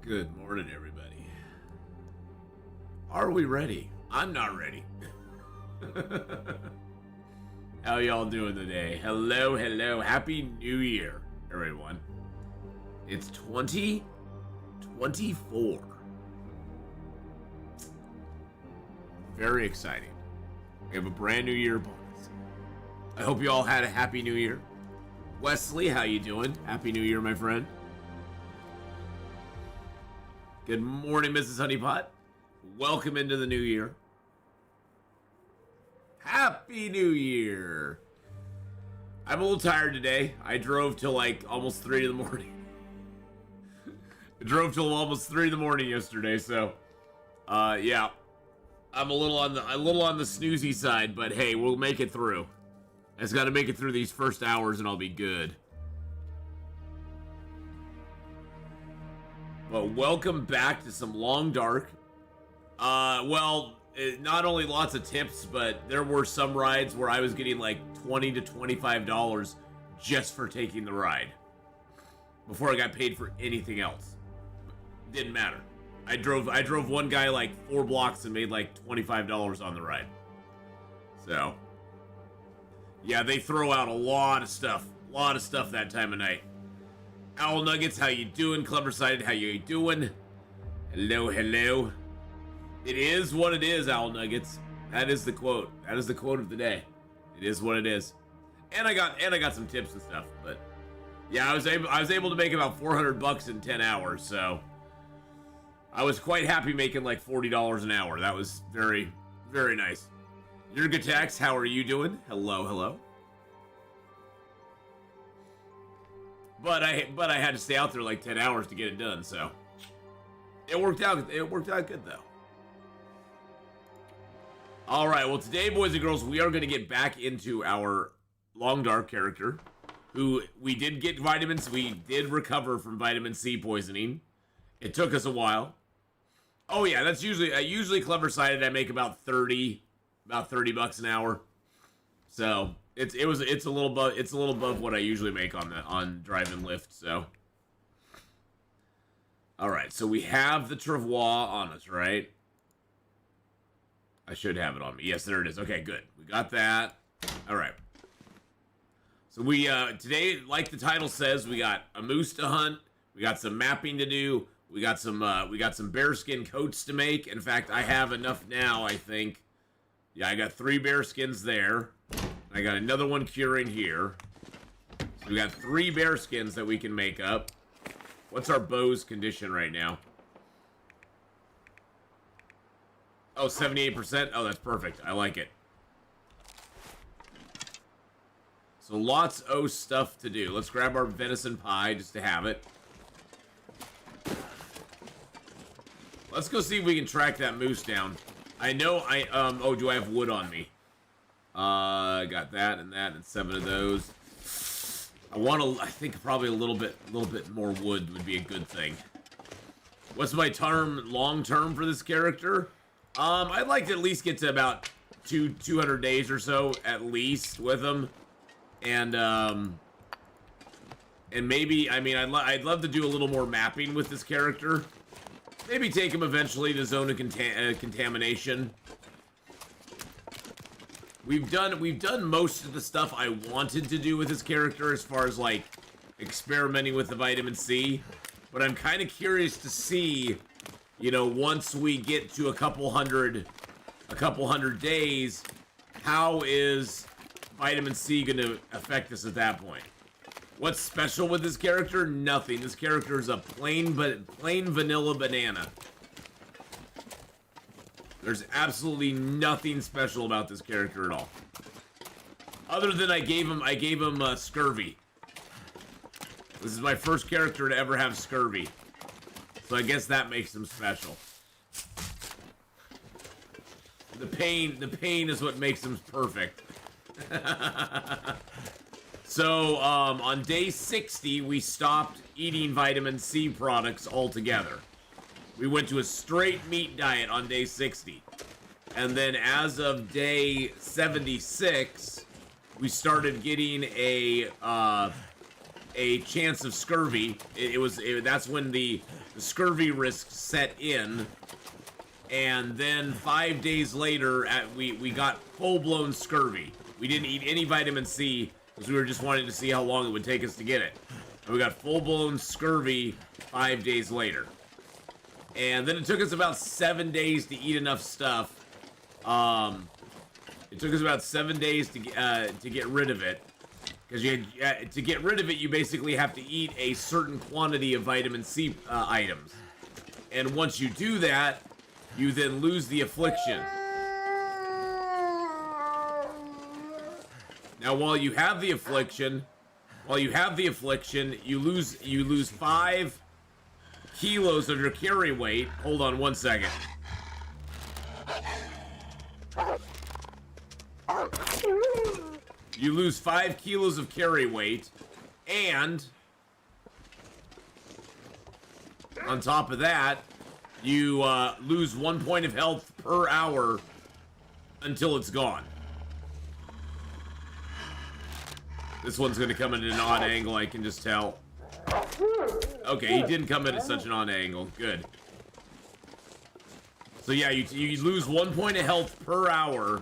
Good morning, everybody. Are we ready? I'm not ready. How y'all doing today? Hello, hello. Happy New Year, everyone. It's 2024. Very exciting. We have a brand new year upon us. I hope you all had a happy new year. Wesley, how you doing? Happy New Year, my friend. Good morning, Mrs. Honeypot. Welcome into the new year. Happy New Year. I'm a little tired today. I drove till like almost 3 in the morning. I drove till almost 3 in the morning yesterday, so yeah. I'm a little on the snoozy side, but hey, we'll make it through. I just gotta make it through these first hours and I'll be good. Well, welcome back to some Long Dark. Not only lots of tips, but there were some rides where I was getting like $20 to $25 just for taking the ride before I got paid for anything else. Didn't matter. I drove one guy like 4 blocks and made like $25 on the ride. So, yeah, they throw out a lot of stuff that time of night. Owl Nuggets, how you doing? Clever-sided, how you doing? Hello, hello. It is what it is, Owl Nuggets. That is the quote. That is the quote of the day. It is what it is. And I got some tips and stuff, but yeah, I was able to make about $400 in 10 hours, so I was quite happy making like $40 an hour. That was very, very nice. Yurgatax, how are you doing? Hello, hello. But I had to stay out there like 10 hours to get it done, so it worked out. It worked out good though. All right, well today, boys and girls, we are going to get back into our Long Dark character, who we did get vitamins. We did recover from vitamin C poisoning. It took us a while. Oh yeah, that's usually clever-sided. I make about 30 bucks an hour. So it's a little above what I usually make on drive and lift. So, all right. So we have the travois on us, right? I should have it on me. Yes, there it is. Okay, good. We got that. All right. So we today, like the title says, we got a moose to hunt. We got some mapping to do. We got some bearskin coats to make. In fact, I have enough now. I think. Yeah, I got 3 bearskins there. I got another one curing here. So we got 3 bearskins that we can make up. What's our bow's condition right now? Oh, 78%? Oh, that's perfect. I like it. So lots of stuff to do. Let's grab our venison pie just to have it. Let's go see if we can track that moose down. I know oh, do I have wood on me? I got that and 7 of those. I think probably a little bit more wood would be a good thing. What's my long term for this character? I'd like to at least get to about 200 days or so at least with him, and maybe, I mean, I'd love to do a little more mapping with this character. Maybe take him eventually to zone of contamination. We've done most of the stuff I wanted to do with this character as far as like experimenting with the vitamin C, but I'm kind of curious to see, you know, once we get to a couple hundred days, how is vitamin C going to affect us at that point? What's special with this character? Nothing. This character is a plain vanilla banana. There's absolutely nothing special about this character at all. Other than I gave him scurvy. This is my first character to ever have scurvy. So I guess that makes him special. The pain is what makes him perfect. So, on day 60, we stopped eating vitamin C products altogether. We went to a straight meat diet on day 60. And then as of day 76, we started getting a a chance of scurvy. That's when the scurvy risk set in. And then 5 days later, we got full-blown scurvy. We didn't eat any vitamin C because we were just wanting to see how long it would take us to get it. And we got full-blown scurvy 5 days later. And then it took us about 7 days to eat enough stuff. It took us about 7 days to get rid of it. Because to get rid of it, you basically have to eat a certain quantity of vitamin C items. And once you do that, you then lose the affliction. Now, while you have the affliction, you lose 5 kilos of your carry weight. Hold on 1 second. You lose 5 kilos of carry weight, and on top of that, you lose 1 point of health per hour until it's gone. This one's going to come in at an odd angle, I can just tell. Okay, he didn't come in at such an odd angle. Good. So yeah, you lose 1 point of health per hour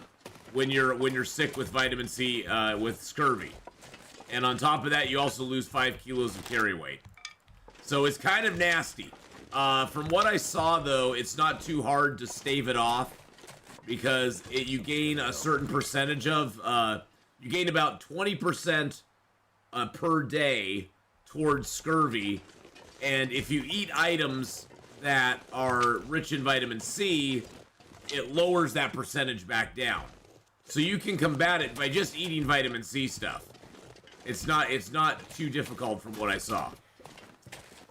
when you're sick with vitamin C with scurvy. And on top of that, you also lose 5 kilos of carry weight. So it's kind of nasty. From what I saw, though, it's not too hard to stave it off because you gain a certain percentage of... you gain about 20% per day towards scurvy. And if you eat items that are rich in vitamin C, it lowers that percentage back down. So you can combat it by just eating vitamin C stuff. It's not too difficult from what I saw.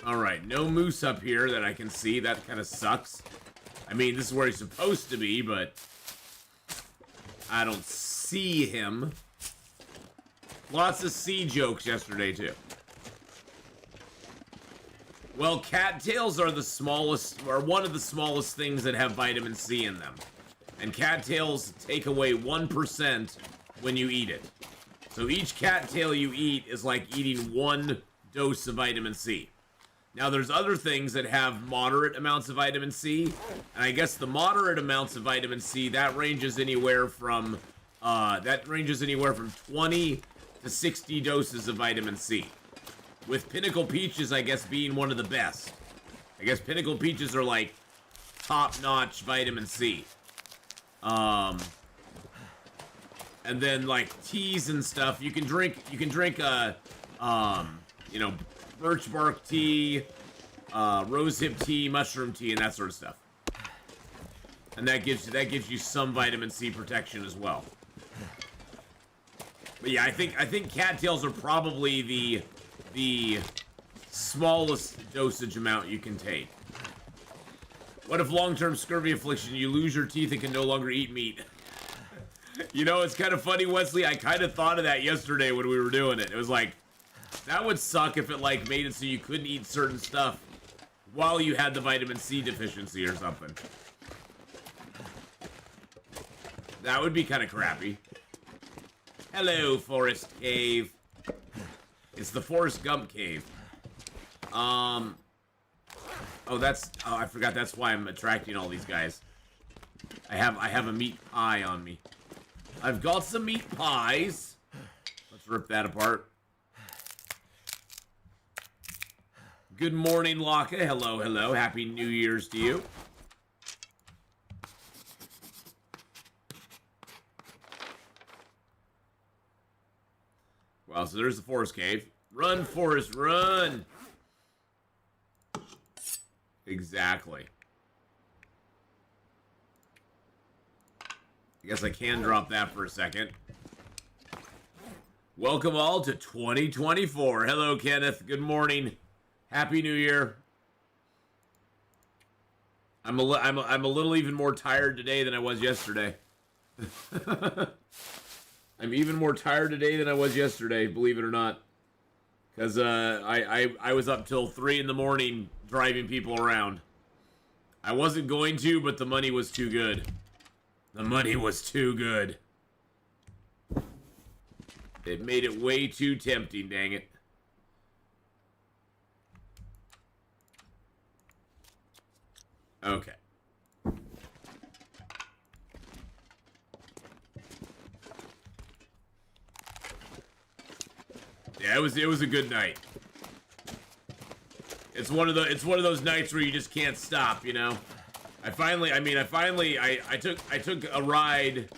Alright, no moose up here that I can see. That kind of sucks. I mean, this is where he's supposed to be, but I don't see him. Lots of sea jokes yesterday, too. Well, cattails are the smallest, or one of the smallest things that have vitamin C in them. And cattails take away 1% when you eat it. So each cattail you eat is like eating 1 dose of vitamin C. Now, there's other things that have moderate amounts of vitamin C. And I guess the moderate amounts of vitamin C, that ranges anywhere from 20 to 60 doses of vitamin C. With Pinnacle Peaches, I guess, being one of the best. I guess Pinnacle Peaches are like top-notch vitamin C. And then like teas and stuff, you can drink birch bark tea, rosehip tea, mushroom tea, and that sort of stuff. And that gives you some vitamin C protection as well. But yeah, I think cattails are probably the smallest dosage amount you can take. What if long-term scurvy affliction, you lose your teeth and can no longer eat meat? You know, it's kind of funny, Wesley. I kind of thought of that yesterday when we were doing it. It was like, that would suck if it like made it so you couldn't eat certain stuff while you had the vitamin C deficiency or something. That would be kind of crappy. Hello, Forest Cave. It's the Forrest Gump Cave. Oh, I forgot that's why I'm attracting all these guys. I have a meat pie on me. I've got some meat pies. Let's rip that apart. Good morning, Laka. Hello, hello. Happy New Year's to you. Well, so there's the Forest Cave. Run, Forest, run! Exactly. I guess I can drop that for a second. Welcome all to 2024. Hello, Kenneth. Good morning. Happy New Year. I'm a little even more tired today than I was yesterday. I'm even more tired today than I was yesterday, believe it or not. Because I was up till 3 in the morning driving people around. I wasn't going to, but the money was too good. The money was too good. It made it way too tempting, dang it. Okay. Yeah, it was a good night. It's one of those nights where you just can't stop, you know. I took a ride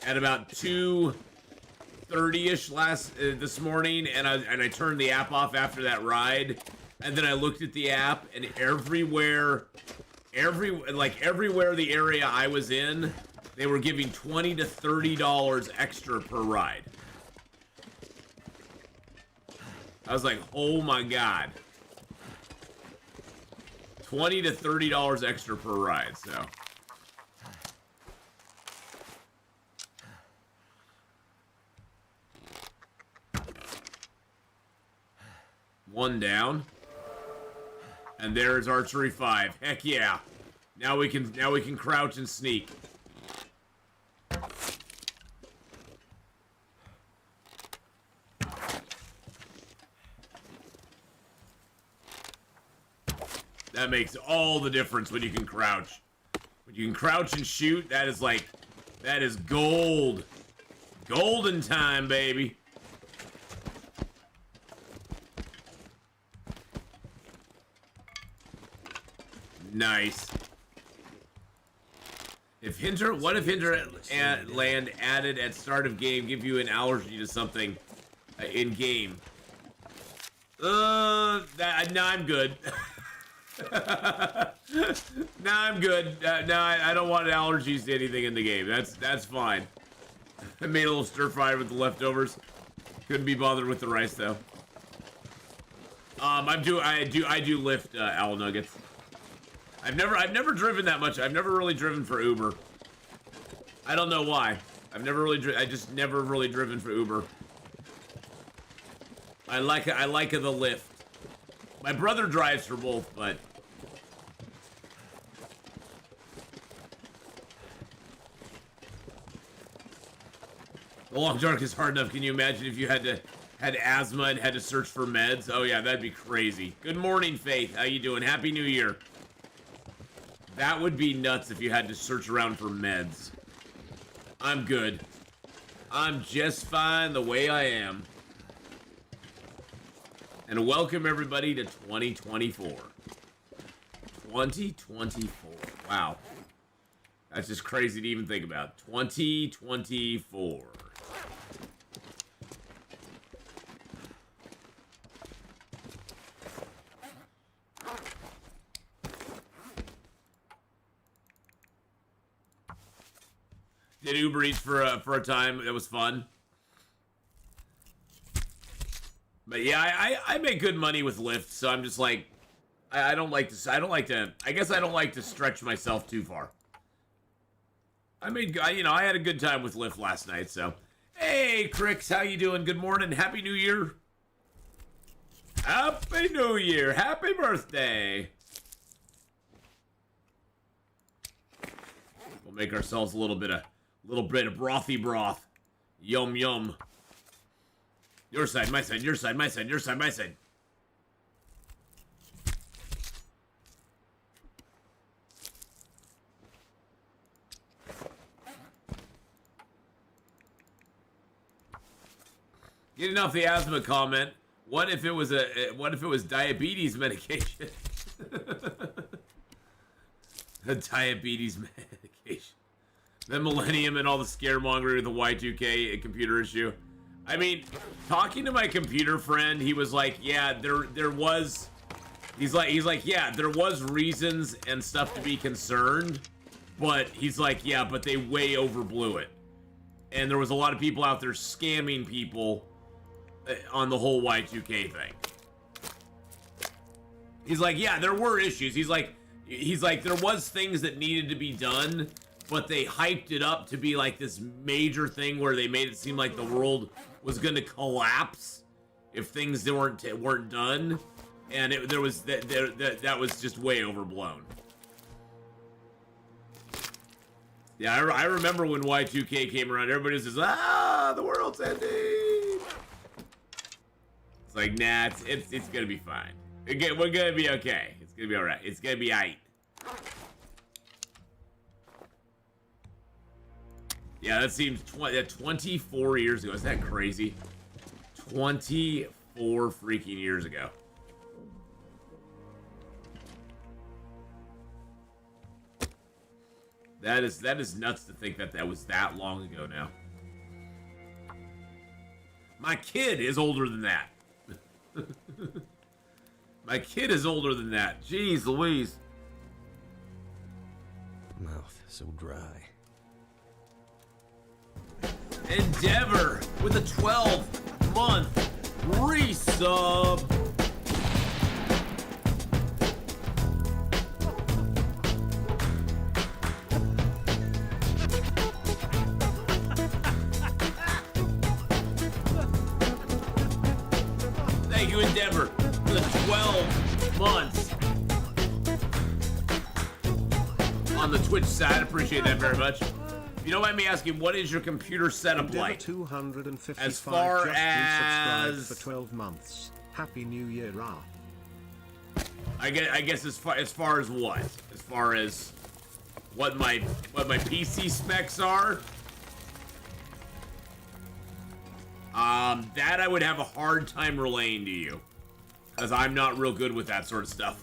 at about 2:30ish this morning, and I turned the app off after that ride, and then I looked at the app, and everywhere the area I was in, they were giving $20 to $30 extra per ride. I was like, oh my god. $20 to $30 extra per ride, so. One down. And there's archery 5. Heck yeah. Now we can crouch and sneak. That makes all the difference when you can crouch. When you can crouch and shoot, that is gold. Golden time, baby. Nice. What if Hinterland added at start of game give you an allergy to something in game? No, I'm good. No, I'm good. No, I don't want allergies to anything in the game. That's fine. I made a little stir fry with the leftovers. Couldn't be bothered with the rice though. I do lift owl nuggets. I've never driven that much. I've never really driven for Uber. I don't know why. I just never really driven for Uber. I like the Lyft. My brother drives for both, but the long dark is hard enough. Can you imagine if you had asthma and had to search for meds? Oh yeah, that'd be crazy. Good morning, Faith. How you doing? Happy New Year. That would be nuts if you had to search around for meds. I'm good. I'm just fine the way I am. And welcome everybody to 2024. 2024. Wow. That's just crazy to even think about. 2024. Did Uber Eats for a time. It was fun. But yeah, I make good money with Lyft, so I'm just like, I don't like to stretch myself too far. I had a good time with Lyft last night, so. Hey, Crix, how you doing? Good morning. Happy New Year. Happy New Year. Happy birthday. We'll make ourselves a little bit of brothy broth. Yum, yum. Your side, my side, your side, my side, your side, my side. Getting off the asthma comment, what if it was diabetes medication? A diabetes medication. The millennium and all the scaremongering with the Y2K computer issue. I mean, talking to my computer friend, he was like, yeah, there was reasons and stuff to be concerned, but he's like, yeah, but they way overblew it. And there was a lot of people out there scamming people on the whole Y2K thing. He's like, yeah, there were issues. He's like, there was things that needed to be done, but they hyped it up to be like this major thing where they made it seem like the world was going to collapse if things weren't done, and that was just way overblown. Yeah, I remember when Y2K came around, everybody says, the world's ending. It's like, nah, it's gonna be fine. We're gonna be okay. It's gonna be alright. It's gonna be aight. Yeah, that seems 24 years ago. Is that crazy? 24 freaking years ago. That is nuts to think that was that long ago now. My kid is older than that. My kid is older than that. Jeez Louise. Mouth so dry. Endeavor with a 12-month resub. Thank you, Endeavor, for the 12 months on the Twitch side. Appreciate that very much. If you don't mind me asking, what is your computer setup like? 255 as far just as for 12 months. Happy New Year, Ra. I guess as far as what? As far as what my PC specs are? That I would have a hard time relaying to you, because I'm not real good with that sort of stuff.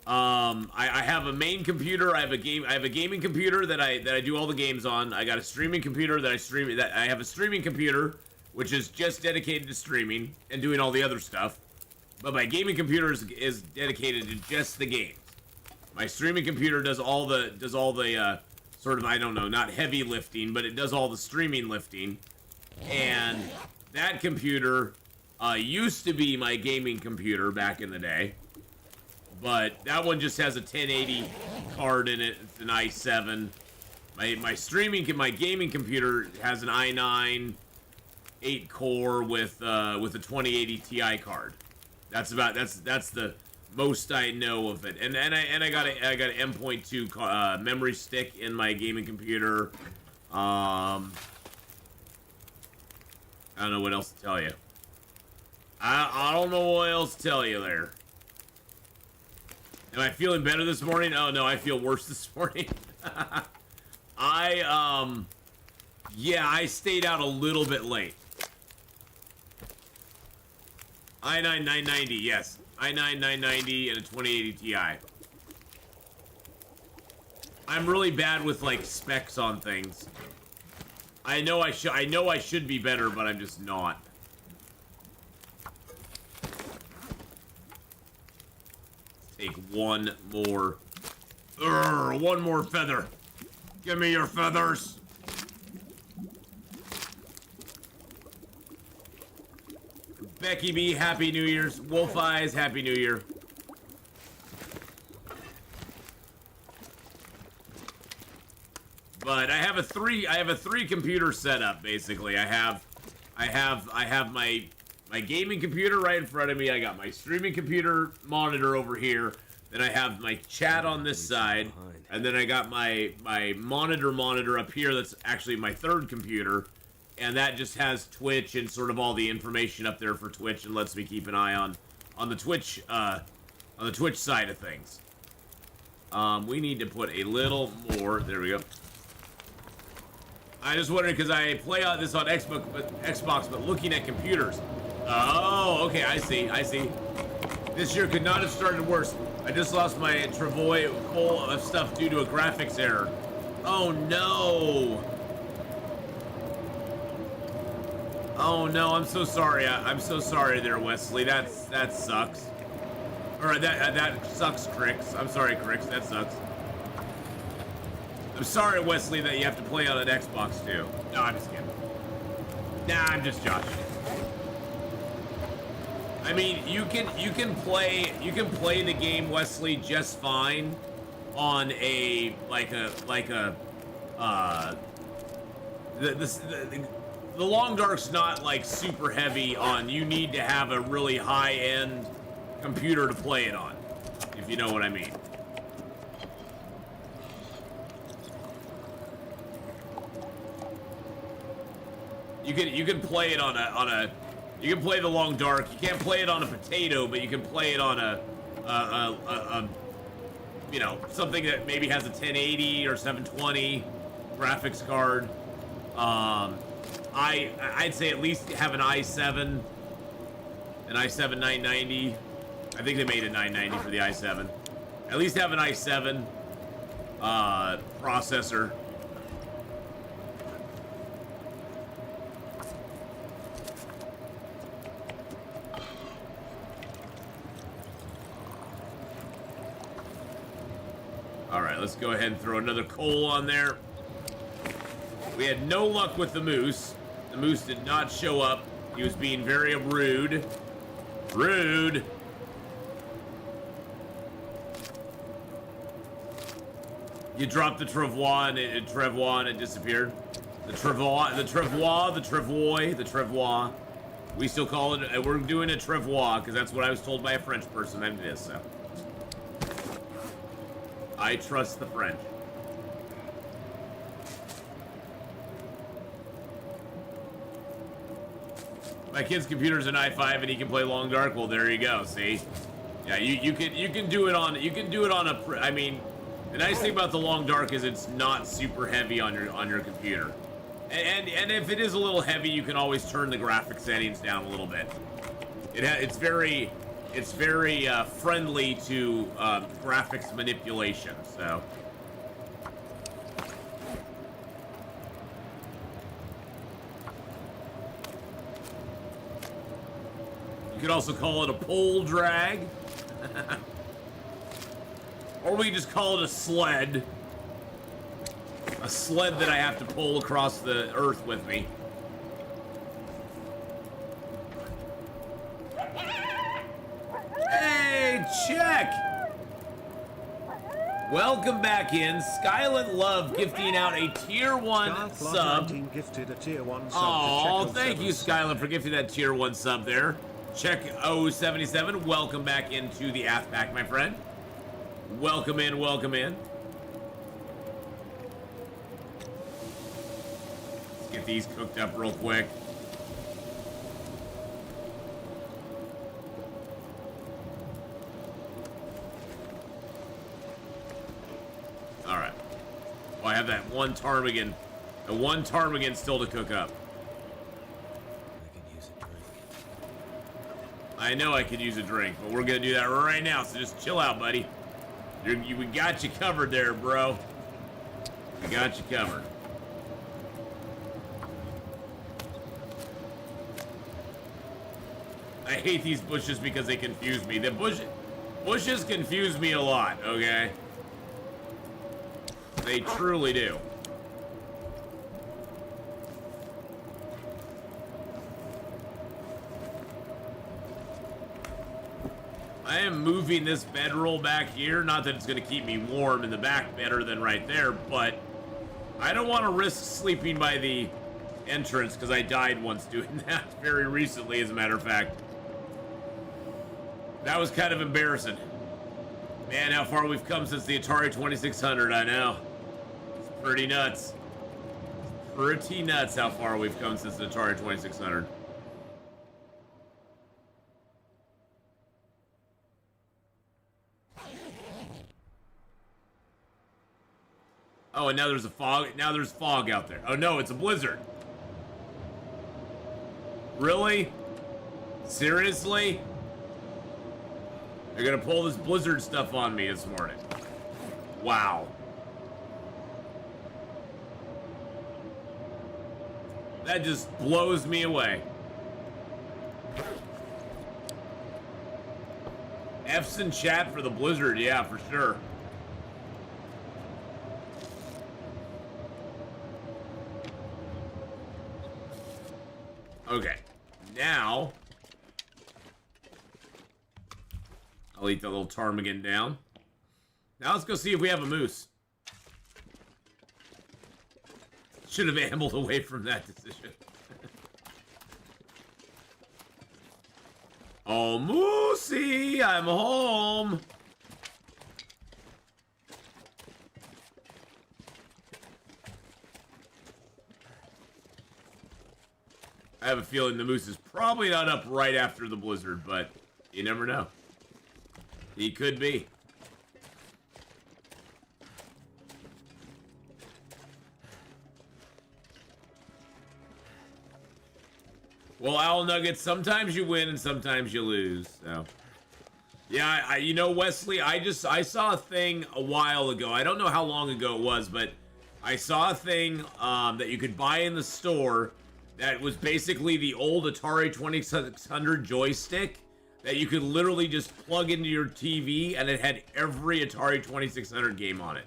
I have a main computer. I have a gaming computer that I do all the games on. I got a streaming computer that I have a streaming computer, which is just dedicated to streaming and doing all the other stuff. But my gaming computer is dedicated to just the games. My streaming computer does all the sort of, I don't know, not heavy lifting, but it does all the streaming lifting. And that computer used to be my gaming computer back in the day. But that one just has a 1080 card in it. It's an i7. My gaming computer has an i9 8 core with a 2080 Ti card. That's the most I know of it. And I got an M.2 memory stick in my gaming computer. I don't know what else to tell you. I don't know what else to tell you there. Am I feeling better this morning? Oh no, I feel worse this morning. Yeah, I stayed out a little bit late. i9 990, yes. i9 990 and a 2080 Ti. I'm really bad with like specs on things. I know I should be better, but I'm just not. Take one more feather. Give me your feathers. Becky B, Happy New Year's. Wolf Eyes, Happy New Year. But I have a three computer setup basically. I have my gaming computer right in front of me. I got my streaming computer monitor over here. Then I have my chat on this side, and then I got my monitor up here. That's actually my third computer, and that just has Twitch and sort of all the information up there for Twitch, and lets me keep an eye on the Twitch side of things. We need to put a little more. There we go. I just wondered because I play this on Xbox, but looking at computers. Oh, okay, I see. This year could not have started worse. I just lost my Travoy full of stuff due to a graphics error. Oh no. Oh no, I'm so sorry. I'm so sorry there, Wesley. That sucks. Alright, that sucks, Crix. I'm sorry, Crix. That sucks. I'm sorry, Wesley, that you have to play on an Xbox too. No, I'm just kidding. Nah, I'm just joshing. I mean, you can play the game, Wesley, just fine on the Long Dark's not like super heavy on. You need to have a really high-end computer to play it on, if you know what I mean. You can play it on a you can play the Long Dark. You can't play it on a potato, but you can play it on you know, something that maybe has a 1080 or 720 graphics card. I'd say at least have an i7 990. I think they made a 990 for the i7. At least have an i7 processor. Alright, let's go ahead and throw another coal on there. We had no luck with the moose. The moose did not show up. He was being very rude. Rude! You dropped the travois and it disappeared. The travois. We still call it, we're doing a travois, because that's what I was told by a French person that it is, so. I trust the French. My kid's computer's an i5 and he can play Long Dark. Well, there you go. See, yeah, you can do it on a. I mean, the nice thing about the Long Dark is it's not super heavy on your computer, and if it is a little heavy, you can always turn the graphic settings down a little bit. It's very friendly to graphics manipulation. So. You could also call it a pole drag. Or we could just call it a sled. A sled that I have to pull across the earth with me. Hey, check! Welcome back in. Skylant Love gifting out a tier 1 sub. Gifted a tier 1 sub. Oh, thank you, Skylant, for gifting that tier 1 sub there. Check 077, welcome back into the Athpack, my friend. Welcome in, welcome in. Let's get these cooked up real quick. Alright. Oh, I have that one ptarmigan. The one ptarmigan still to cook up. I know I could use a drink, but we're gonna do that right now, so just chill out, buddy. We got you covered there, bro. We got you covered. I hate these bushes because they confuse me. The bushes confuse me a lot, okay? They truly do. I am moving this bedroll back here. Not that it's going to keep me warm in the back better than right there, but I don't want to risk sleeping by the entrance because I died once doing that very recently, as a matter of fact. That was kind of embarrassing. Man, how far we've come since the Atari 2600, I know. It's pretty nuts. It's pretty nuts how far we've come since the Atari 2600. Oh, and now there's a fog. Now there's fog out there. Oh no, it's a blizzard. Really? Seriously? They're gonna pull this blizzard stuff on me this morning. Wow. That just blows me away. F's in chat for the blizzard, yeah, for sure. Okay, now I'll eat that little ptarmigan down. Now let's go see if we have a moose. Should have ambled away from that decision. Oh, Moosey, I'm home. I have a feeling the moose is probably not up right after the blizzard, but you never know. He could be. Well, Owl Nuggets, sometimes you win and sometimes you lose, so. Yeah, you know, Wesley, I saw a thing a while ago. I don't know how long ago it was, but I saw a thing that you could buy in the store that was basically the old Atari 2600 joystick that you could literally just plug into your TV, and it had every Atari 2600 game on it.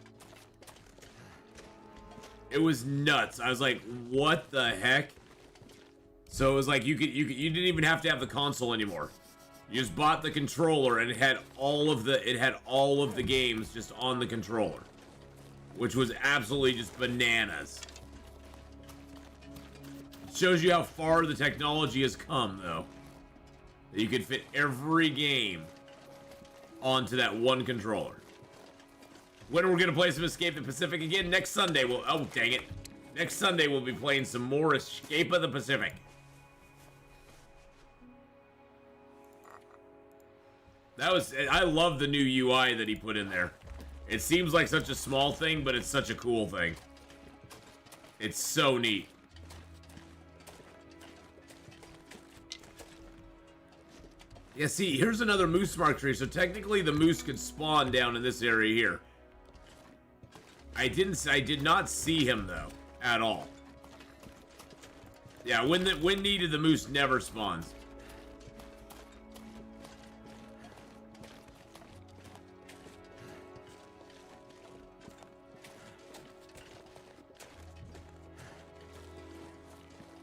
It was nuts. I was like, what the heck? So it was like you didn't even have to have the console anymore. You just bought the controller and it had all of the games just on the controller, which was absolutely just bananas. It shows you how far the technology has come, though. That you could fit every game onto that one controller. When are we gonna play some Escape the Pacific again? Next Sunday. Oh dang it! Next Sunday we'll be playing some more Escape of the Pacific. I love the new UI that he put in there. It seems like such a small thing, but it's such a cool thing. It's so neat. Yeah, see, here's another moose mark tree. So technically the moose could spawn down in this area here. I did not see him though, at all. Yeah, when needed, the moose never spawns.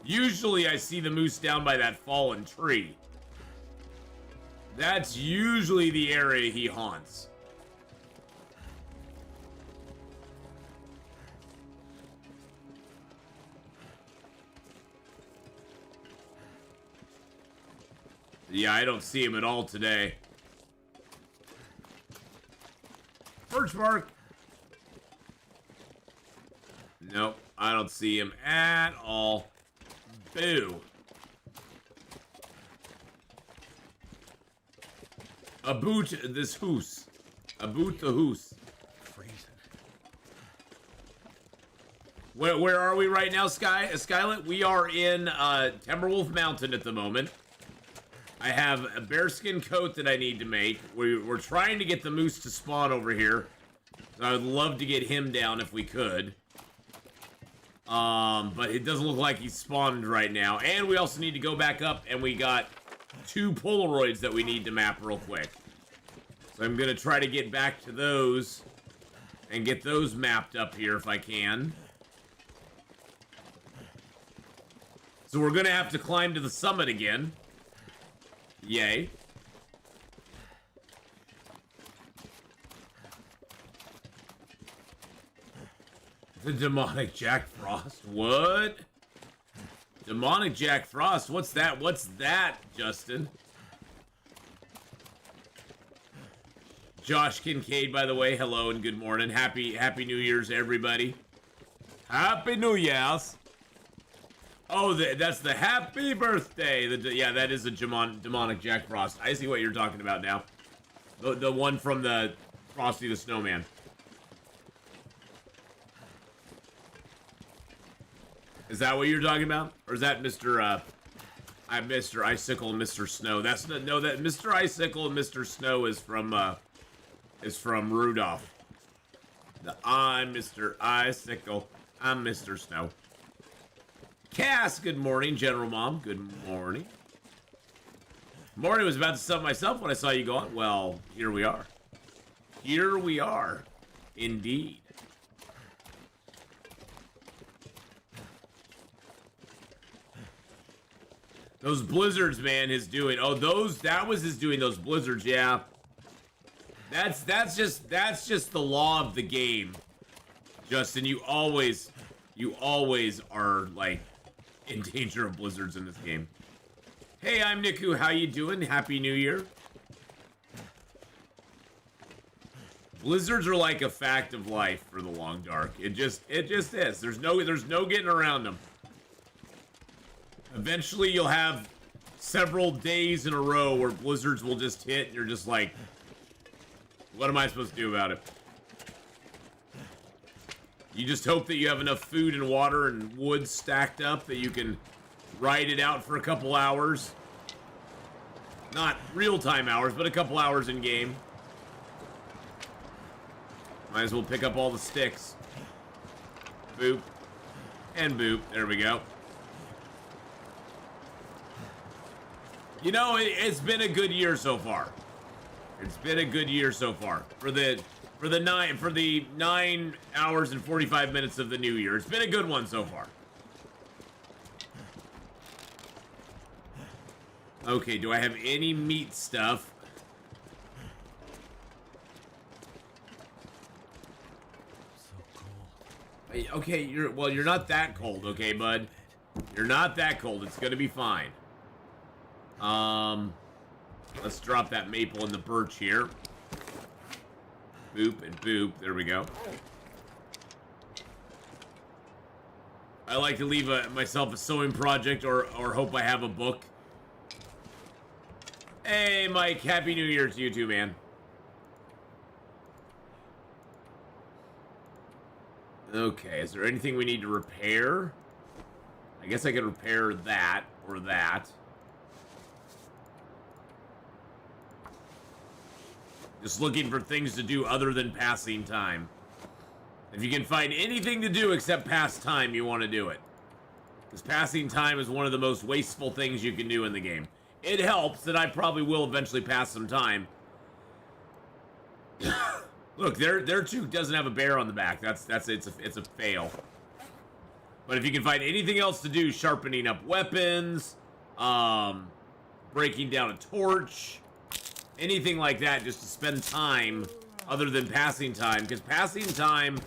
Usually I see the moose down by that fallen tree. That's usually the area he haunts. Yeah, I don't see him at all today. Birch bark. Nope, I don't see him at all. Boo. About this hoose. About the hoose. Freezing. Where are we right now, Skylet? We are in Timberwolf Mountain at the moment. I have a bearskin coat that I need to make. We're trying to get the moose to spawn over here. So I would love to get him down if we could. But it doesn't look like he's spawned right now. And we also need to go back up, and we got 2 Polaroids that we need to map real quick. So I'm gonna try to get back to those and get those mapped up here if I can. So we're gonna have to climb to the summit again. Yay. The demonic Jack Frost. What? Demonic Jack Frost? What's that? What's that, Justin? Josh Kincaid, by the way, hello and good morning. Happy New Year's, everybody. Happy New Year's. Oh, that's the happy birthday. Yeah, that is a demonic Jack Frost. I see what you're talking about now. The one from the Frosty the Snowman. Is that what you're talking about? Or is that Mr. Icicle and Mr. Snow? That Mr. Icicle and Mr. Snow is from Rudolph. I'm Mr. Icicle. I'm Mr. Snow. Cass, good morning. General Mom, good morning. Morning, was about to sub myself when I saw you go on. Well, here we are. Here we are. Indeed. Those blizzards, man, his doing. Oh, that was his doing, those blizzards, yeah. That's just the law of the game. Justin, you always are like in danger of blizzards in this game. Hey, I'm Niku. How you doing? Happy New Year. Blizzards are like a fact of life for the Long Dark. It just is. There's no getting around them. Eventually, you'll have several days in a row where blizzards will just hit, and you're just like, what am I supposed to do about it? You just hope that you have enough food and water and wood stacked up that you can ride it out for a couple hours. Not real-time hours, but a couple hours in game. Might as well pick up all the sticks. Boop. And boop. There we go. You know, it's been a good year so far. It's been a good year so far. For the 9 hours and 45 minutes of the new year. It's been a good one so far. Okay, do I have any meat stuff? Okay, you're not that cold, okay, bud? You're not that cold. It's gonna be fine. Let's drop that maple and the birch here. Boop and boop. There we go. I like to leave myself a sewing project or hope I have a book. Hey, Mike. Happy New Year to you too, man. Okay, is there anything we need to repair? I guess I could repair that or that. Just looking for things to do other than passing time. If you can find anything to do except pass time, you want to do it. Because passing time is one of the most wasteful things you can do in the game. It helps that I probably will eventually pass some time. Look, their too doesn't have a bear on the back. It's a fail. But if you can find anything else to do, sharpening up weapons, breaking down a torch, anything like that, just to spend time other than passing time, because passing time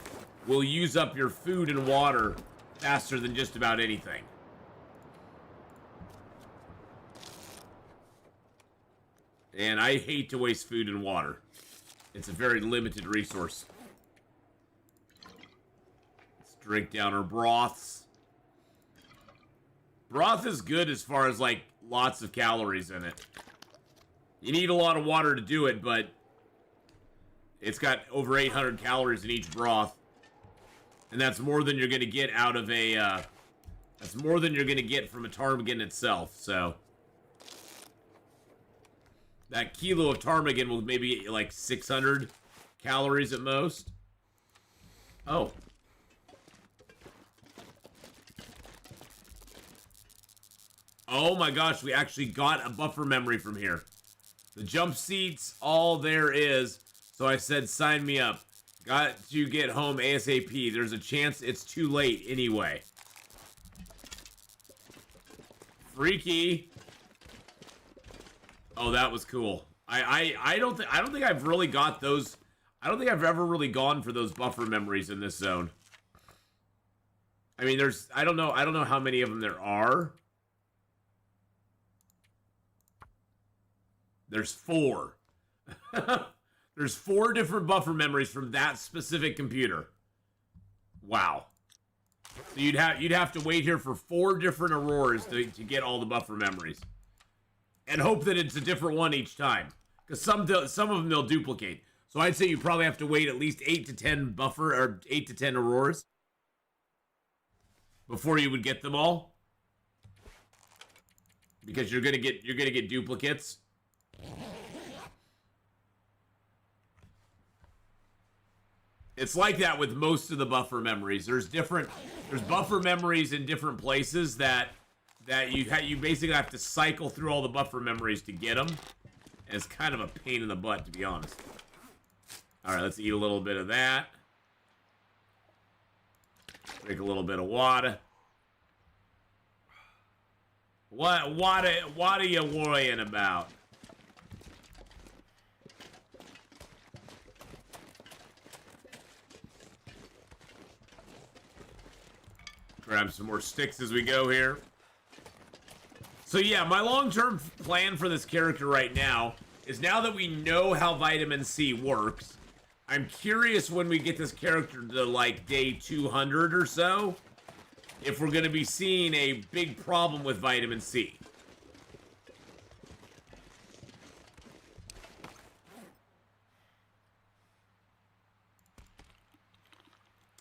will use up your food and water faster than just about anything. And I hate to waste food and water. It's a very limited resource. Let's drink down our broths. Broth is good as far as, like, lots of calories in it. You need a lot of water to do it, but it's got over 800 calories in each broth. And that's more than you're going to get out of a, that's more than you're going to get from a ptarmigan itself, so. That kilo of ptarmigan will maybe like 600 calories at most. Oh. Oh my gosh, we actually got a buffer memory from here. The jump seat's all there is, so I said sign me up. Got to get home ASAP. There's a chance it's too late anyway. Freaky. Oh, that was cool. I don't think I've really got those. I don't think I've ever really gone for those buffer memories in this zone. I mean, I don't know how many of them there are. There's 4. There's 4 different buffer memories from that specific computer. Wow. So you'd have to wait here for 4 different Auroras to get all the buffer memories. And hope that it's a different one each time. Because some of them they'll duplicate. So I'd say you probably have to wait at least 8 to 10 buffer, or 8 to 10 Auroras before you would get them all. Because you're gonna get duplicates. It's like that with most of the buffer memories. There's buffer memories in different places that you basically have to cycle through all the buffer memories to get them. And it's kind of a pain in the butt, to be honest. Alright, let's eat a little bit of that. Drink a little bit of water. What are you worrying about? Grab some more sticks as we go here. So yeah, my long-term plan for this character right now is, now that we know how vitamin C works, I'm curious when we get this character to like day 200 or so, if we're going to be seeing a big problem with vitamin C.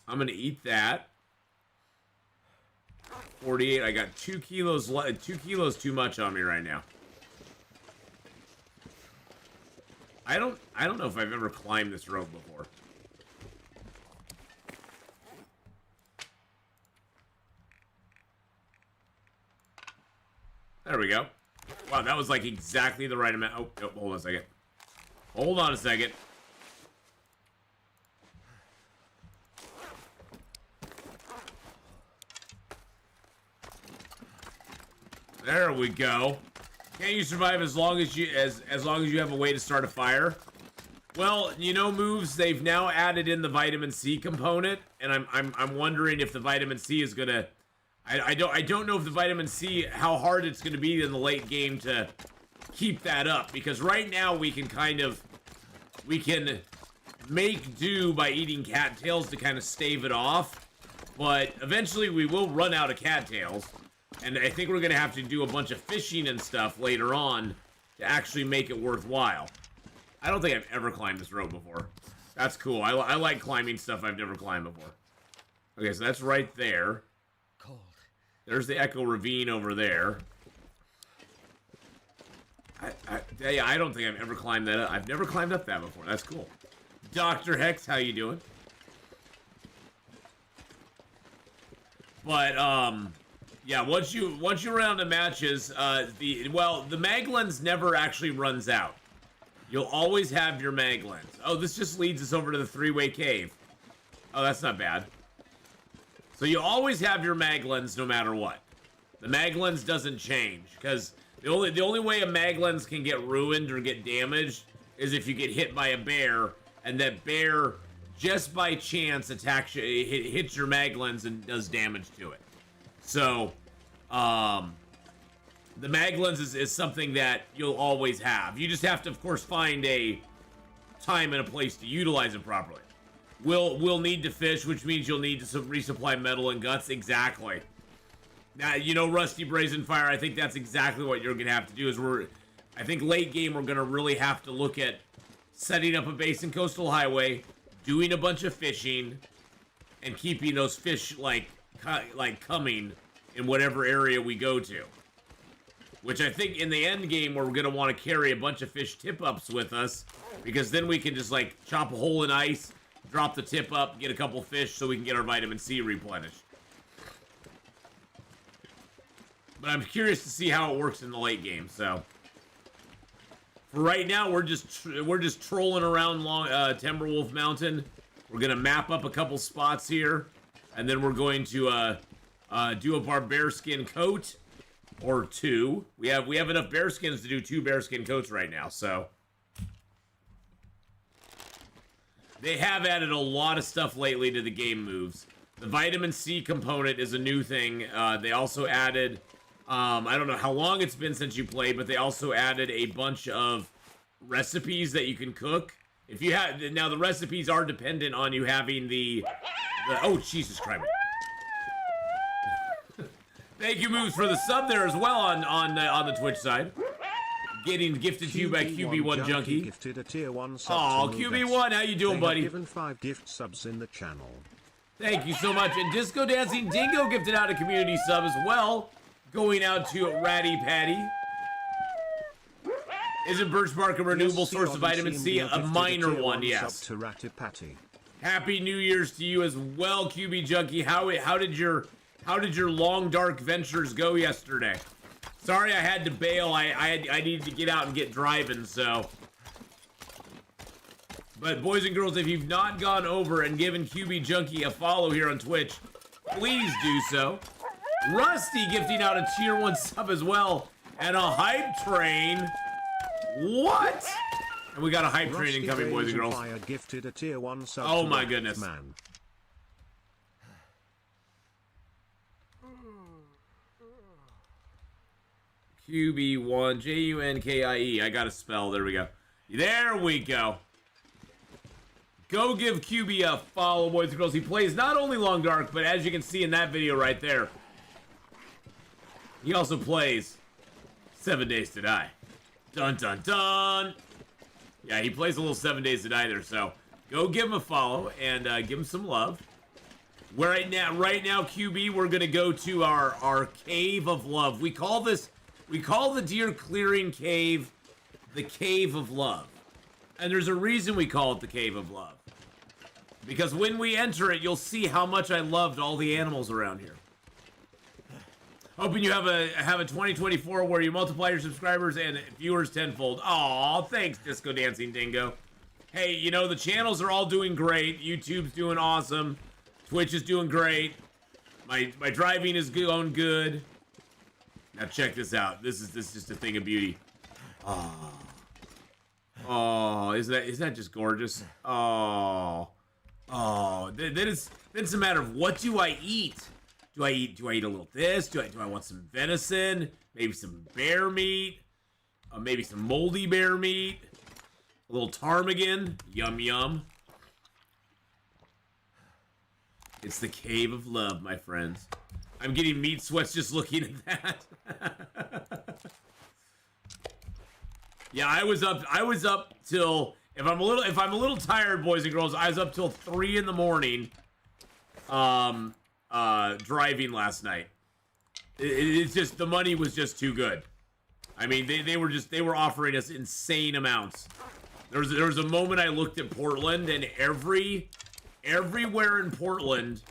I'm going to eat that. 48. I got 2 kilos, 2 kilos too much on me right now. I don't know if I've ever climbed this rope before. There we go. Wow, that was like exactly the right amount. Oh, oh, hold on a second. Hold on a second. There we go. Can you survive as long as you have a way to start a fire? Well, you know, moves, they've now added in the vitamin C component, and I'm wondering if the vitamin C is gonna I don't know if the vitamin C, how hard it's gonna be in the late game to keep that up, because right now we can make do by eating cattails to kind of stave it off, but eventually we will run out of cattails, and I think we're gonna have to do a bunch of fishing and stuff later on to actually make it worthwhile. I don't think I've ever climbed this rope before. That's cool. I like climbing stuff I've never climbed before. Okay, so that's right there. Cold. There's the Echo Ravine over there. I don't think I've ever climbed that up. I've never climbed up that before. That's cool. Dr. Hex, how you doing? But, yeah, once you run out of matches, the mag lens never actually runs out. You'll always have your mag lens. Oh, this just leads us over to the 3-way cave. Oh, that's not bad. So you always have your mag lens no matter what. The mag lens doesn't change, because the only way a mag lens can get ruined or get damaged is if you get hit by a bear, and that bear just by chance attacks you, hits your mag lens and does damage to it. So, the mag lens is something that you'll always have. You just have to, of course, find a time and a place to utilize it properly. We'll need to fish, which means you'll need to resupply metal and guts. Exactly. Now, you know, Rusty Brazen Fire, I think that's exactly what you're going to have to do. I think late game, we're going to really have to look at setting up a base in Coastal Highway, doing a bunch of fishing, and keeping those fish, like coming in whatever area we go to. Which I think in the end game, we're going to want to carry a bunch of fish tip-ups with us, because then we can just, like, chop a hole in ice, drop the tip up, get a couple fish so we can get our vitamin C replenished. But I'm curious to see how it works in the late game, so. For right now, we're just trolling around Timberwolf Mountain. We're going to map up a couple spots here, and then we're going to do a bearskin coat. Or 2. We have enough bearskins to do 2 bearskin coats right now, so. They have added a lot of stuff lately to the game moves. The vitamin C component is a new thing. They also added, I don't know how long it's been since you played, but they also added a bunch of recipes that you can cook. If you have, now the recipes are dependent on you having the oh, Jesus Christ. Thank you, Moves, for the sub there as well on the Twitch side. Getting gifted to you by QB1 Junkie. Gifted a tier 1 sub. Oh, QB1, how you doing, buddy? Given 5 gift subs in the channel. Thank you so much. And Disco Dancing Dingo gifted out a community sub as well. Going out to Ratty Patty. Isn't birch bark a renewable source of vitamin C? A minor one, yes. To Ratty Patty. Happy New Year's to you as well, QB Junkie. How did your long dark ventures go yesterday? Sorry I had to bail. I needed to get out and get driving, so. But boys and girls, if you've not gone over and given QB Junkie a follow here on Twitch, please do so. Rusty gifting out a tier 1 sub as well, and a hype train. What? And we got a hype train incoming, boys and girls. Gifted a tier 1 sub. Oh my goodness. Man. QB1, Junkie. I got a spell. There we go. There we go. Go give QB a follow, boys and girls. He plays not only Long Dark, but as you can see in that video right there, he also plays 7 Days to Die. Dun, dun, dun. Yeah, he plays a little 7 Days to Die there, so go give him a follow and give him some love. Right now, QB, we're gonna go to our Cave of Love. We call the deer clearing cave the Cave of Love. And there's a reason we call it the Cave of Love. Because when we enter it, you'll see how much I loved all the animals around here. Hoping you have a 2024 where you multiply your subscribers and viewers tenfold. Aw, thanks, Disco Dancing Dingo. Hey, you know, the channels are all doing great. YouTube's doing awesome. Twitch is doing great. My driving is going good. Now check this out. This is just a thing of beauty. Oh, is that just gorgeous? Then it's a matter of what do I eat? Do I eat a little this? Do I want some venison? Maybe some bear meat? Maybe some moldy bear meat? A little ptarmigan? Yum yum. It's the Cave of Love, my friends. I'm getting meat sweats just looking at that. Yeah, I was up till if I'm a little tired, boys and girls, I was up till 3 in the morning driving last night. It's just the money was just too good. I mean, they were offering us insane amounts. There was a moment I looked at Portland and everywhere in Portland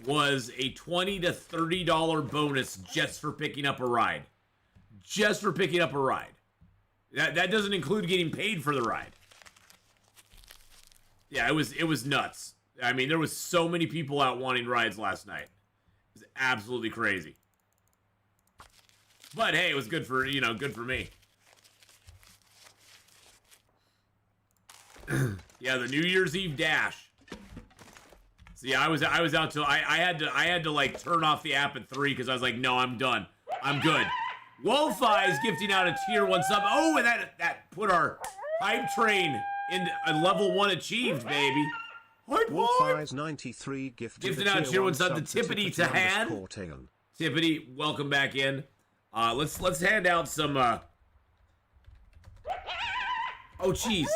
was a $20 to $30 bonus just for picking up a ride. Just for picking up a ride. That doesn't include getting paid for the ride. Yeah, it was nuts. I mean, there was so many people out wanting rides last night. It was absolutely crazy. But hey, it was good for me. Yeah, the New Year's Eve dash. So yeah, I was out till I had to like turn off the app at 3 because I was like, no, I'm done. I'm good. Wolfeye is gifting out a tier 1 sub. Oh, and that put our hype train in a level 1 achieved, baby. Wolfeye's 93 gifted out a tier 1 sub to Tippity Tahan. Tippity, welcome back in. Let's hand out some. Oh, jeez.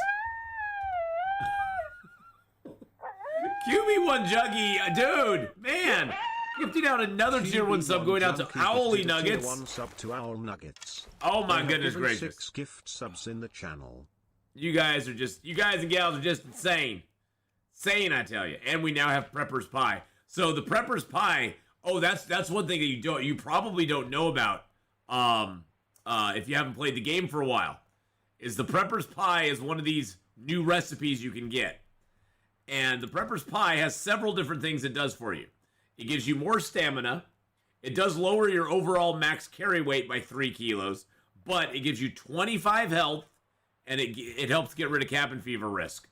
QB1 Juggy, dude, man. Gifting out another tier 1 sub going out to Owly Nuggets. Tier 1 sub to Owl Nuggets. Oh my goodness gracious. 6 gift subs in the channel. You guys and gals are just insane. Insane, I tell you. And we now have Prepper's Pie. So the Prepper's Pie, oh, that's one thing that you probably don't know about if you haven't played the game for a while. Is the Prepper's Pie is one of these new recipes you can get. And the Prepper's Pie has several different things it does for you. It gives you more stamina. It does lower your overall max carry weight by 3 kilos, but it gives you 25 health, and it helps get rid of cabin fever risk.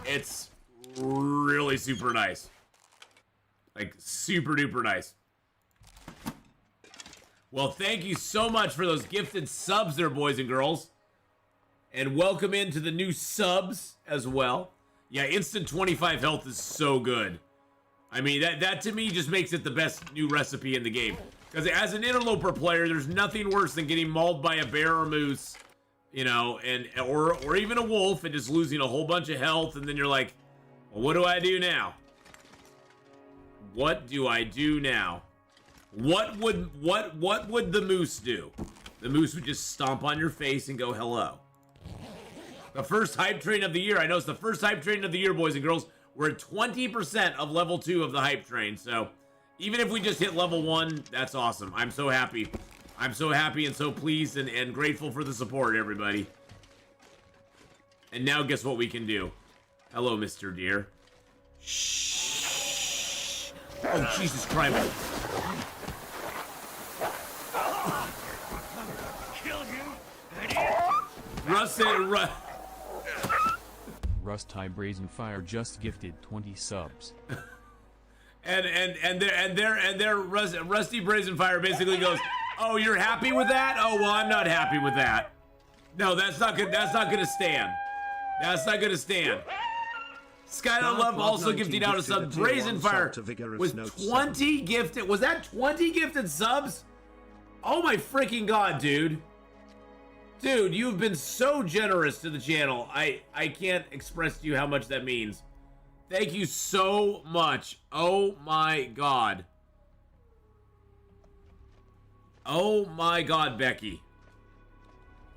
It's really super nice. Like, super duper nice. Well, thank you so much for those gifted subs there, boys and girls. And welcome into the new subs as well. Yeah, instant 25 health is so good. I mean, that to me just makes it the best new recipe in the game. Because as an Interloper player, there's nothing worse than getting mauled by a bear or moose, you know, or even a wolf and just losing a whole bunch of health, and then you're like, well, what do I do now? What do I do now? What would the moose do? The moose would just stomp on your face and go hello. The first hype train of the year. I know it's the first hype train of the year, boys and girls. We're at 20% of level 2 of the hype train. So even if we just hit level 1, that's awesome. I'm so happy. I'm so happy and so pleased and grateful for the support, everybody. And now guess what we can do? Hello, Mr. Deer. Shh. Oh, Jesus Christ. Kill you, idiot. Russ said, Rust High Brazen Fire just gifted 20 subs. and their Rusty Brazen Fire basically goes, "Oh, you're happy with that? Oh, well, I'm not happy with that. No, that's not good. That's not gonna stand. That's not gonna stand." Skyline Love also gifting out a sub. Brazen Fire was 20 gifted. Was that 20 gifted subs? Oh my freaking god, dude. Dude, you've been so generous to the channel. I can't express to you how much that means. Thank you so much. Oh my god. Oh my god, Becky.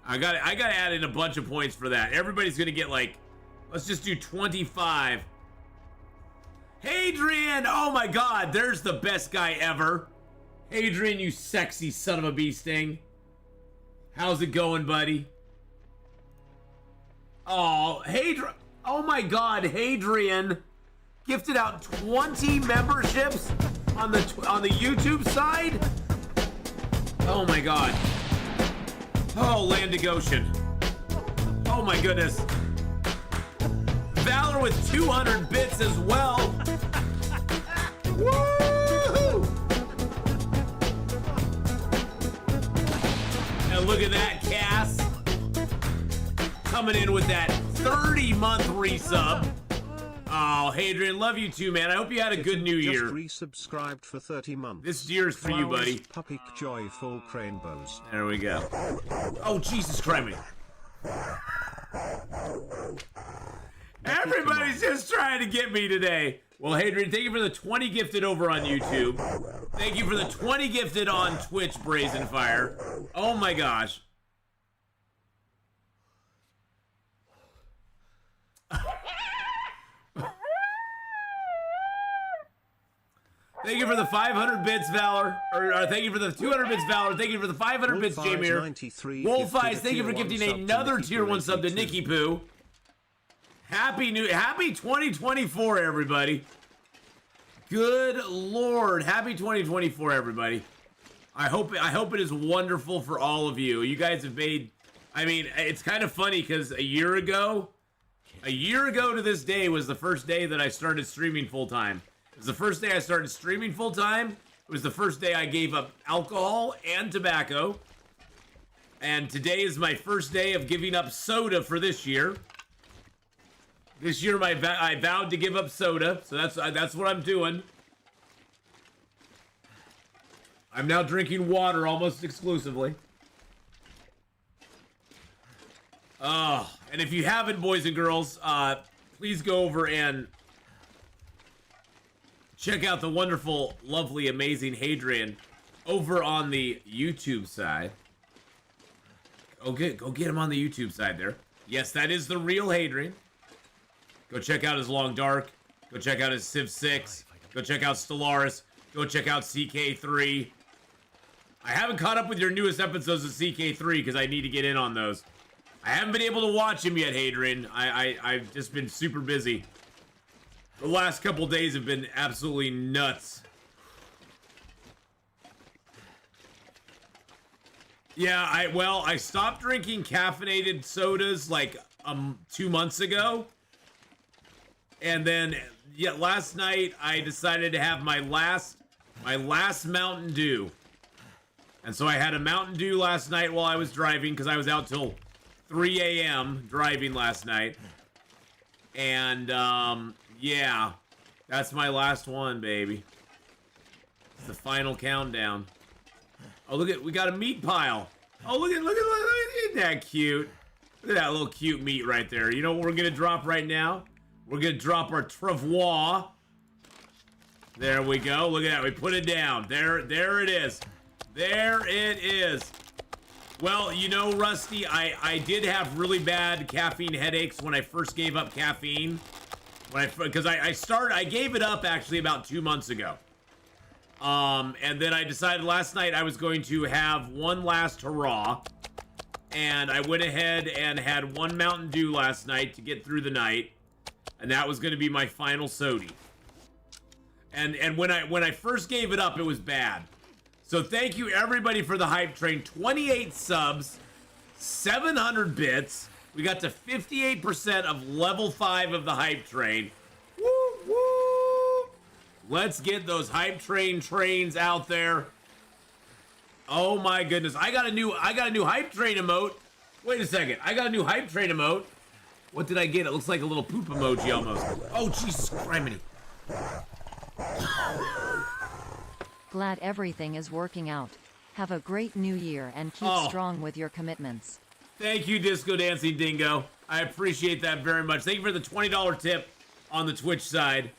I gotta add in a bunch of points for that. Everybody's gonna get like, let's just do 25. Hadrian! Oh my god, there's the best guy ever. Hadrian, you sexy son of a bee sting. How's it going, buddy? Oh, Hadrian. Oh my god, Hadrian gifted out 20 memberships on the YouTube side. Oh my god. Oh, Landigoshen. Oh my goodness. Valor with 200 bits as well. Woo! And look at that, Cass. Coming in with that 30-month resub. Oh, Hadrian, love you too, man. I hope you had a good new year. Just resubscribed for 30 months. This year's for you, buddy. Puppy joyful rainbows. There we go. Oh, Jesus Christ. Everybody's just trying to get me today. Well, Hadrian, thank you for the 20 gifted over on YouTube. Thank you for the 20 gifted on Twitch, Brazen Fire. Oh my gosh. Thank you for the 500 bits, Valor. Or thank you for the 200 bits, Valor. Thank you for the 500 bits, Jamir. Wolf Eyes, thank you for gifting another tier 1 sub to Nikki Poo. Happy 2024, everybody. Good Lord. Happy 2024, everybody. I hope it is wonderful for all of you. You guys have made, I mean, it's kind of funny because a year ago to this day was the first day that I started streaming full time. It was the first day I started streaming full time. It was the first day I gave up alcohol and tobacco. And today is my first day of giving up soda for this year. This year I vowed to give up soda, so that's what I'm doing. I'm now drinking water almost exclusively. Oh, and if you haven't, boys and girls, please go over and check out the wonderful, lovely, amazing Hadrian over on the YouTube side. Go get him on the YouTube side there. Yes, that is the real Hadrian. Go check out his Long Dark. Go check out his Civ 6. Go check out Stellaris. Go check out CK3. I haven't caught up with your newest episodes of CK3 because I need to get in on those. I haven't been able to watch him yet, Hadrian. I've just been super busy. The last couple days have been absolutely nuts. Yeah, I stopped drinking caffeinated sodas like 2 months ago. And then last night I decided to have my last Mountain Dew. And so I had a Mountain Dew last night while I was driving because I was out till 3 a.m. driving last night. And yeah, that's my last one, baby. It's the final countdown. Oh, we got a meat pile. Oh, look at that cute. Look at that little cute meat right there. You know what we're gonna drop right now? We're gonna drop our travois. There we go. Look at that. We put it down. There it is. There it is. Well, you know, Rusty, I did have really bad caffeine headaches when I first gave up caffeine. Because I gave it up actually about 2 months ago. And then I decided last night I was going to have one last hurrah. And I went ahead and had one Mountain Dew last night to get through the night. And that was going to be my final sody. And when I first gave it up, it was bad. So thank you everybody for the hype train. 28 subs, 700 bits. We got to 58% of level 5 of the hype train. Woo woo! Let's get those hype trains out there. Oh my goodness! I got a new hype train emote. Wait a second! I got a new hype train emote. What did I get? It looks like a little poop emoji almost. Oh Jesus Christ! Glad everything is working out. Have a great new year and keep strong with your commitments. Thank you, Disco Dancing Dingo. I appreciate that very much. Thank you for the $20 tip on the Twitch side.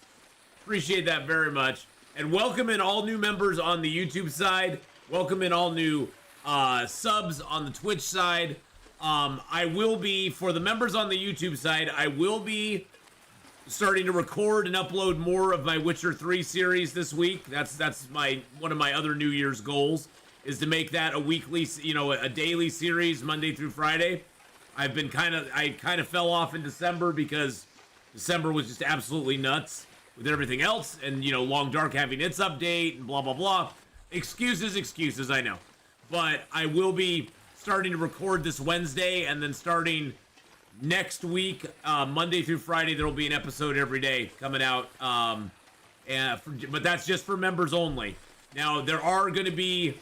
Appreciate that very much. And welcome in all new members on the YouTube side. Welcome in all new subs on the Twitch side. I will be, for the members on the YouTube side, I will be starting to record and upload more of my Witcher 3 series this week. That's one of my other New Year's goals, is to make that a weekly, a daily series, Monday through Friday. I kind of fell off in December because December was just absolutely nuts with everything else, and Long Dark having its update and blah blah blah. Excuses, I know. But I will be starting to record this Wednesday, and then starting next week, Monday through Friday, there will be an episode every day coming out. But that's just for members only. Now, there are going to be,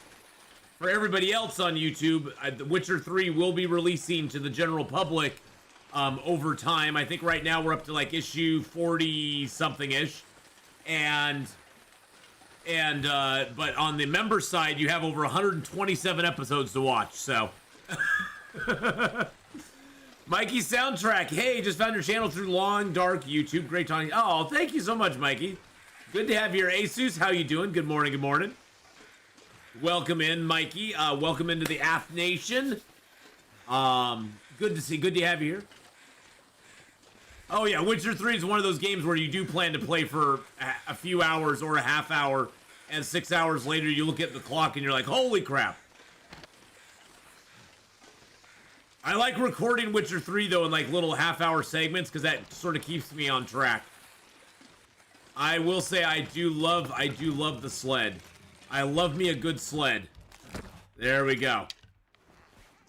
for everybody else on YouTube, The Witcher 3 will be releasing to the general public over time. I think right now we're up to like issue 40-something-ish. But on the member side, you have over 127 episodes to watch, so. Mikey Soundtrack, hey, just found your channel through Long Dark YouTube. Great talking. Oh, thank you so much, Mikey. Good to have you here. Asus, how you doing? Good morning, good morning. Welcome in, Mikey. Welcome into the Atheenon. Good to have you here. Oh yeah, Witcher 3 is one of those games where you do plan to play for a few hours or a half hour, and 6 hours later you look at the clock and you're like, holy crap. I like recording Witcher 3 though in like little half-hour segments because that sort of keeps me on track. I will say I do love the sled. I love me a good sled. There we go.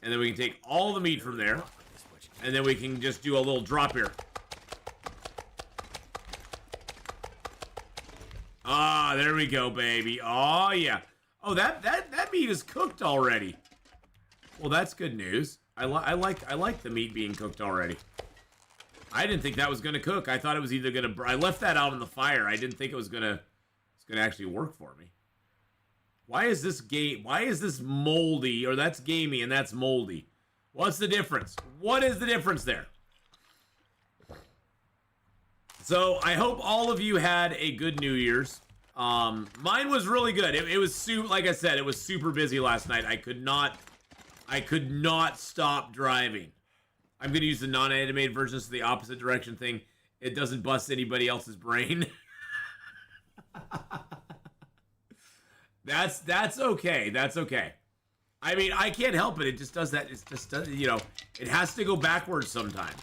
And then we can take all the meat from there, and then we can just do a little drop here. Ah, there we go, baby. Oh yeah. Oh, that meat is cooked already. Well, that's good news. I like the meat being cooked already. I didn't think that was gonna cook. I thought it was either gonna. I left that out on the fire. I didn't think it was gonna. It's gonna actually work for me. Why is this Why is this moldy? Or that's gamey and that's moldy. What's the difference? What is the difference there? So I hope all of you had a good New Year's. Mine was really good. It was like I said, it was super busy last night. I could not stop driving. I'm gonna use the non-animated version, so the opposite direction thing. It doesn't bust anybody else's brain. That's okay. That's okay. I mean, I can't help it. It just does that. It just does. It has to go backwards sometimes.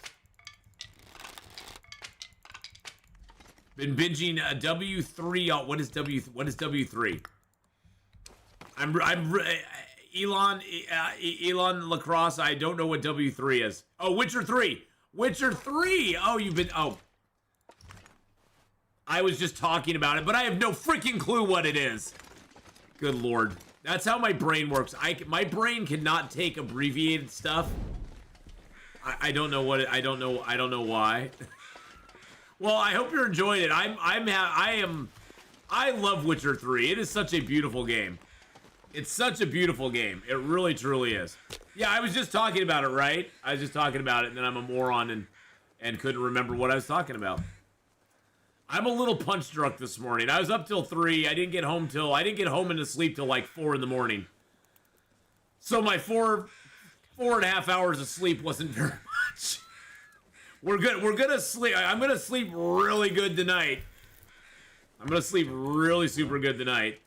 Been binging W3. What is W3? Elon Lacrosse. I don't know what W3 is. Oh, Witcher 3. Witcher 3. Oh, I was just talking about it, but I have no freaking clue what it is. Good Lord. That's how my brain works. My brain cannot take abbreviated stuff. I don't know what it, I don't know why. Well, I hope you're enjoying it. I love Witcher 3. It is such a beautiful game. It's such a beautiful game. It really, truly is. Yeah, I was just talking about it, right? I was just talking about it, and then I'm a moron and couldn't remember what I was talking about. I'm a little punch drunk this morning. I was up till 3. I didn't get home into sleep till like 4 in the morning. So my 4.5 hours of sleep wasn't very much. We're good. We're gonna sleep. I'm gonna sleep really good tonight. I'm gonna sleep really super good tonight.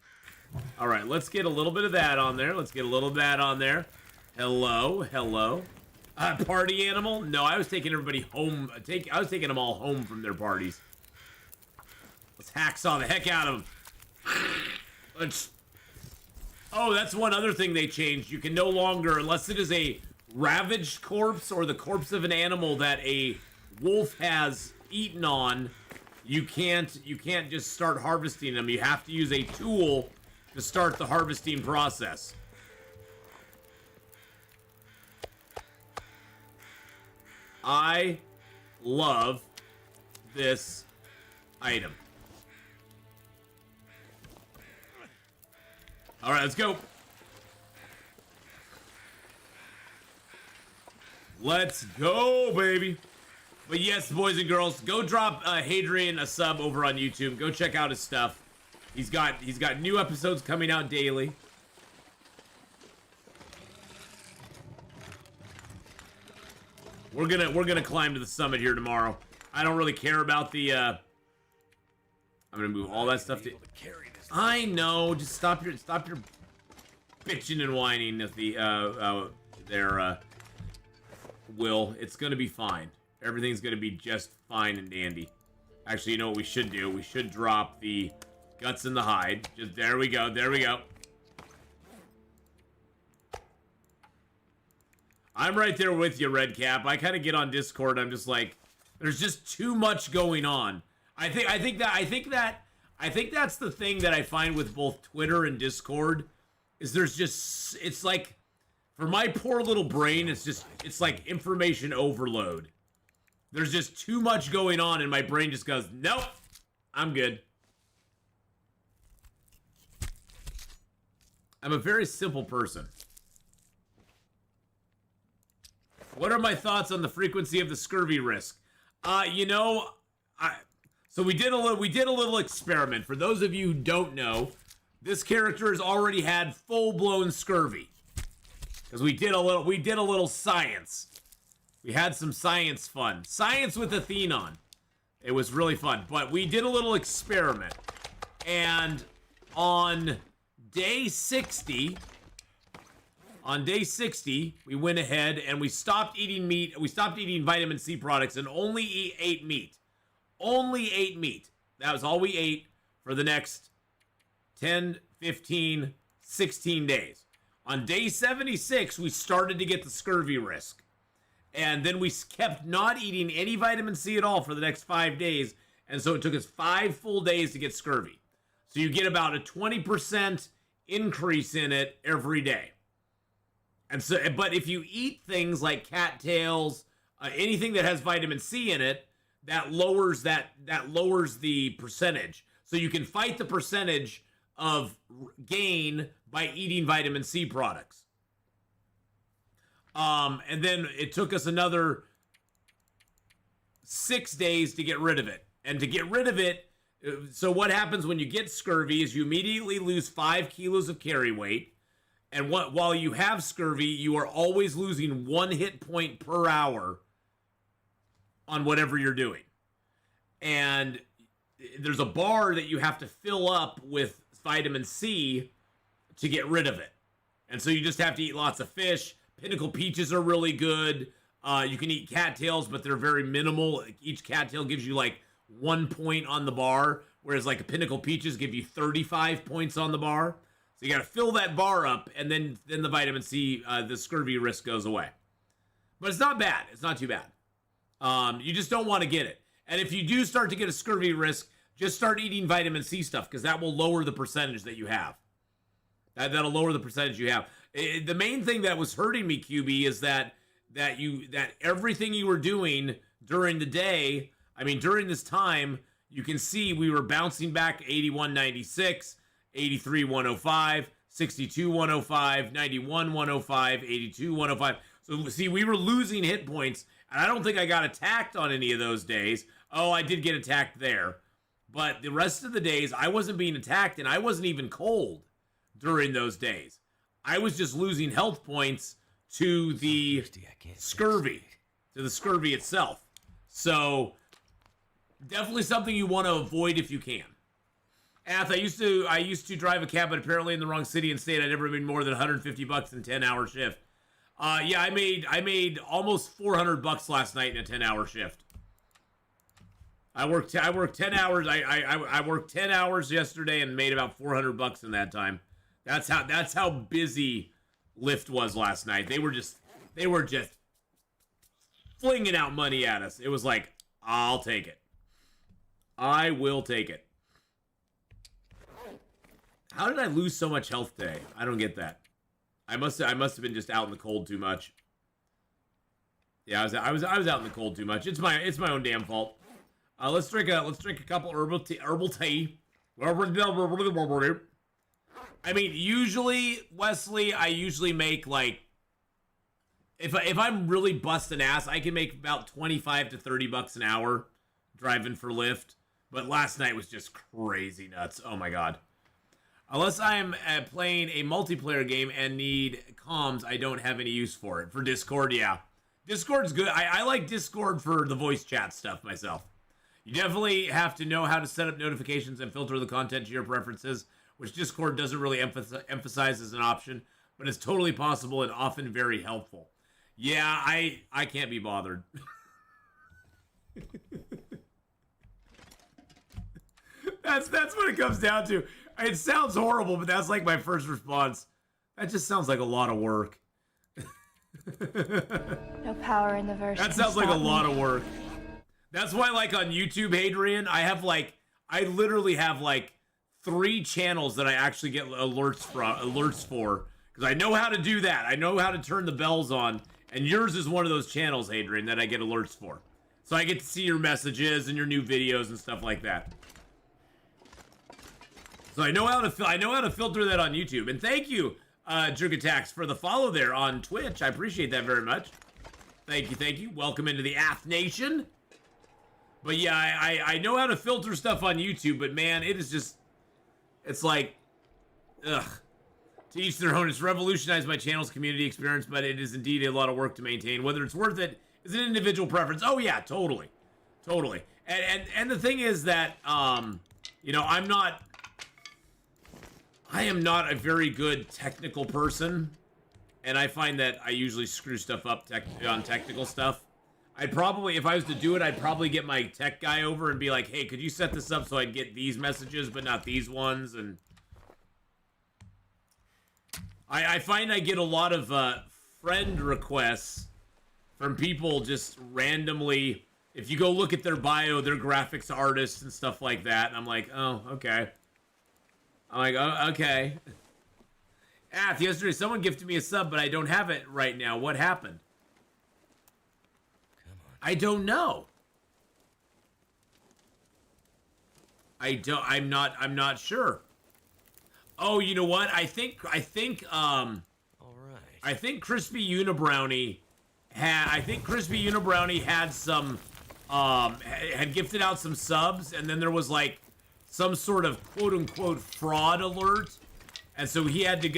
All right, let's get a little bit of that on there. Hello. Party animal? No, I was taking everybody home. I was taking them all home from their parties. Let's hacksaw the heck out of them. Oh, that's one other thing they changed. You can no longer, unless it is a ravaged corpse or the corpse of an animal that a wolf has eaten on, you can't just start harvesting them. You have to use a tool to start the harvesting process. I love this item. All right, let's go. Let's go, baby. But yes, boys and girls, go drop Hadrian a sub over on YouTube. Go check out his stuff. He's got new episodes coming out daily. We're gonna climb to the summit here tomorrow. I don't really care about the. I'm gonna move all that stuff to. I know. Just stop your bitching and whining at the Will. It's gonna be fine. Everything's gonna be just fine and dandy. Actually, you know what we should do? We should drop the guts in the hide. Just there we go. There we go. I'm right there with you, Redcap. I kind of get on Discord. I'm just like, there's just too much going on. I think that's the thing that I find with both Twitter and Discord is there's just, it's like, for my poor little brain, it's like information overload. There's just too much going on and my brain just goes, nope, I'm good. I'm a very simple person. What are my thoughts on the frequency of the scurvy risk? So we did a little experiment. For those of you who don't know, this character has already had full-blown scurvy. Because we did a little science. We had some science fun. Science with Atheenon. It was really fun. But we did a little experiment. And on day 60, we went ahead and we stopped eating meat. We stopped eating vitamin C products and only ate meat. Only ate meat. That was all we ate for the next 10, 15, 16 days. On day 76, we started to get the scurvy risk. And then we kept not eating any vitamin C at all for the next 5 days. And so it took us 5 full days to get scurvy. So you get about a 20% increase in it every day. And so, but if you eat things like cattails, anything that has vitamin C in it, that lowers the percentage. So you can fight the percentage of gain by eating vitamin C products. And then it took us another 6 days to get rid of it. And to get rid of it, so what happens when you get scurvy is you immediately lose 5 kilos of carry weight. And while you have scurvy, you are always losing 1 hit point per hour on whatever you're doing. And there's a bar that you have to fill up with vitamin C to get rid of it. And so you just have to eat lots of fish. Pinnacle peaches are really good. You can eat cattails, but they're very minimal. Each cattail gives you like 1 point on the bar, whereas like a pinnacle peaches give you 35 points on the bar. So you got to fill that bar up, and then the vitamin C, the scurvy risk goes away. But it's not bad. It's not too bad. You just don't want to get it. And if you do start to get a scurvy risk, just start eating vitamin C stuff, because that will lower the percentage that you have. That'll lower the percentage you have. The main thing that was hurting me, QB, is that everything you were doing during the day, I mean, during this time, you can see we were bouncing back 81.96, 83.105, 62.105, 91.105, 82.105. So see, we were losing hit points, and I don't think I got attacked on any of those days. Oh, I did get attacked there. But the rest of the days, I wasn't being attacked, and I wasn't even cold during those days. I was just losing health points to the scurvy, itself. So definitely something you want to avoid if you can. Ath, I used to drive a cab, but apparently in the wrong city and state. I never made more than $150 in a 10-hour shift. Yeah, I made almost $400 last night in a 10-hour shift. I worked 10 hours. I worked 10 hours yesterday and made about $400 in that time. That's how busy Lyft was last night. They were just flinging out money at us. It was like, I'll take it. I will take it. How did I lose so much health today? I don't get that. I must have been just out in the cold too much. Yeah, I was out in the cold too much. It's my own damn fault. Let's drink a couple herbal tea. I mean, usually, Wesley, I usually make like if I'm really busting ass, I can make about 25 to 30 bucks an hour driving for Lyft. But last night was just crazy nuts. Oh my god. Unless I'm playing a multiplayer game and need comms, I don't have any use for it. For Discord, yeah. Discord's good. I like Discord for the voice chat stuff myself. You definitely have to know how to set up notifications and filter the content to your preferences, which Discord doesn't really emphasize as an option, but it's totally possible and often very helpful. Yeah, I can't be bothered. That's what it comes down to. It sounds horrible, but that's like my first response. That just sounds like a lot of work. No power in the verse. That sounds like a lot of work. That's why, like, on YouTube, Hadrian, I literally have like 3 channels that I actually get alerts for, because I know how to do that. I know how to turn the bells on, and yours is one of those channels, Hadrian, that I get alerts for. So I get to see your messages and your new videos and stuff like that. So I know how to filter that on YouTube. And thank you, Jergatax, for the follow there on Twitch. I appreciate that very much. Thank you, thank you. Welcome into the Ath Nation. But yeah, I know how to filter stuff on YouTube, but man, it is just, it's like, ugh. To each their own. It's revolutionized my channel's community experience, but it is indeed a lot of work to maintain. Whether it's worth it is an individual preference. Oh yeah, totally. Totally. And the thing is that, you know, I am not a very good technical person, and I find that I usually screw stuff up on technical stuff. I'd probably, if I was to do it, I'd probably get my tech guy over and be like, hey, could you set this up so I'd get these messages, but not these ones? And I find I get a lot of friend requests from people just randomly. If you go look at their bio, they're graphics artists and stuff like that, and I'm like, oh, okay. I'm like, oh, okay. Ath, yesterday someone gifted me a sub, but I don't have it right now. What happened? I don't know. I'm not sure. Oh, you know what? I think All right. I think Crispy Unibrownie had some had gifted out some subs, and then there was like some sort of quote-unquote fraud alert, and so he had to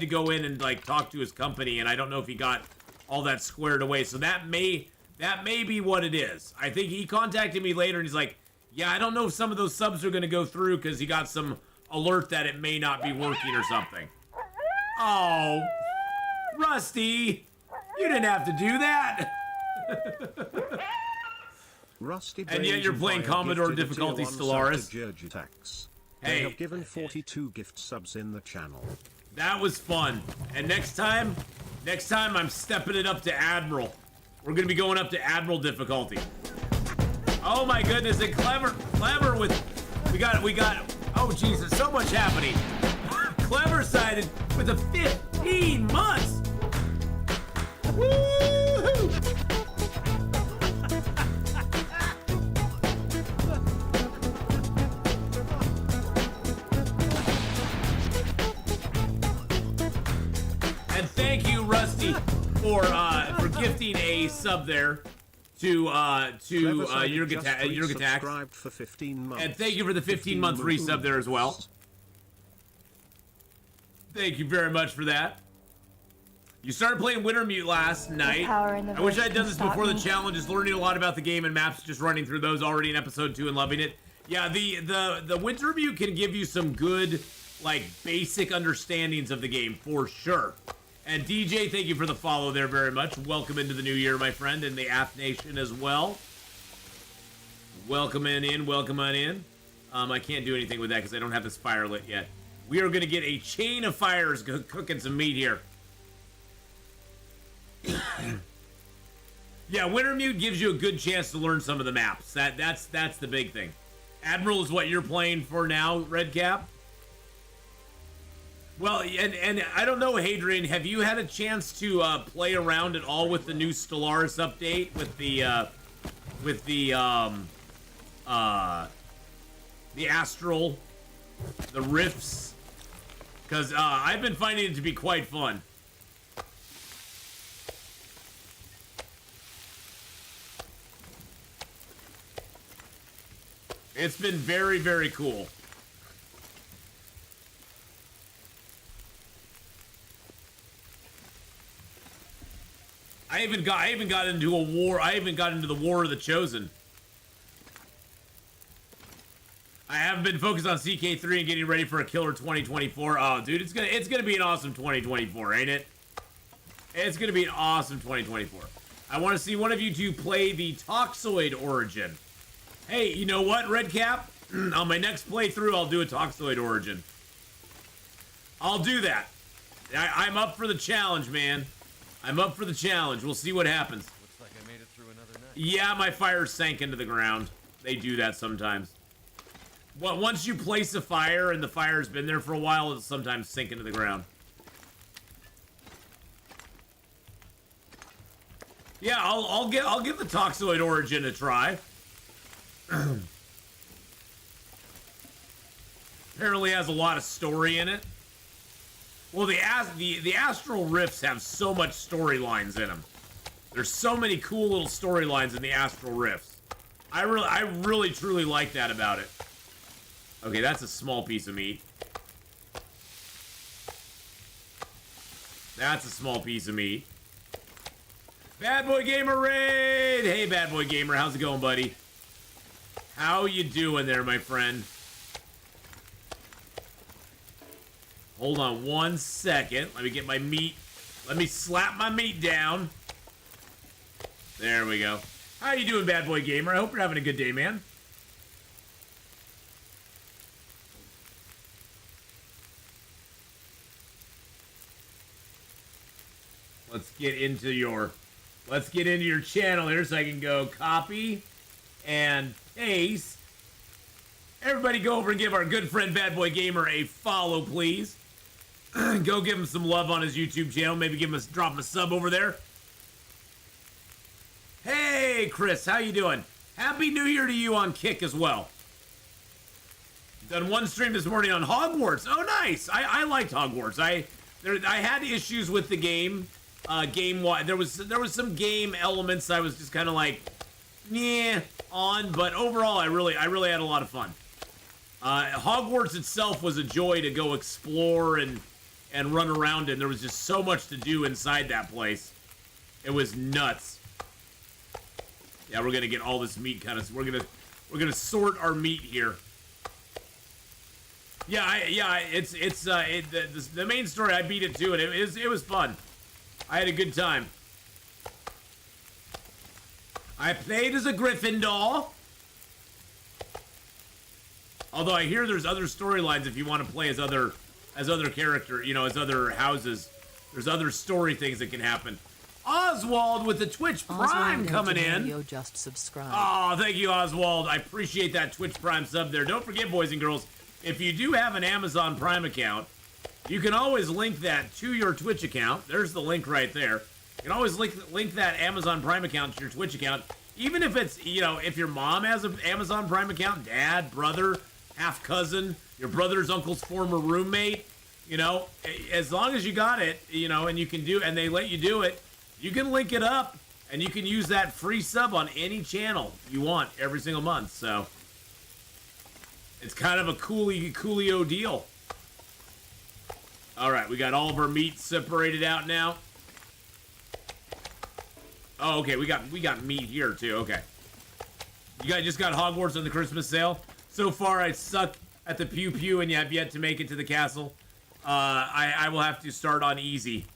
go in and like talk to his company, and I don't know if he got all that squared away. So that may be what it is. I think he contacted me later, and he's like, yeah, I don't know if some of those subs are gonna go through because he got some alert that it may not be working or something. Oh, Rusty, you didn't have to do that. Rusty And yet you're playing Commodore difficulty Stellaris. They Hey, have given 42 gift subs in the channel. that was fun. And next time I'm stepping it up to Admiral. We're gonna be going up to Admiral difficulty. Oh my goodness, and clever with, we got, oh Jesus, so much happening. Clever sided with a 15 months. Woo-hoo! And thank you, Rusty, for gifting a sub there to Yurgatax. For 15 months. And thank you for the 15-month resub there as well. Thank you very much for that. You started playing Wintermute last night. I wish I had done this before the challenge. Is learning a lot about the game and maps, just running through those already in episode 2 and loving it. Yeah, the Wintermute can give you some good, like, basic understandings of the game for sure. And DJ, thank you for the follow there very much. Welcome into the new year, my friend, and the Ath Nation as well. Welcome in, welcome on in. I can't do anything with that because I don't have this fire lit yet. We are going to get a chain of fires cooking some meat here. Yeah, Wintermute gives you a good chance to learn some of the maps. That's the big thing. Admiral is what you're playing for now, Redcap? Well, and I don't know, Hadrian, have you had a chance to play around at all with the new Stellaris update with the Astral, the Rifts? Because I've been finding it to be quite fun. It's been very, very cool. I even got into a war. I even got into the War of the Chosen. I have been focused on CK3 and getting ready for a killer 2024. Oh, dude, it's gonna be an awesome 2024, ain't it? It's gonna be an awesome 2024. I want to see one of you two play the Toxoid origin. Hey, you know what, Redcap? On my next playthrough, I'll do a Toxoid origin. I'll do that. I'm up for the challenge, man. I'm up for the challenge. We'll see what happens. Looks like I made it through another night. Yeah, my fire sank into the ground. They do that sometimes. Well, once you place a fire and the fire's been there for a while, it'll sometimes sink into the ground. Yeah, I'll give the Toxoid origin a try. Apparently has a lot of story in it. Well, the Astral Rifts have so much storylines in them. There's so many cool little storylines in the Astral Rifts. I really truly like that about it. Okay, that's a small piece of meat. That's a small piece of meat. Bad Boy Gamer Raid! Hey, Bad Boy Gamer, how's it going, buddy? How you doing there, my friend? Hold on one second. Let me get my meat. Let me slap my meat down. There we go. How you doing, Bad Boy Gamer? I hope you're having a good day, man. Let's get into your channel here so I can go copy and paste. Everybody go over and give our good friend Bad Boy Gamer a follow, please. Go give him some love on his YouTube channel. Maybe drop him a sub over there. Hey, Chris, how you doing? Happy New Year to you on Kick as well. Done one stream this morning on Hogwarts. Oh, nice. I liked Hogwarts. I had issues with the game. Game-wise, there was some game elements I was just kind of like, yeah, on. But overall, I really had a lot of fun. Hogwarts itself was a joy to go explore and run around in. There was just so much to do inside that place. It was nuts. Yeah, we're gonna get all this meat kind of. We're gonna sort our meat here. Yeah, the main story. I beat it too, and it was fun. I had a good time. I played as a Gryffindor. Although I hear there's other storylines if you want to play as other character, you know, as other houses. There's other story things that can happen. Oswald with the Twitch Prime coming in. Just subscribe. Oh, thank you, Oswald. I appreciate that Twitch Prime sub there. Don't forget, boys and girls, if you do have an Amazon Prime account, you can always link that to your Twitch account. There's the link right there. You can always link that Amazon Prime account to your Twitch account. Even if it's, you know, if your mom has an Amazon Prime account, dad, brother, half cousin, your brother's uncle's former roommate, you know, as long as you got it, you know, and you can do, and they let you do it, you can link it up and you can use that free sub on any channel you want every single month. So it's kind of a coolio deal. All right, we got all of our meat separated out now. Oh, okay, we got meat here too. Okay, you guys just got Hogwarts on the Christmas sale. So far, I suck at the pew pew, and you have yet to make it to the castle. I will have to start on easy.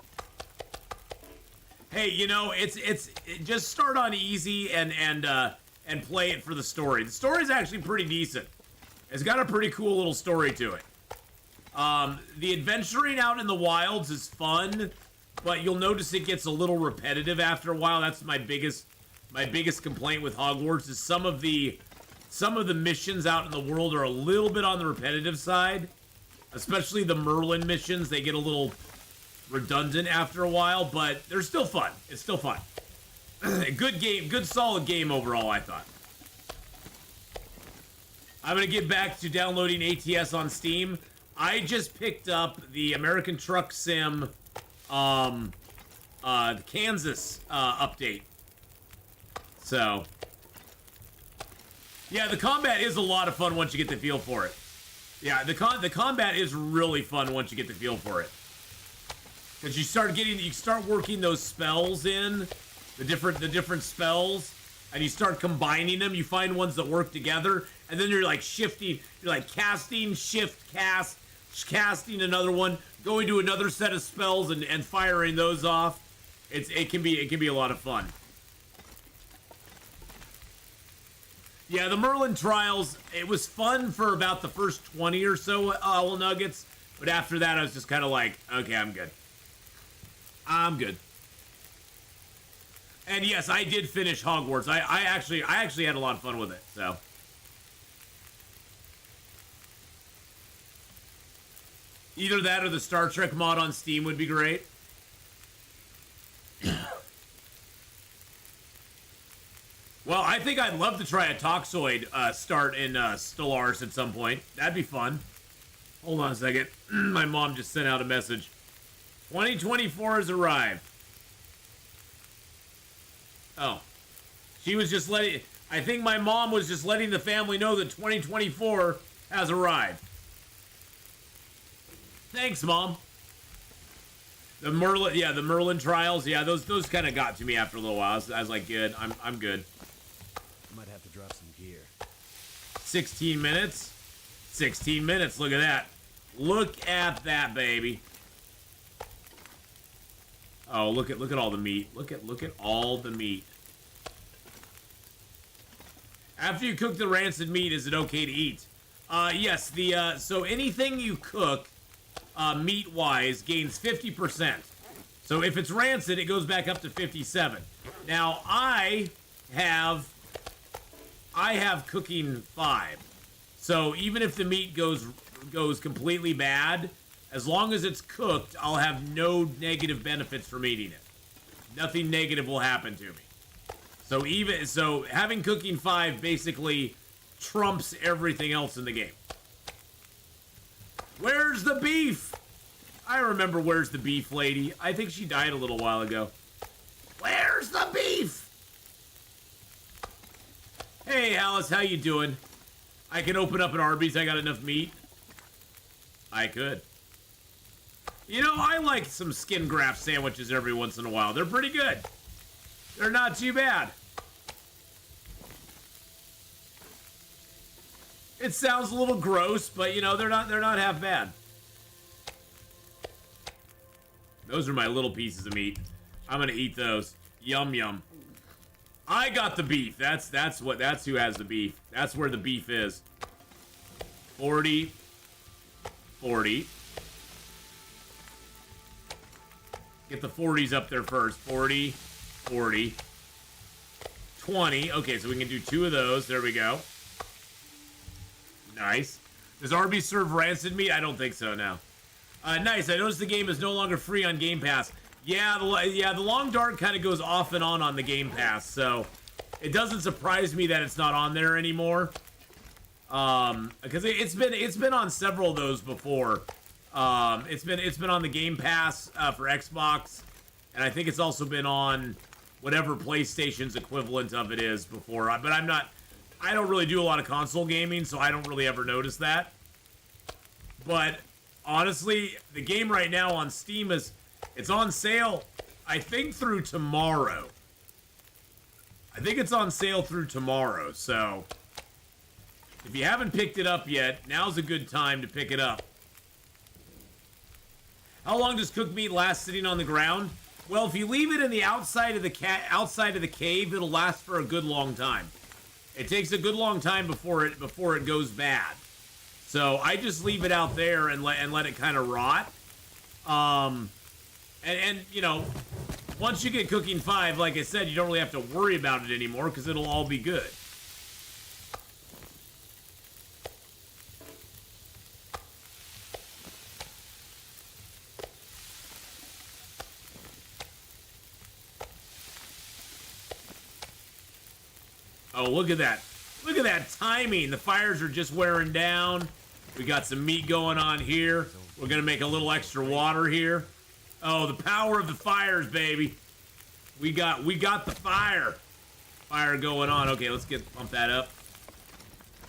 Hey, you know, it's just start on easy and play it for the story. The story is actually pretty decent. It's got a pretty cool little story to it. The adventuring out in the wilds is fun, but you'll notice it gets a little repetitive after a while. That's my biggest complaint with Hogwarts is some of the missions out in the world are a little bit on the repetitive side, especially the Merlin missions. They get a little redundant after a while, but they're still fun. It's still fun. Good game, good solid game overall, I thought. I'm gonna get back to downloading ATS on Steam. I just picked up the American Truck Sim, the Kansas update. So Yeah, the combat is a lot of fun once you get the feel for it. Yeah, the combat is really fun once you get the feel for it. Because you start working those spells in, the different spells, and you start combining them. You find ones that work together, and then you're like shifting. You're like casting, shift, cast, casting another one, going to another set of spells and firing those off. It can be a lot of fun. Yeah, the Merlin Trials, it was fun for about the first 20 or so Owl Nuggets, but after that I was just kind of like, okay, I'm good. I'm good. And yes, I did finish Hogwarts. I actually had a lot of fun with it, so. Either that or the Star Trek mod on Steam would be great. Well, I think I'd love to try a Toxoid start in Stellaris at some point. That'd be fun. Hold on a second. My mom just sent out a message. 2024 has arrived. Oh. She was just letting... I think my mom was just letting the family know that 2024 has arrived. Thanks, Mom. The Merlin Trials, yeah, those kind of got to me after a little while. I was like, good, I'm good. Might have to drop some gear. 16 minutes. 16 minutes, look at that. Look at that, baby. Oh, look at all the meat. Look at all the meat. After you cook the rancid meat, is it okay to eat? Yes, so anything you cook meat-wise gains 50%. So if it's rancid, it goes back up to 57. Now, I have cooking 5. So even if the meat goes completely bad, as long as it's cooked, I'll have no negative benefits from eating it. Nothing negative will happen to me. So having cooking 5 basically trumps everything else in the game. Where's the beef? I remember Where's the Beef lady. I think she died a little while ago. Where's the beef? Hey, Alice, how you doing? I can open up an Arby's. I got enough meat. I could. You know, I like some skin graft sandwiches every once in a while. They're pretty good. They're not too bad. It sounds a little gross, but you know, they're not half bad. Those are my little pieces of meat. I'm gonna eat those. Yum yum. I got the beef. That's who has the beef. That's where the beef is. 40. 40. Get the 40s up there first. 40. 40. 20. Okay, so we can do 2 of those. There we go. Nice. Does Arby's serve rancid meat? I don't think so now. Nice. I noticed the game is no longer free on Game Pass. Yeah, the Long Dark kind of goes off and on the Game Pass, so it doesn't surprise me that it's not on there anymore. Because it's been on several of those before. It's been on the Game Pass for Xbox, and I think it's also been on whatever PlayStation's equivalent of it is before. But I don't really do a lot of console gaming, so I don't really ever notice that. But honestly, the game right now on Steam it's on sale, I think, through tomorrow. I think it's on sale through tomorrow, so if you haven't picked it up yet, now's a good time to pick it up. How long does cooked meat last sitting on the ground? Well, if you leave it in the outside of the cave, it'll last for a good long time. It takes a good long time before it goes bad. So I just leave it out there and let it kind of rot. And you know, once you get cooking 5, like I said, you don't really have to worry about it anymore because it'll all be good. Oh, look at that. Look at that timing. The fires are just wearing down. We got some meat going on here. We're going to make a little extra water here. Oh, the power of the fires, baby. We got the fire. Fire going on. Okay, let's pump that up.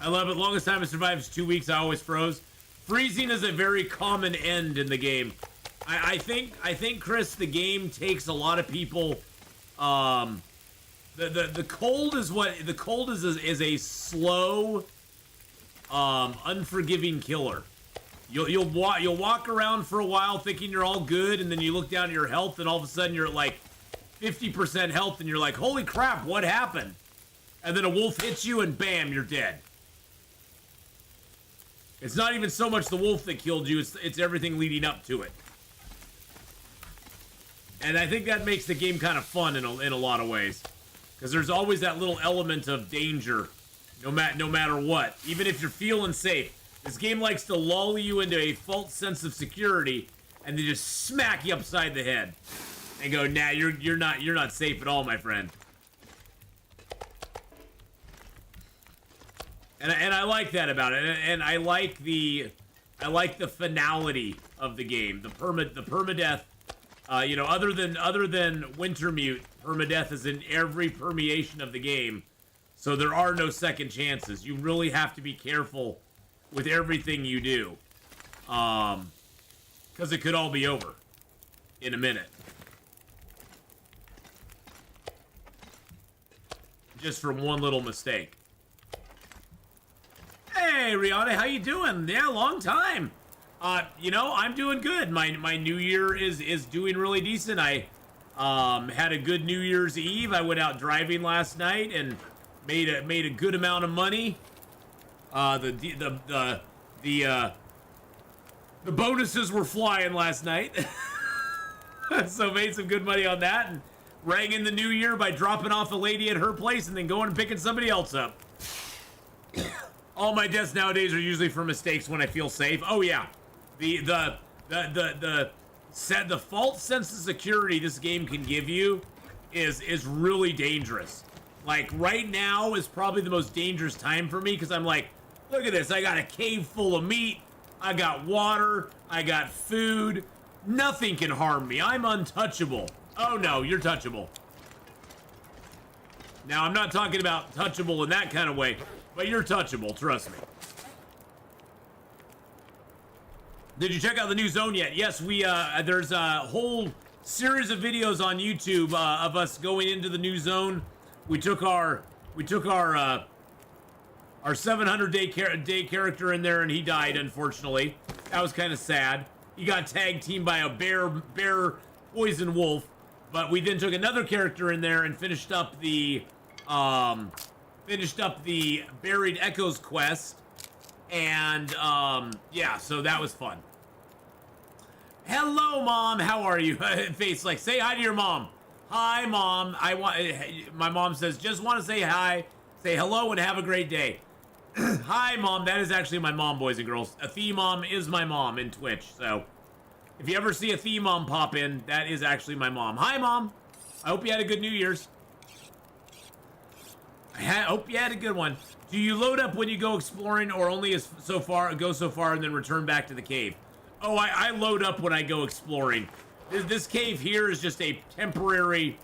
I love it. Longest time I survived is 2 weeks. I always froze. Freezing is a very common end in the game. I think, Chris, the game takes a lot of people. The cold is a slow, unforgiving killer. You'll walk around for a while thinking you're all good, and then you look down at your health, and all of a sudden you're at like 50% health, and you're like, holy crap, what happened? And then a wolf hits you, and bam, you're dead. It's not even so much the wolf that killed you, it's everything leading up to it. And I think that makes the game kind of fun in a lot of ways. Because there's always that little element of danger, no matter what. Even if you're feeling safe. This game likes to lull you into a false sense of security, and then just smack you upside the head. And go, nah, you're not safe at all, my friend. And I like that about it. And I like the finality of the game. The permadeath. You know, other than Wintermute, permadeath is in every permeation of the game, so there are no second chances. You really have to be careful with everything you do, because it could all be over in a minute. Just from one little mistake. Hey, Rihanna, how you doing? Yeah, long time. You know, I'm doing good. My New Year is doing really decent. I had a good New Year's Eve. I went out driving last night and made a good amount of money. The bonuses were flying last night. So made some good money on that, and rang in the new year by dropping off a lady at her place and then going and picking somebody else up. All my deaths nowadays are usually for mistakes when I feel safe. Oh yeah. The false sense of security this game can give you is really dangerous. Like right now is probably the most dangerous time for me, because I'm like, look at this, I got a cave full of meat, I got water, I got food, nothing can harm me, I'm untouchable. Oh no, you're touchable. Now I'm not talking about touchable in that kind of way, but you're touchable, trust me. Did you check out the new zone yet? Yes, there's a whole series of videos on YouTube of us going into the new zone. We took our 700-day character in there, and he died, unfortunately. That was kind of sad. He got tag teamed by a bear poison wolf, but we then took another character in there and finished up the Buried Echoes quest, and yeah, so that was fun. Hello, Mom. How are you? Face like, say hi to your mom. Hi, Mom. My mom says, just want to say hi, say hello, and have a great day. Hi, Mom. That is actually my mom, boys and girls. Atheenon is my mom in Twitch, so if you ever see Atheenon pop in, that is actually my mom. Hi, Mom. I hope you had a good New Year's. I hope you had a good one. Do you load up when you go exploring, or only go so far and then return back to the cave? Oh, I load up when I go exploring. This cave here is just a temporary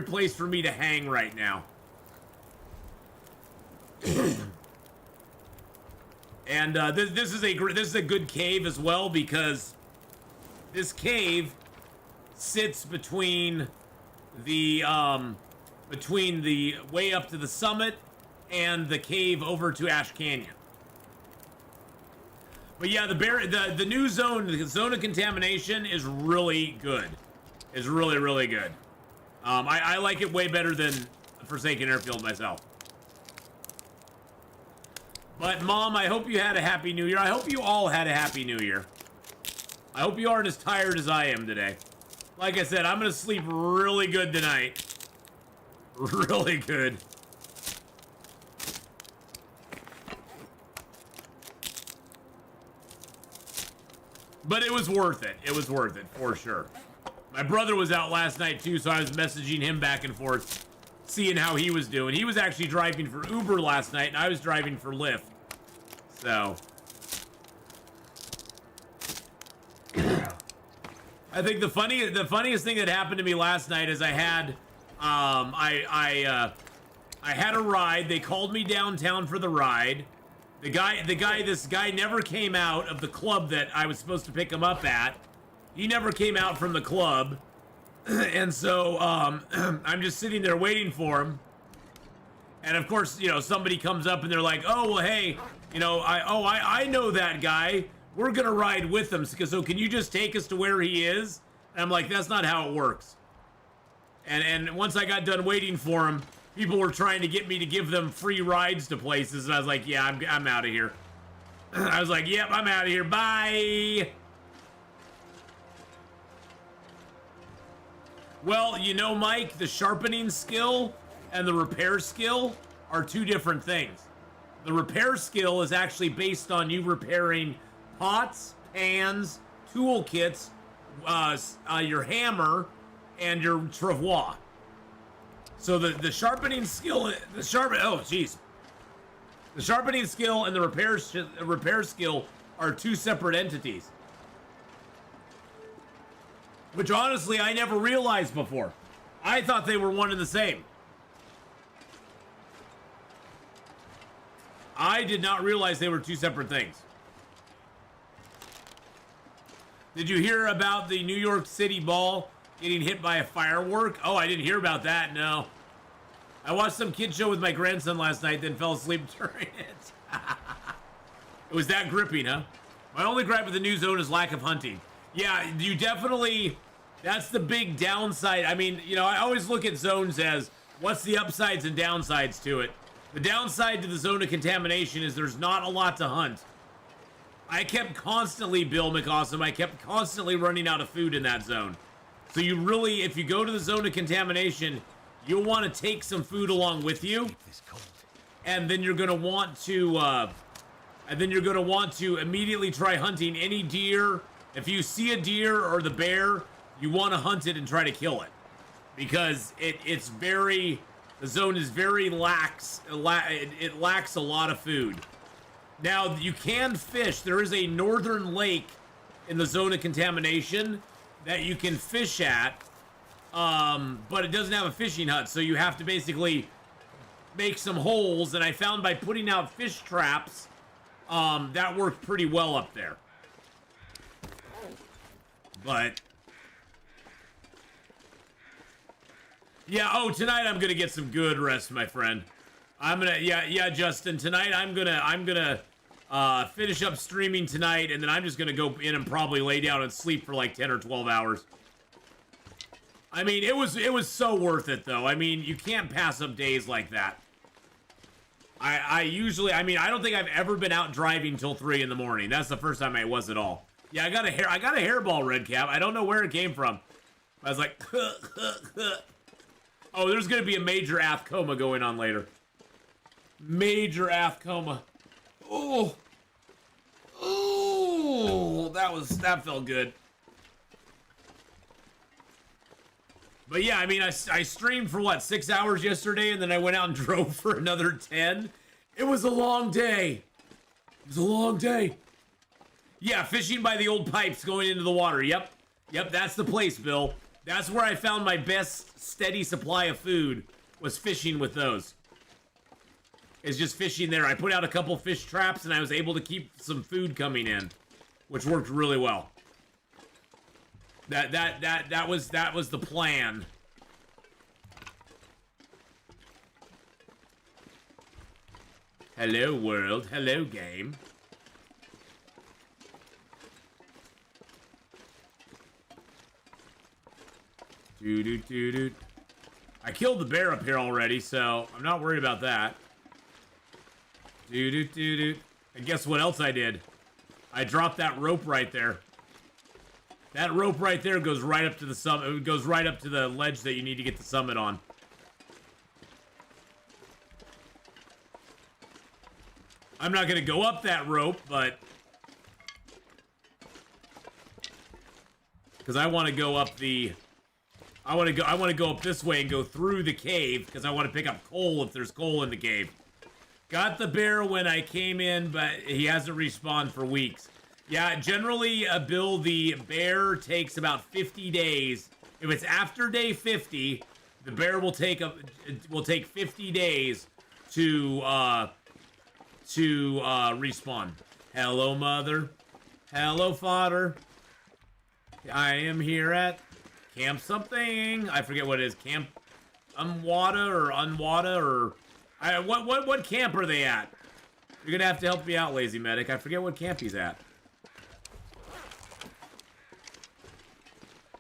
place for me to hang right now. And this is a good cave as well, because this cave sits between the way up to the summit and the cave over to Ash Canyon. But yeah, the new zone, the zone of contamination, is really good. It's really, really good. I like it way better than Forsaken Airfield myself. But Mom, I hope you had a happy New Year. I hope you all had a happy New Year. I hope you aren't as tired as I am today. Like I said, I'm gonna sleep really good tonight. Really good. But it was worth it. It was worth it, for sure. My brother was out last night, too, so I was messaging him back and forth, seeing how he was doing. He was actually driving for Uber last night, and I was driving for Lyft. So I think the funniest thing that happened to me last night is I had I had a ride. They called me downtown for the ride. This guy never came out of the club that I was supposed to pick him up at. He never came out from the club. And so, I'm just sitting there waiting for him. And of course, you know, somebody comes up and they're like, oh, well, hey, you know, I know that guy. We're going to ride with him. So can you just take us to where he is? And I'm like, that's not how it works. And once I got done waiting for him, people were trying to get me to give them free rides to places. And I was like, yeah, I'm out of here. I was like, yep, I'm out of here. Bye. Well, you know, Mike, the sharpening skill and the repair skill are two different things. The repair skill is actually based on you repairing pots, pans, toolkits, your hammer, and your travois. So the sharpening skill, the sharpening skill and the repair skill are two separate entities. Which honestly, I never realized before. I thought they were one and the same. I did not realize they were two separate things. Did you hear about the New York City ball getting hit by a firework? Oh, I didn't hear about that, no. I watched some kid show with my grandson last night, then fell asleep during it. It was that gripping, huh? My only gripe with the new zone is lack of hunting. Yeah, you definitely... That's the big downside. I mean, you know, I always look at zones as what's the upsides and downsides to it. The downside to the zone of contamination is there's not a lot to hunt. I kept constantly, Bill McAwesome, I kept constantly running out of food in that zone. So you really, if you go to the zone of contamination, you'll want to take some food along with you. And then you're going to want to, immediately try hunting any deer. If you see a deer or the bear, you want to hunt it and try to kill it. Because the zone is very lax. It lacks a lot of food. Now, you can fish. There is a northern lake in the zone of contamination that you can fish at, but it doesn't have a fishing hut, so you have to basically make some holes, and I found by putting out fish traps, that worked pretty well up there. But... yeah, oh, tonight I'm gonna get some good rest, my friend. Yeah, Justin, tonight I'm gonna finish up streaming tonight, and then I'm just gonna go in and probably lay down and sleep for like 10 or 12 hours. I mean, it was so worth it, though. I mean, you can't pass up days like that. I don't think I've ever been out driving till 3 in the morning. That's the first time I was at all. Yeah, I got a hairball, Red Cap. I don't know where it came from. I was like, oh, there's gonna be a major ath coma going on later. Major ath coma. Oh, that felt good. But yeah, I mean, I streamed for what, 6 hours yesterday, and then I went out and drove for another 10. It was a long day. It was a long day. Yeah, fishing by the old pipes going into the water. Yep, that's the place, Bill. That's where I found my best steady supply of food, was fishing with those. It's just fishing there. I put out a couple fish traps, and I was able to keep some food coming in, which worked really well. That was the plan. Hello, world. Hello, game. I killed the bear up here already, so I'm not worried about that. And guess what else I did? I dropped that rope right there. That rope right there goes right up to the summit. It goes right up to the ledge that you need to get the summit on. I'm not gonna go up that rope, but because I want to go up the. I want to go up this way and go through the cave because I want to pick up coal if there's coal in the cave. Got the bear when I came in, but he hasn't respawned for weeks. Yeah, generally, Bill, the bear takes about 50 days. If it's after day 50, The bear will take 50 days to respawn. Hello, mother. Hello, father. I am here at camp something. I forget what it is. Camp Unwada or Unwada or what camp are they at? You're gonna have to help me out, Lazy Medic. I forget what camp he's at.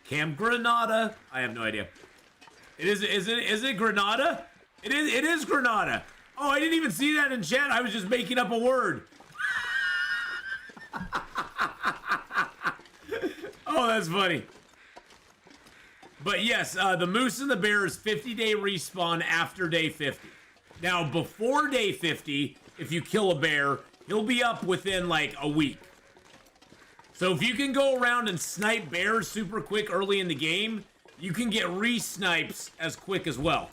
Camp Granada. I have no idea. Is it Granada? It is Granada. Oh, I didn't even see that in chat. I was just making up a word. Oh, that's funny. But yes, the moose and the bear is 50-day respawn after day 50. Now, before day 50, if you kill a bear, he'll be up within like a week. So if you can go around and snipe bears super quick early in the game, you can get re-snipes as quick as well.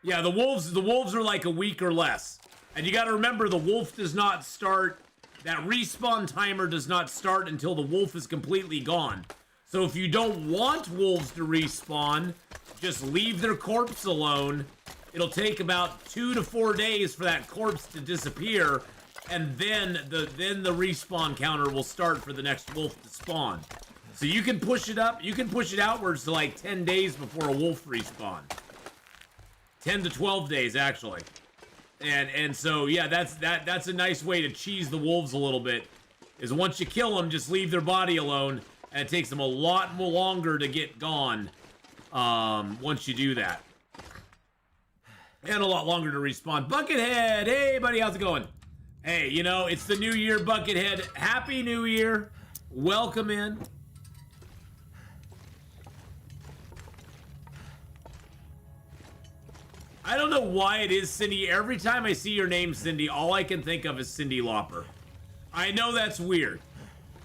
Yeah, the wolves are like a week or less. And you gotta remember, the wolf does not start, that respawn timer does not start until the wolf is completely gone. So if you don't want wolves to respawn, just leave their corpse alone. It'll take about 2 to 4 days for that corpse to disappear, and then the respawn counter will start for the next wolf to spawn. So you can push it up, you can push it outwards to like 10 days before a wolf respawn. 10 to 12 days actually. And so yeah, that's a nice way to cheese the wolves a little bit. Is once you kill them, just leave their body alone, and it takes them a lot more longer to get gone once you do that. And a lot longer to respawn. Buckethead! Hey buddy, how's it going? Hey, you know, it's the new year, Buckethead. Happy New Year. Welcome in. I don't know why it is, Cindy. Every time I see your name, Cindy, all I can think of is Cindy Lauper. I know that's weird.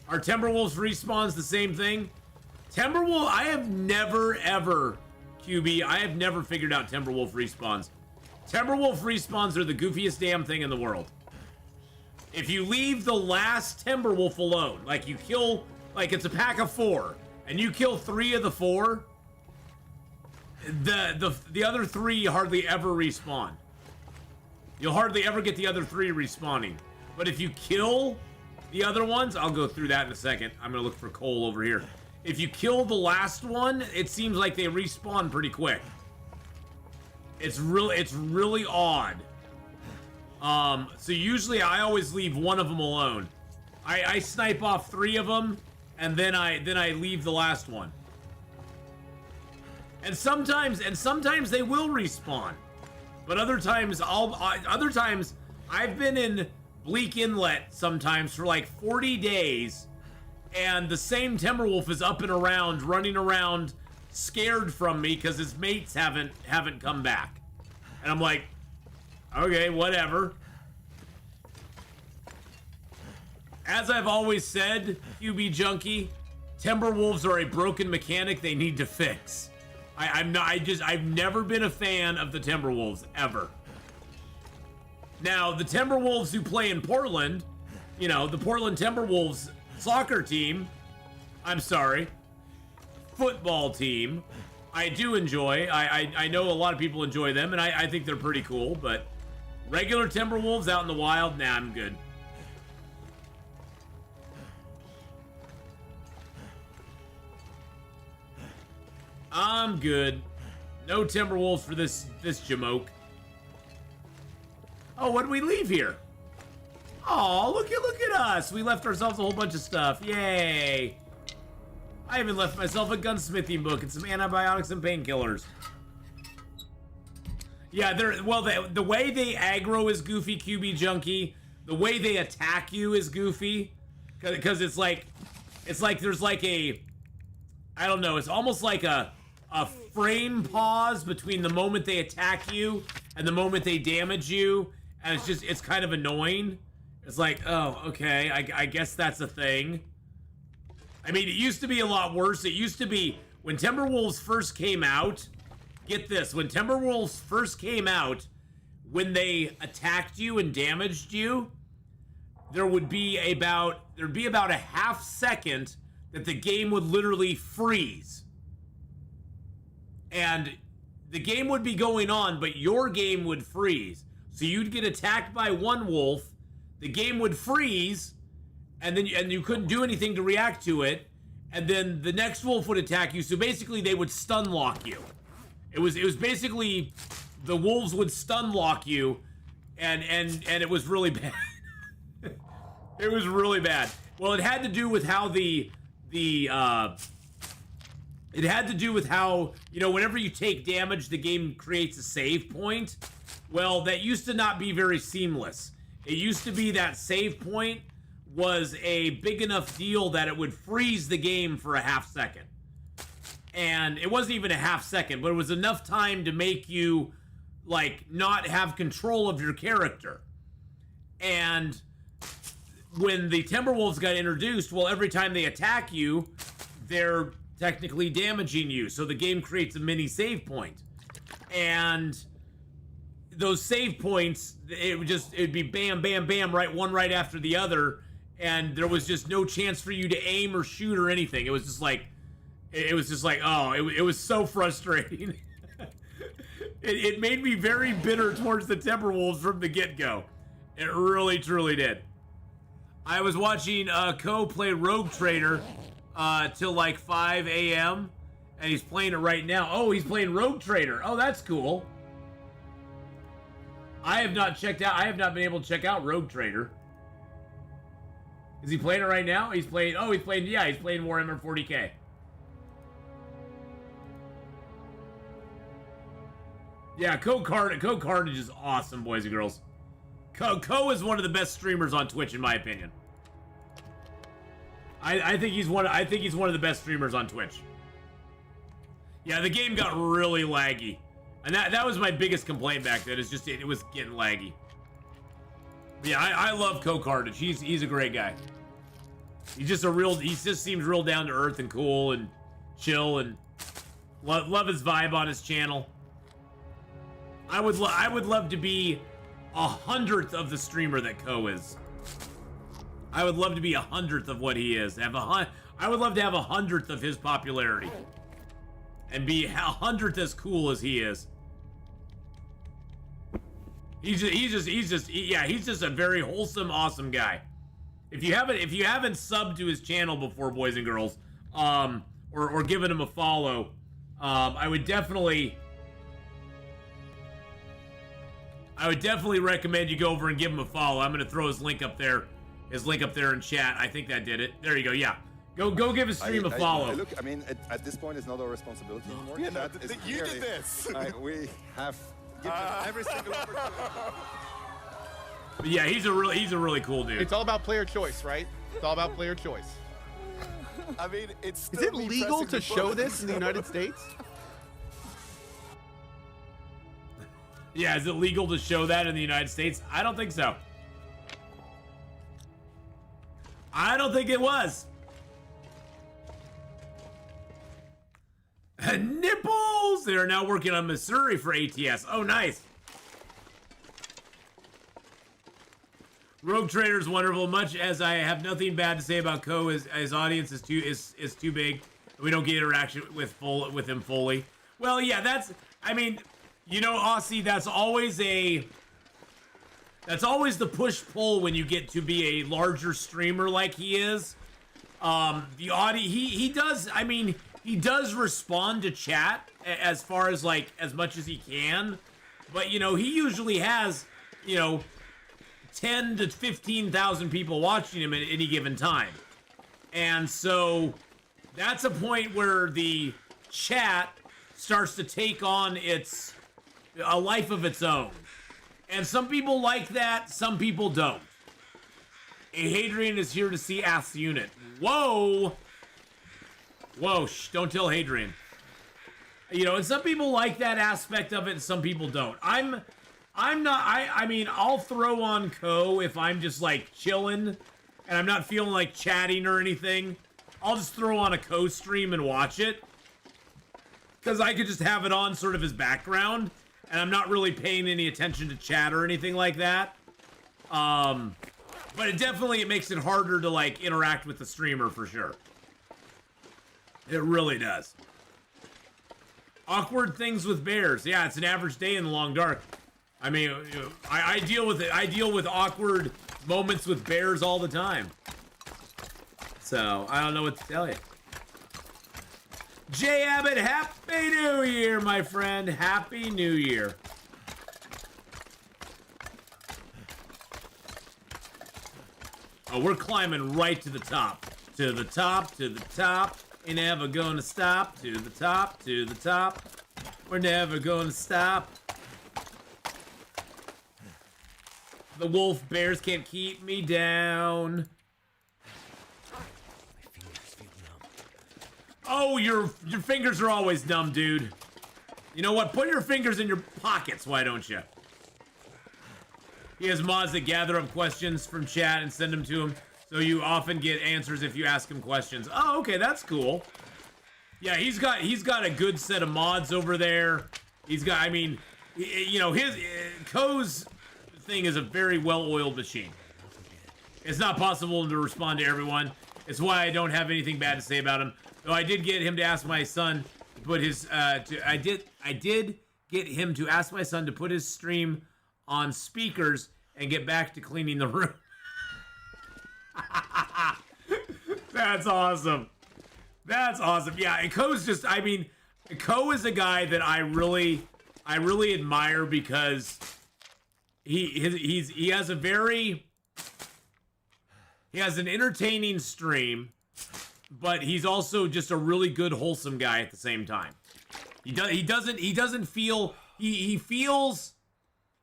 Are Timberwolves respawns the same thing? Timberwolf, I have never, ever, QB, I have never figured out Timberwolf respawns. Timberwolf respawns are the goofiest damn thing in the world. If you leave the last Timberwolf alone, like you kill, like it's a pack of 4, and you kill 3 of the 4, the other 3 hardly ever respawn. You'll hardly ever get the other 3 respawning. But if you kill the other ones, I'll go through that in a second. I'm gonna look for coal over here. If you kill the last one, it seems like they respawn pretty quick. It's really odd. So usually I always leave one of them alone. I snipe off 3 of them, and then I leave the last one. And sometimes they will respawn, but other times I've been in Bleak Inlet sometimes for like 40 days, and the same Timberwolf is up and around, running around, scared from me because his mates haven't come back, and I'm like, okay, whatever. As I've always said, QB Junkie, Timberwolves are a broken mechanic they need to fix. I've never been a fan of the Timberwolves, ever. Now, the Timberwolves who play in Portland, you know, the Portland Timberwolves soccer team, football team, I do enjoy. I know a lot of people enjoy them, and I think they're pretty cool, but regular Timberwolves out in the wild, nah, I'm good. I'm good. No Timberwolves for this jamoke. Oh, what did we leave here? Oh, look at us. We left ourselves a whole bunch of stuff. Yay. I even left myself a gunsmithing book and some antibiotics and painkillers. Yeah, the way they aggro is goofy, QB Junkie. The way they attack you is goofy. Because it's like there's like a, I don't know, it's almost like a frame pause between the moment they attack you and the moment they damage you, and it's kind of annoying. It's like, oh, okay, I guess that's a thing. I mean, it used to be a lot worse. It used to be, when Timberwolves first came out, get this, when Timberwolves first came out, when they attacked you and damaged you, there'd be about a half second that the game would literally freeze. and the game would be going on, but your game would freeze. So you'd get attacked by one wolf, the game would freeze, and you couldn't do anything to react to it, and then the next wolf would attack you. So basically, they would stun lock you. It was basically the wolves would stun lock you, and it was really bad. It was really bad. Well, it had to do with how it had to do with how, whenever you take damage, the game creates a save point. Well, that used to not be very seamless. It used to be that save point was a big enough deal that it would freeze the game for a half second. And it wasn't even a half second, but it was enough time to make you, not have control of your character. And when the Timberwolves got introduced, well, every time they attack you, they're technically damaging you. So the game creates a mini save point. And those save points, it'd be bam, bam, bam, one right after the other. And there was just no chance for you to aim or shoot or anything. It was just like, it was so frustrating. It made me very bitter towards the Timberwolves from the get-go. It really, truly did. I was watching Co play Rogue Trader till 5 a.m. and he's playing it right now. Oh, he's playing Rogue Trader. Oh, that's cool. I have not been able to check out Rogue Trader. Is he playing it right now? He's playing Warhammer 40K. Yeah, Co Carnage is awesome, boys and girls. Co is one of the best streamers on Twitch, in my opinion. I think he's one of the best streamers on Twitch. Yeah, the game got really laggy, and that was my biggest complaint back then. Is just it was getting laggy. But yeah, I love Co Carnage. He's a great guy. He just seems real down to earth and cool and chill, and love his vibe on his channel. I would love to be 100th of the streamer that Co is. I would love to be 100th of what he is. I would love to have 100th of his popularity, and be 100th as cool as he is. He's just a very wholesome, awesome guy. If you haven't subbed to his channel before, boys and girls, or given him a follow, I would definitely recommend you go over and give him a follow. I'm gonna throw his link up there in chat. I think that did it. There you go. Yeah, go give his stream a follow. Look, I mean, at this point, it's not our responsibility anymore. Yeah, no, you did this. We have given every single opportunity. But yeah, he's a really cool dude. It's all about player choice, right? It's all about player choice. I mean, it's. Is it legal to show this in the United States? Yeah, is it legal to show that in the United States? I don't think so. I don't think it was. Nipples! They are now working on Missouri for ATS. Oh, nice. Rogue Trader's wonderful. Much as I have nothing bad to say about Co, his audience is too big. We don't get interaction with him fully. Well, yeah, I mean, Aussie, that's always the push-pull when you get to be a larger streamer like he is. The audience, he does respond to chat as far as as much as he can, but he usually has 10 to 15,000 people watching him at any given time, and so that's a point where the chat starts to take on a life of its own. And some people like that, some people don't. Hadrian is here to see Atheenon. Whoa! Whoa, shh, don't tell Hadrian. And some people like that aspect of it, and some people don't. I'll throw on Co if I'm just chilling, and I'm not feeling like chatting or anything. I'll just throw on a Co stream and watch it. Because I could just have it on sort of as background, and I'm not really paying any attention to chat or anything like that. But it makes it harder to interact with the streamer for sure. It really does. Awkward things with bears. Yeah, it's an average day in the long dark. I mean, I deal with it. I deal with awkward moments with bears all the time. So, I don't know what to tell you. Jay Abbott, Happy New Year, my friend. Happy New Year. Oh, we're climbing right to the top. To the top, to the top. Ain't never gonna stop. To the top, to the top. We're never gonna stop. The wolf bears can't keep me down. My fingers feel numb. Oh, your fingers are always numb, dude. You know what? Put your fingers in your pockets, why don't you? He has mods that gather up questions from chat and send them to him, so you often get answers if you ask him questions. Oh, okay, that's cool. Yeah, he's got a good set of mods over there. He's got, I mean, you know, his Ko's thing is a very well-oiled machine. It's not possible to respond to everyone. It's why I don't have anything bad to say about him. Though I did get him to ask my son to put his I did get him to ask my son to put his stream on speakers and get back to cleaning the room. That's awesome. That's awesome. Yeah, and Ko's just, I mean, Ko is a guy that I really admire because he has an entertaining stream, but he's also just a really good, wholesome guy at the same time. He doesn't feel, he feels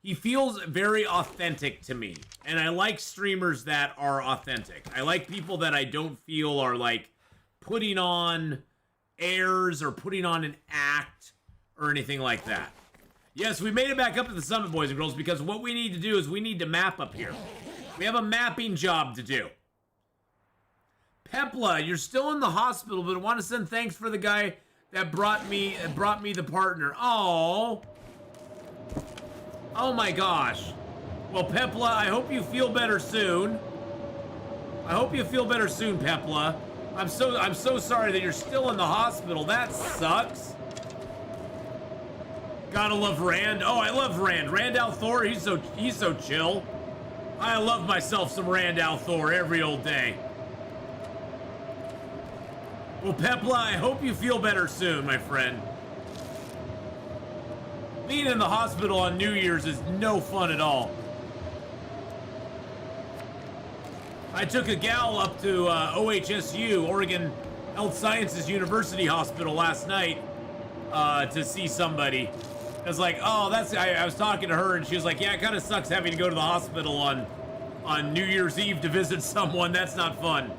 very authentic to me. And I like streamers that are authentic. I like people that I don't feel are like putting on airs or putting on an act or anything like that. Yes, we made it back up to the summit, boys and girls, because what we need to do is we need to map up here. We have a mapping job to do. Pepla, you're still in the hospital, but I want to send thanks for the guy that brought me the partner. Oh. Oh my gosh. Well, Pepla, I hope you feel better soon. I hope you feel better soon, Pepla. I'm so sorry that you're still in the hospital. That sucks. Gotta love Rand. Oh, I love Rand. Rand Althor, he's so chill. I love myself some Rand Althor every old day. Well, Pepla, I hope you feel better soon, my friend. Being in the hospital on New Year's is no fun at all. I took a gal up to OHSU, Oregon Health Sciences University Hospital last night to see somebody. I was like, oh, I was talking to her and she was like, yeah, it kind of sucks having to go to the hospital on New Year's Eve to visit someone. That's not fun.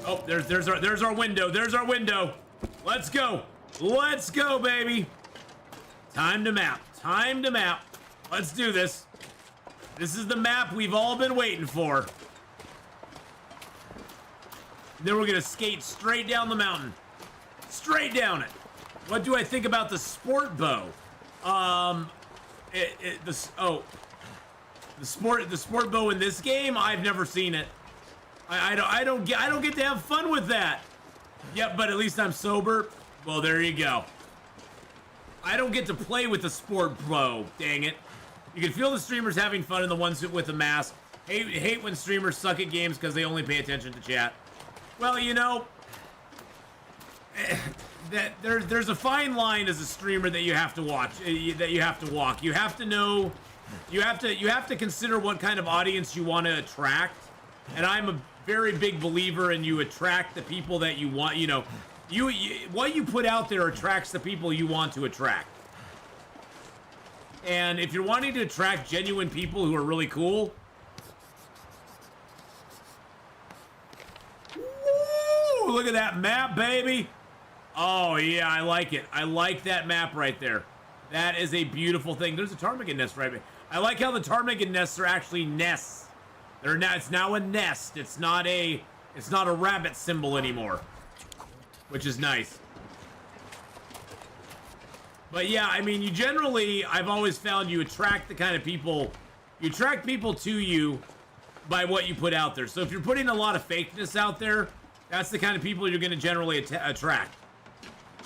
Oh, there's our window. There's our window. Let's go. Let's go, baby. Time to map. Time to map. Let's do this. This is the map we've all been waiting for. Then we're gonna skate straight down the mountain. Straight down it. What do I think about the sport bow? The sport bow in this game, I've never seen it. I don't get to have fun with that. Yep, but at least I'm sober. Well, there you go. I don't get to play with the sport bow. Dang it. You can feel the streamers having fun and the ones with the mask. Hate when streamers suck at games because they only pay attention to chat. Well, you know, that there's a fine line as a streamer that you have to watch, that you have to walk. You have to know, you have to consider what kind of audience you want to attract. And I'm a very big believer in you attract the people that you want. You know, what you put out there attracts the people you want to attract. And if you're wanting to attract genuine people who are really cool, woo, look at that map, baby. Oh yeah, I like it. I like that map right there. That is a beautiful thing. There's a ptarmigan nest right there. I like how the ptarmigan nests are actually nests. They're now, it's now a nest. It's not a rabbit symbol anymore, which is nice. But yeah, I mean, you generally, I've always found you attract the kind of people, you attract people to you by what you put out there. So if you're putting a lot of fakeness out there, that's the kind of people you're going to generally attract.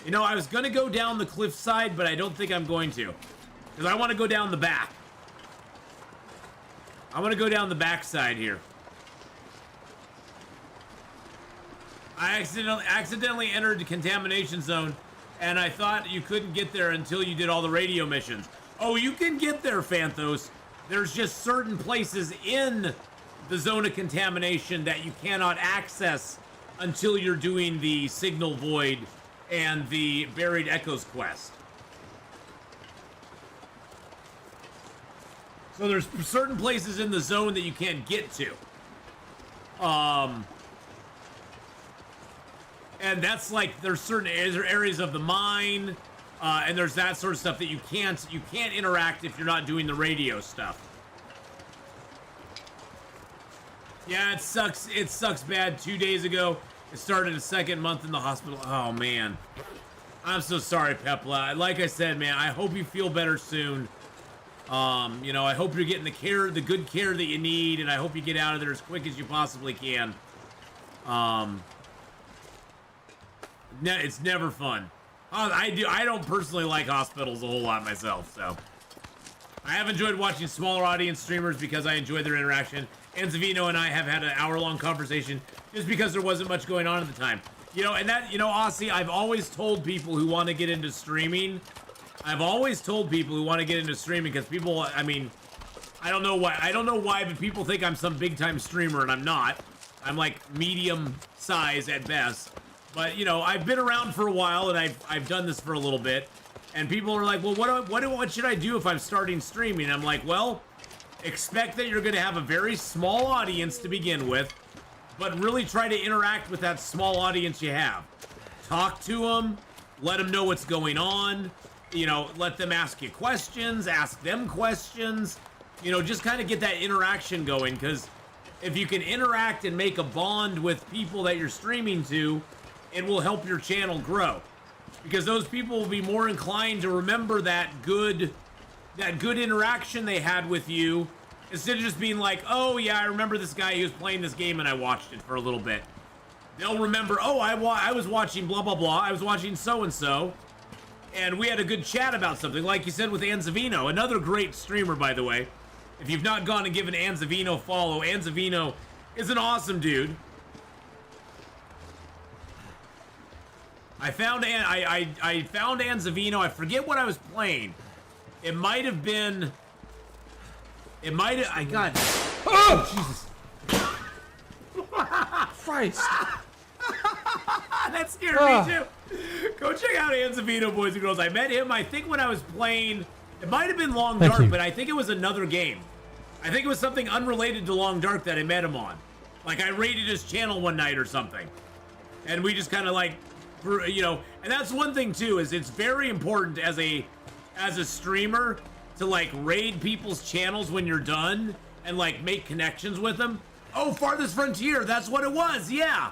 You know, I was going to go down the cliffside, but I don't think I'm going to. Because I want to go down the back. I want to go down the backside here. I accidentally entered the contamination zone, and I thought you couldn't get there until you did all the radio missions. Oh, you can get there, Phanthos. There's just certain places in the zone of contamination that you cannot access until you're doing the Signal Void and the Buried Echoes quest. So there's certain places in the zone that you can't get to. And that's like, there's certain areas of the mine, and there's that sort of stuff that you can't interact if you're not doing the radio stuff. Yeah, it sucks bad. 2 days ago, it started a second month in the hospital. Oh, man. I'm so sorry, Pepla. Like I said, man, I hope you feel better soon. You know, I hope you're getting the good care that you need, and I hope you get out of there as quick as you possibly can. It's never fun. I don't personally like hospitals a whole lot myself, so. I have enjoyed watching smaller audience streamers because I enjoy their interaction. And Zavino and I have had an hour-long conversation just because there wasn't much going on at the time. You know, and that, you know, Aussie, I've always told people who want to get into streaming, because people, I mean, I don't know why, but people think I'm some big-time streamer, and I'm not. I'm like medium size at best. But, you know, I've been around for a while, and I've done this for a little bit. And people are like, well, what should I do if I'm starting streaming? And I'm like, well, expect that you're going to have a very small audience to begin with, but really try to interact with that small audience you have. Talk to them, let them know what's going on, you know, let them ask you questions, ask them questions, you know, just kind of get that interaction going, because if you can interact and make a bond with people that you're streaming to, it will help your channel grow. Because those people will be more inclined to remember that good interaction they had with you, instead of just being like, oh yeah, I remember this guy who was playing this game and I watched it for a little bit. They'll remember, oh, I was watching blah blah blah, I was watching so-and-so, and we had a good chat about something, like you said with Anzavino, another great streamer, by the way. If you've not gone and given Anzavino a follow, Anzavino is an awesome dude. I found Anzavino. I forget what I was playing. It might have been. I got. Oh Jesus! Christ! That scared me too. Go check out Anzavino, boys and girls. I met him, I think, when I was playing. It might have been Long Dark, but I think it was another game. I think it was something unrelated to Long Dark that I met him on. Like I raided his channel one night or something, and we just kind of like. You know, and that's one thing too, is it's very important as a streamer to like raid people's channels when you're done and like make connections with them. Oh, Farthest Frontier, that's what it was. Yeah,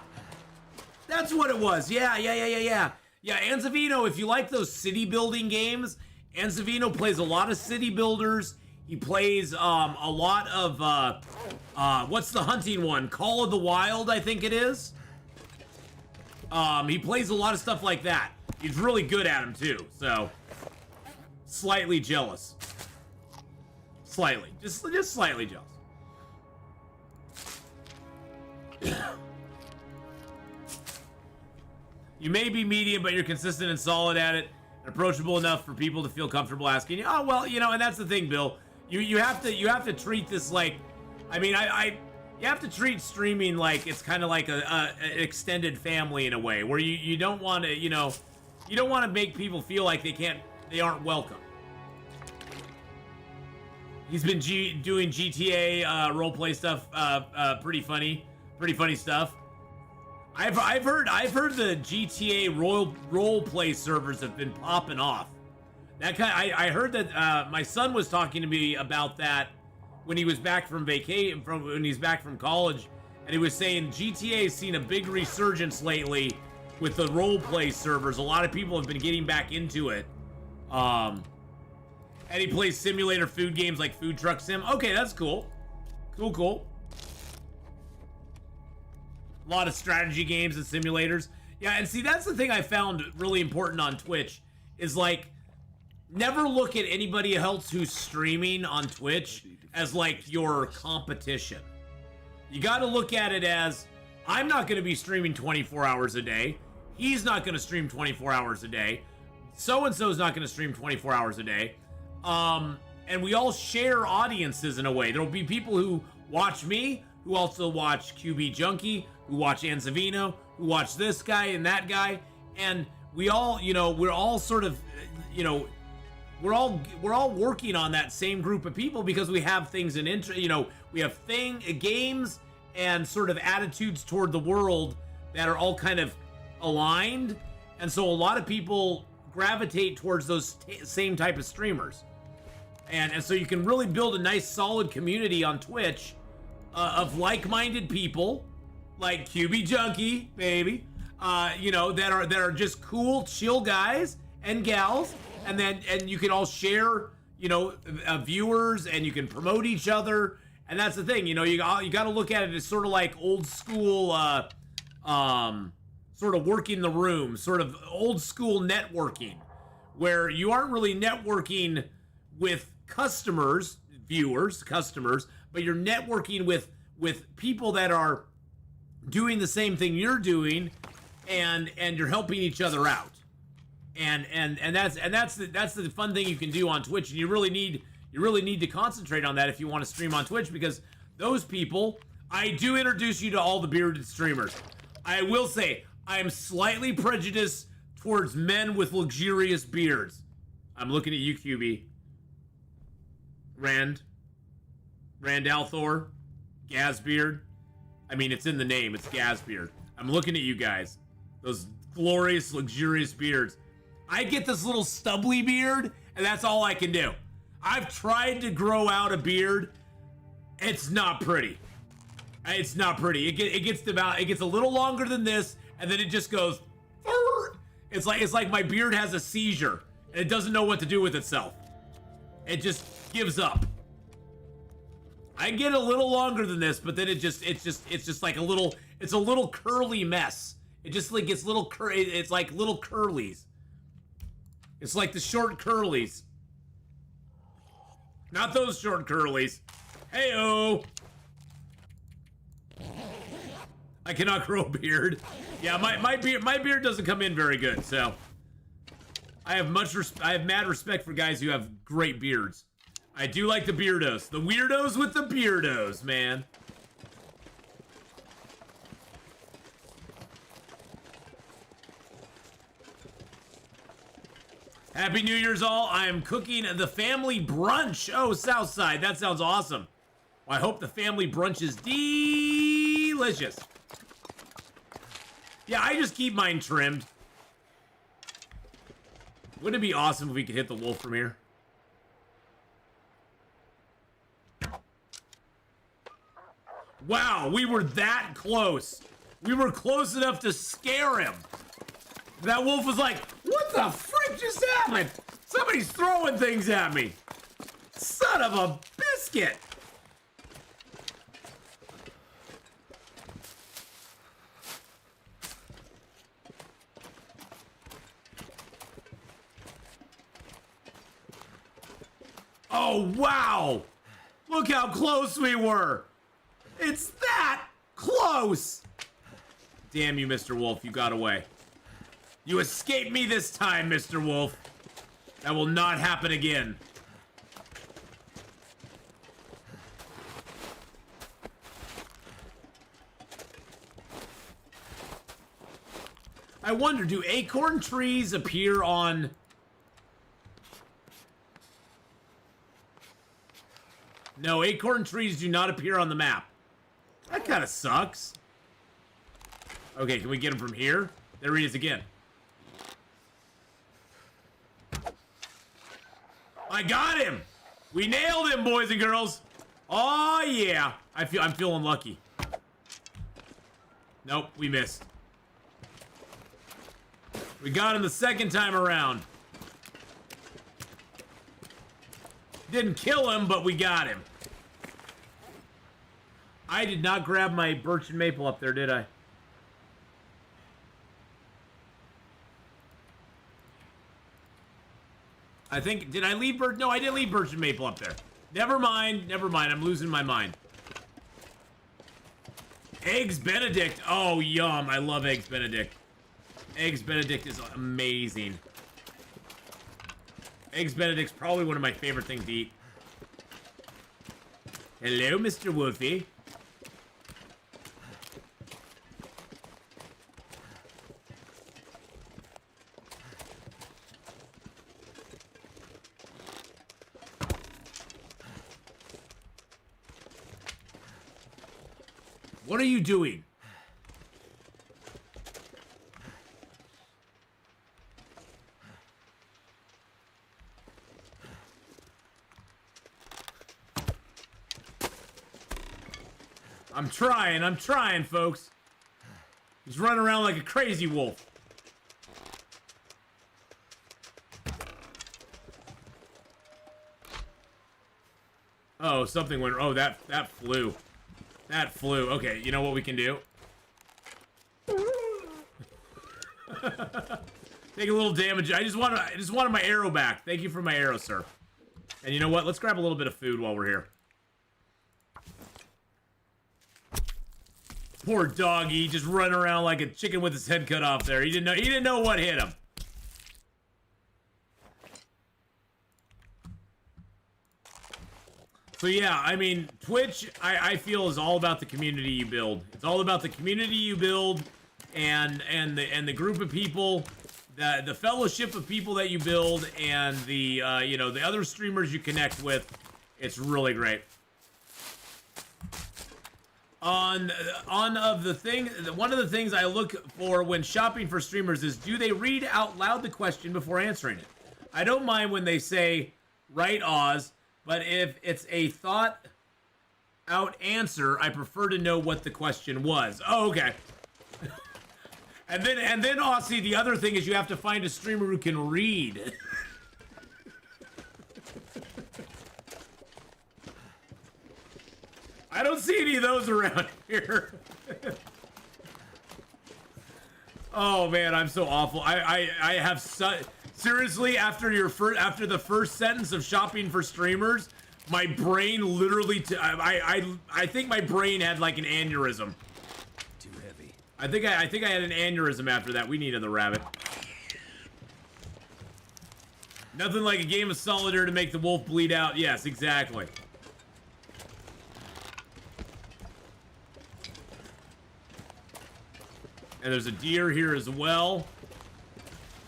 that's what it was. Yeah. Anzavino, if you like those city building games, Anzavino plays a lot of city builders. He plays a lot of what's the hunting one, Call of the Wild, I think it is. He plays a lot of stuff like that. He's really good at them too, so slightly jealous. Slightly, just slightly jealous. You may be medium, but you're consistent and solid at it, and approachable enough for people to feel comfortable asking you. Oh well, you know, and that's the thing, Bill. You have to treat this like, I mean, you have to treat streaming like it's kind of like an extended family in a way, where you don't want to, you know, you don't want to make people feel like they aren't welcome. He's been doing GTA roleplay stuff, pretty funny stuff. I've heard the GTA roleplay servers have been popping off. I heard that my son was talking to me about that when he was back from when he's back from college, and he was saying GTA's seen a big resurgence lately with the roleplay servers. A lot of people have been getting back into it. And he plays simulator food games like Food Truck Sim. Okay, that's cool. Cool. A lot of strategy games and simulators. Yeah, and see, that's the thing I found really important on Twitch is like, never look at anybody else who's streaming on Twitch as like your competition. You got to look at it as, I'm not going to be streaming 24 hours a day. He's not going to stream 24 hours a day. So-and-so's not going to stream 24 hours a day. And we all share audiences in a way. There'll be people who watch me, who also watch QB Junkie, who watch Anzavino, who watch this guy and that guy. And we all, you know, we're all sort of, you know, we're all working on that same group of people because we have things in you know, we have games and sort of attitudes toward the world that are all kind of aligned. And so a lot of people gravitate towards those same type of streamers. And so you can really build a nice solid community on Twitch of like-minded people like QB Junkie, baby, you know, that are just cool, chill guys and gals. And you can all share, you know, viewers, and you can promote each other. And that's the thing, you know, you got to look at it as sort of like old school, sort of working the room, sort of old school networking, where you aren't really networking with customers, but you're networking with people that are doing the same thing you're doing, and you're helping each other out. And that's the fun thing you can do on Twitch, and you really need to concentrate on that if you want to stream on Twitch, because those people, I do introduce you to all the bearded streamers. I will say I am slightly prejudiced towards men with luxurious beards. I'm looking at you, QB. Randalthor, Gazbeard. I mean, it's in the name. It's Gazbeard. I'm looking at you guys. Those glorious, luxurious beards. I get this little stubbly beard, and that's all I can do. I've tried to grow out a beard. It's not pretty. It's not pretty. It gets a little longer than this, and then it just goes. It's like my beard has a seizure, and it doesn't know what to do with itself. It just gives up. I get a little longer than this, but then it's just like a little curly mess. It just like gets little it's like little curlies. It's like the short curlies. Not those short curlies. Hey-oh. I cannot grow a beard. Yeah, my beard doesn't come in very good, so I have mad respect for guys who have great beards. I do like the beardos. The weirdos with the beardos, man. Happy New Year's all. I am cooking the family brunch. Oh, Southside. That sounds awesome. Well, I hope the family brunch is delicious. Yeah, I just keep mine trimmed. Wouldn't it be awesome if we could hit the wolf from here? Wow, we were that close. We were close enough to scare him. That wolf was like, what the frick just happened? Somebody's throwing things at me. Son of a biscuit. Oh, wow. Look how close we were. It's that close. Damn you, Mr. Wolf. You got away. You escaped me this time, Mr. Wolf. That will not happen again. I wonder, do acorn trees appear on... No, acorn trees do not appear on the map. That kind of sucks. Okay, can we get him from here? There he is again. I got him! We nailed him, boys and girls! Oh, yeah. I'm feeling lucky. Nope, we missed. We got him the second time around. Didn't kill him, but we got him. I did not grab my birch and maple up there, did I? I think, did I leave Birch? No, I didn't leave Birch and Maple up there. Never mind, I'm losing my mind. Eggs Benedict. Oh, yum. I love Eggs Benedict. Eggs Benedict is amazing. Eggs Benedict's probably one of my favorite things to eat. Hello, Mr. Wolfie. What are you doing? I'm trying, folks. He's running around like a crazy wolf. Oh, something went. Oh, that flew. That flew. Okay, you know what we can do? Take a little damage. I just wanted my arrow back. Thank you for my arrow, sir. And you know what? Let's grab a little bit of food while we're here. Poor doggy, just running around like a chicken with his head cut off there. He didn't know what hit him. So yeah, I mean, Twitch, I feel is all about the community you build. It's all about the community you build and the group of people, the fellowship of people that you build, and the you know, the other streamers you connect with. It's really great. One of the things I look for when shopping for streamers is, do they read out loud the question before answering it? I don't mind when they say, right, Oz, but if it's a thought out answer, I prefer to know what the question was. Oh, okay. and then Aussie, the other thing is you have to find a streamer who can read. I don't see any of those around here. Oh man, I'm so awful. I have seriously, after the first sentence of shopping for streamers, my brain literally I think my brain had like an aneurysm. Too heavy. I think I had an aneurysm after that. We needed the rabbit. Nothing like a game of solitaire to make the wolf bleed out. Yes, exactly. And there's a deer here as well.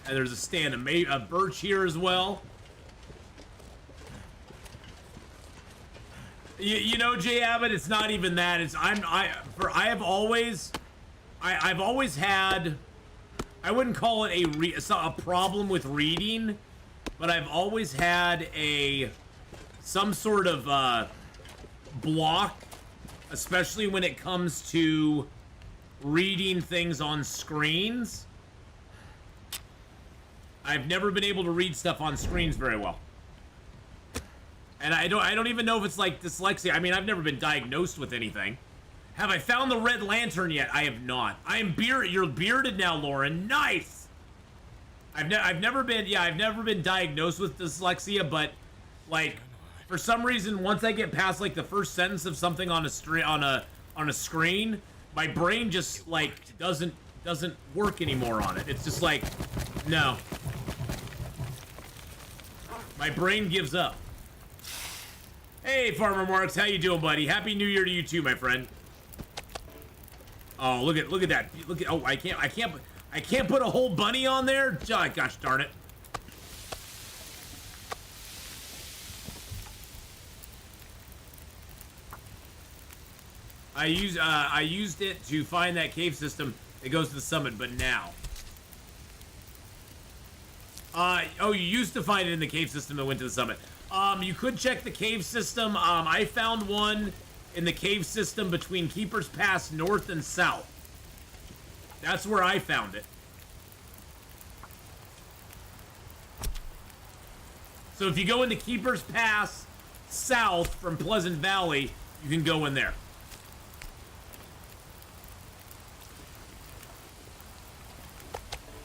And there's a stand of birch here as well. You know, Jay Abbott, it's not even that. It's I've always had, I wouldn't call it a problem with reading, but I've always had some sort of block, especially when it comes to reading things on screens. I've never been able to read stuff on screens very well. And I don't even know if it's like dyslexia. I mean, I've never been diagnosed with anything. Have I found the red lantern yet? I have not. I am bearded. You're bearded now, Lauren. Nice. I've never been diagnosed with dyslexia, but like for some reason, once I get past like the first sentence of something on a screen, my brain just like doesn't work anymore on it. It's just like, no. My brain gives up. Hey, Farmer Marks, how you doing, buddy? Happy New Year to you too, my friend. Oh, look at that. Oh, I can't put a whole bunny on there. Oh, gosh darn it. I used it to find that cave system that goes to the summit, but now. Oh, you used to find it in the cave system that went to the summit. You could check the cave system. I found one in the cave system between Keeper's Pass north and south. That's where I found it. So if you go into Keeper's Pass south from Pleasant Valley, you can go in there.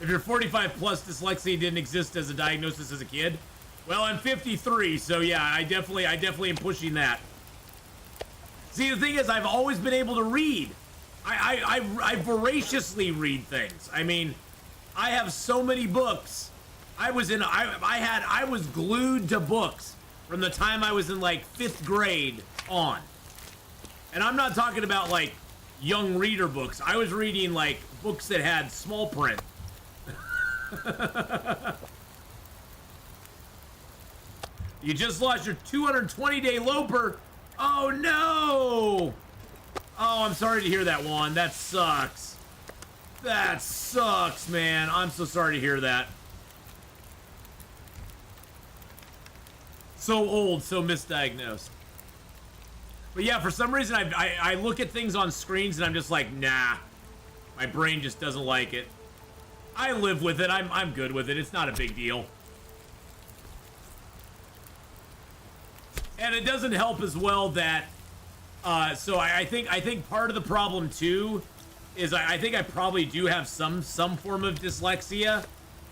If you're 45 plus, dyslexia didn't exist as a diagnosis as a kid. Well, I'm 53, so yeah, I definitely am pushing that. See, the thing is, I've always been able to read. I voraciously read things. I mean, I have so many books. I was glued to books from the time I was in like 5th grade on. And I'm not talking about like young reader books. I was reading like books that had small print. You just lost your 220-day loper. Oh no! Oh, I'm sorry to hear that, Juan. That sucks. That sucks, man. I'm so sorry to hear that. So old, so misdiagnosed. But yeah, for some reason, I look at things on screens and I'm just like, nah. My brain just doesn't like it. I live with it. I'm good with it. It's not a big deal. And it doesn't help as well that, so I think part of the problem too is I think I probably do have some form of dyslexia,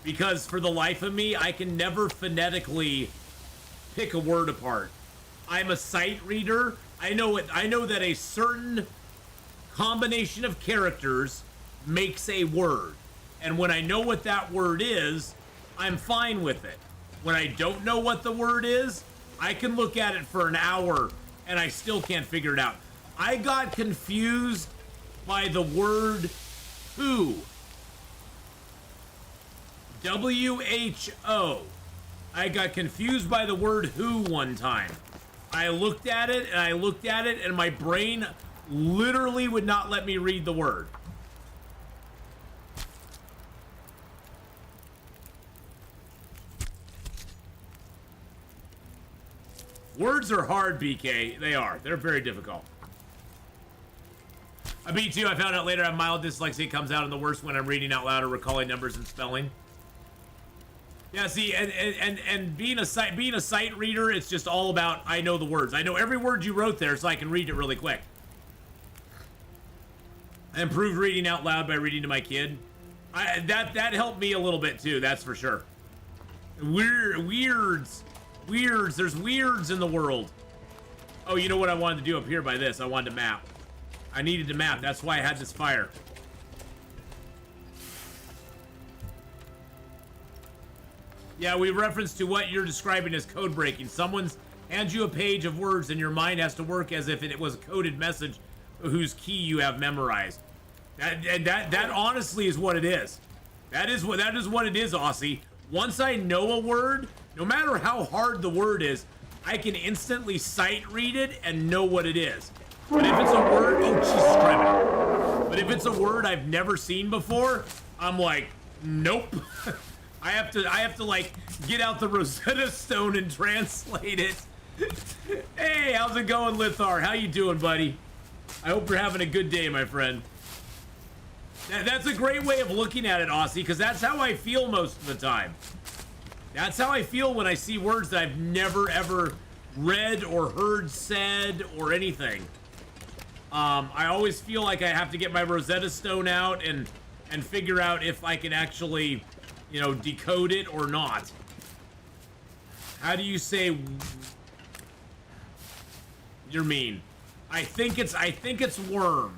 because for the life of me, I can never phonetically pick a word apart. I'm a sight reader. I know that a certain combination of characters makes a word. And when I know what that word is, I'm fine with it. When I don't know what the word is, I can look at it for an hour and I still can't figure it out. I got confused by the word who. W-H-O. I got confused by the word who one time. I looked at it and my brain literally would not let me read the word. Words are hard, BK. They are. They're very difficult. Me too. I found out later I have mild dyslexia. It comes out in the worst when I'm reading out loud or recalling numbers and spelling. Yeah, see, and being a sight reader, it's just all about I know the words. I know every word you wrote there, so I can read it really quick. I improved reading out loud by reading to my kid. That helped me a little bit too. That's for sure. Weirds. There's weirds in the world. Oh, you know what I wanted to do up here by this? I wanted to map. I needed to map. That's why I had this fire. Yeah, we reference to what you're describing as code breaking. Someone's hands you a page of words and your mind has to work as if it was a coded message whose key you have memorized. That honestly is what it is. That is what it is, Aussie. Once I know a word, no matter how hard the word is, I can instantly sight read it and know what it is. But if it's a word, oh Jesus Christ. But if it's a word I've never seen before, I'm like, nope. I have to like get out the Rosetta Stone and translate it. Hey, how's it going, Lithar? How you doing, buddy? I hope you're having a good day, my friend. That's a great way of looking at it, Aussie, because that's how I feel most of the time. That's how I feel when I see words that I've never ever read or heard said or anything. I always feel like I have to get my Rosetta Stone out and figure out if I can actually, you know, decode it or not. How do you say? You're mean. I think it's worm.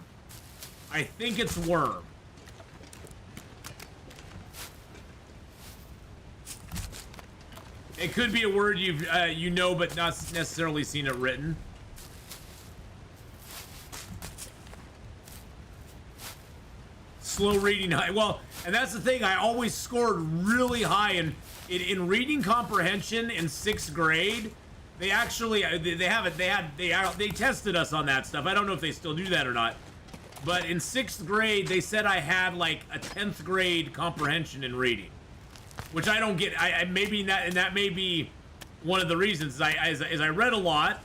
I think it's worm. It could be a word you've you know, but not necessarily seen it written. Slow reading high. Well, and that's the thing. I always scored really high in reading comprehension in 6th grade. They actually they tested us on that stuff. I don't know if they still do that or not. But in 6th grade, they said I had like a 10th grade comprehension in reading, which I don't get. Maybe that, and that may be one of the reasons. As I read a lot,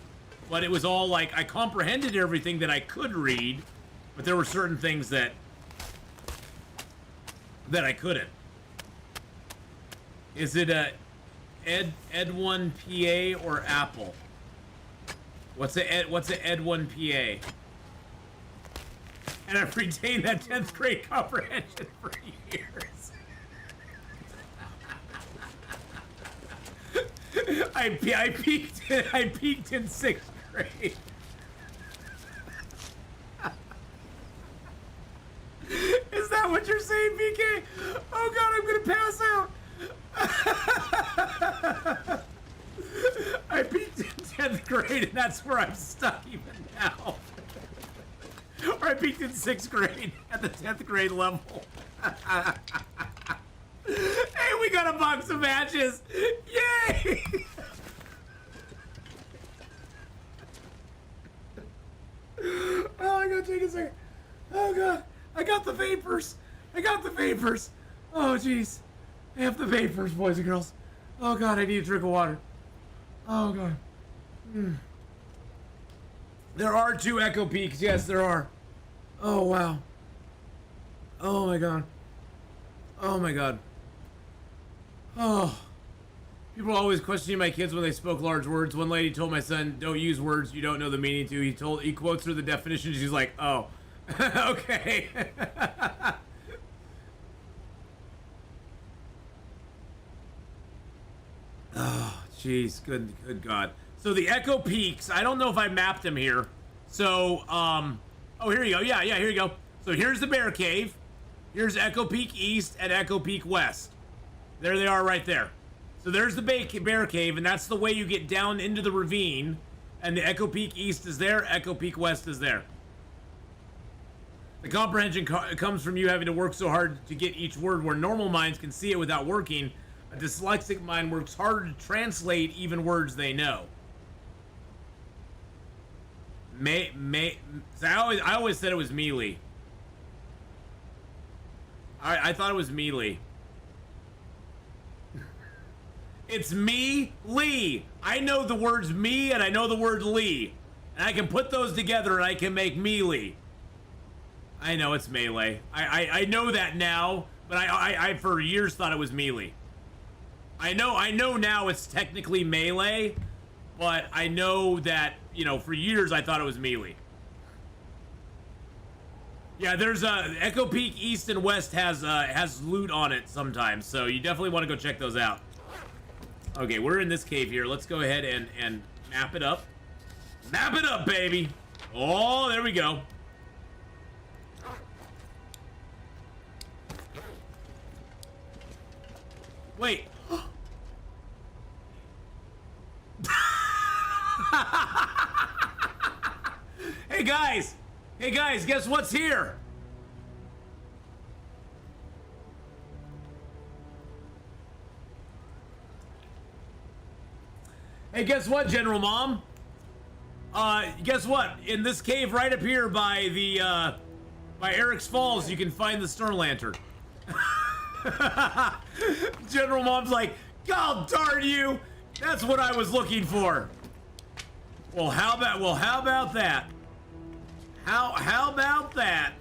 but it was all like I comprehended everything that I could read, but there were certain things that I couldn't. Is it a Ed1 PA or Apple? What's a Ed1 PA? And I've retained that 10th grade comprehension for years. I peaked in 6th grade. Is that what you're saying, PK? Oh god, I'm gonna pass out. I peaked in 10th grade, and that's where I'm stuck even now. Or I peaked in 6th grade at the 10th grade level. Hey, we got a box of matches! Yay! Oh, I gotta take a second. Oh god, I got the vapors. I got the vapors. Oh jeez, I have the vapors, boys and girls. Oh god, I need a drink of water. Oh god. There are 2 echo peaks. Yes, there are. Oh wow. Oh my god. Oh my god. Oh. People are always questioning my kids when they spoke large words. One lady told my son, "Don't use words you don't know the meaning to." He quotes her the definition. She's like, "Oh, okay." Oh, jeez, good God. So the Echo Peaks. I don't know if I mapped them here. So, oh, here you go. Yeah, here you go. So here's the Bear Cave. Here's Echo Peak East and Echo Peak West. There they are right there. So there's the Bear Cave, and that's the way you get down into the ravine. And the Echo Peak East is there, Echo Peak West is there. The comprehension comes from you having to work so hard to get each word, where normal minds can see it without working. A dyslexic mind works harder to translate even words they know. So I always said it was melee. I thought it was melee. It's me, Lee. I know the words me and I know the word Lee. And I can put those together and I can make melee. I know it's melee. I know that now, but I for years thought it was melee. I know now it's technically melee, but I know that, you know, for years I thought it was melee. Yeah, there's Echo Peak East and West has loot on it sometimes, so you definitely want to go check those out. Okay, we're in this cave here. Let's go ahead and map it up. Map it up, baby. Oh, there we go. Wait. Hey guys. Hey guys, guess what's here? Hey, guess what, General Mom? Guess what? In this cave right up here by the, by Eric's Falls, you can find the Star Lantern. General Mom's like, God darn you! That's what I was looking for. Well, how about that? How about that?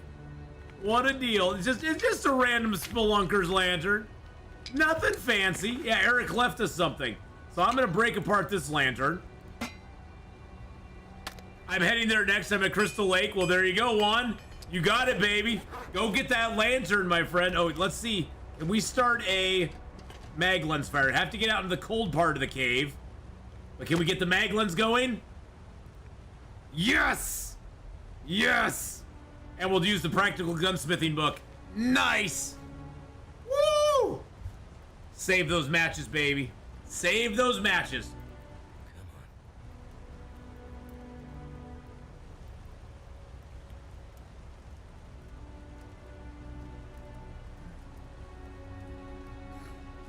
What a deal. It's just a random spelunker's lantern. Nothing fancy. Yeah, Eric left us something. So I'm gonna break apart this lantern. I'm heading there next. I'm at Crystal Lake. Well, there you go, Juan. You got it, baby. Go get that lantern, my friend. Oh, let's see. Can we start a mag lens fire? Have to get out in the cold part of the cave. But can we get the mag lens going? Yes! Yes! And we'll use the practical gunsmithing book. Nice! Woo! Save those matches, baby. Save those matches.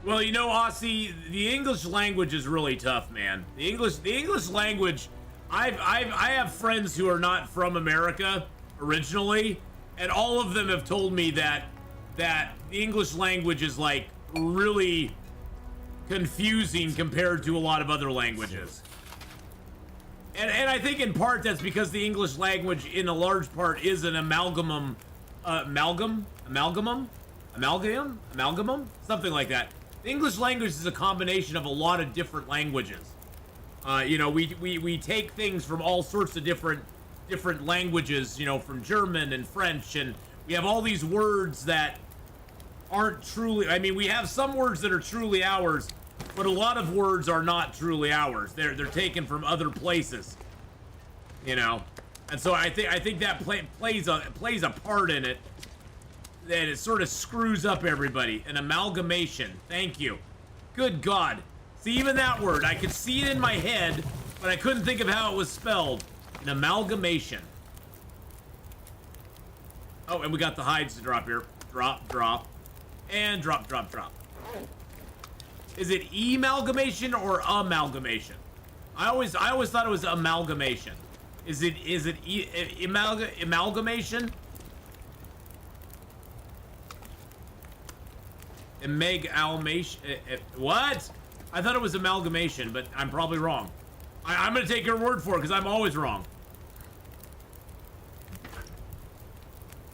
Well, you know, Aussie, the English language is really tough, man. The English language, I have friends who are not from America originally, and all of them have told me that the English language is like really confusing compared to a lot of other languages. And I think in part that's because the English language in a large part is an amalgamum, something like that. The English language is a combination of a lot of different languages. You know, we take things from all sorts of different languages, you know, from German and French, and we have all these words that aren't truly, I mean, we have some words that are truly ours, but a lot of words are not truly ours. They're taken from other places, you know. And so I think that plays a part in it. That it sort of screws up everybody. An amalgamation. Thank you. Good God. See, even that word, I could see it in my head, but I couldn't think of how it was spelled. An amalgamation. Oh, and we got the hides to drop here. Drop, drop, and drop, drop, drop. Is it amalgamation or amalgamation? I always thought it was amalgamation. Is it amalgamation? Amalgamation? What? I thought it was amalgamation, but I'm probably wrong. I'm gonna take your word for it because I'm always wrong.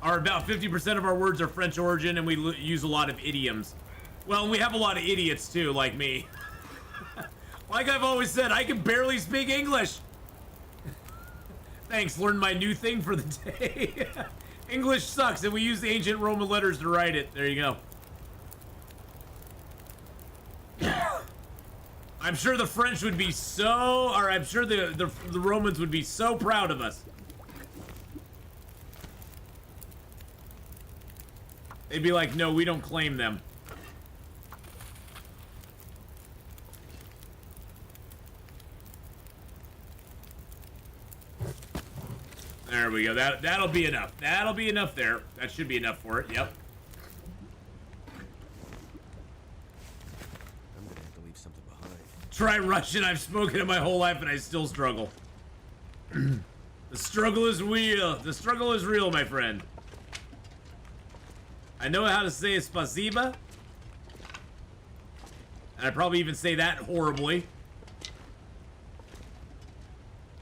About 50% of our words are French origin, and we use a lot of idioms. Well, we have a lot of idiots too, like me. Like I've always said, I can barely speak English. Thanks, learned my new thing for the day. English sucks, and we use the ancient Roman letters to write it. There you go. I'm sure the French would be so, or I'm sure the Romans would be so proud of us. They'd be like, no, we don't claim them. There we go. That'll be enough. That'll be enough there. That should be enough for it. Yep. I'm gonna have to leave something behind. Try Russian. I've spoken it my whole life and I still struggle. The struggle is real. The struggle is real, my friend. I know how to say spasiba. And I probably even say that horribly.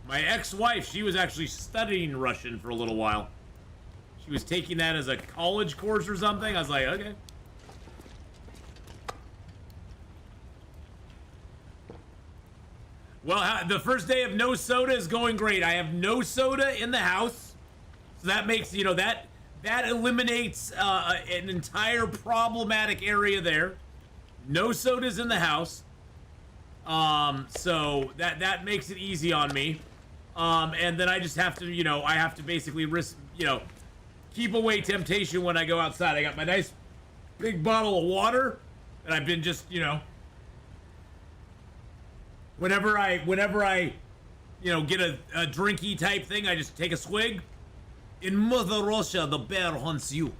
My ex-wife, she was actually studying Russian for a little while. She was taking that as a college course or something. I was like, okay. Well, the first day of no soda is going great. I have no soda in the house. So that makes, you know, that eliminates an entire problematic area there. No sodas in the house. So that makes it easy on me. And then I just have to, you know, I have to basically risk, you know, keep away temptation when I go outside. I got my nice big bottle of water, and I've been just, you know, whenever I, you know, get a drinky type thing, I just take a swig. In Mother Russia, the bear hunts you.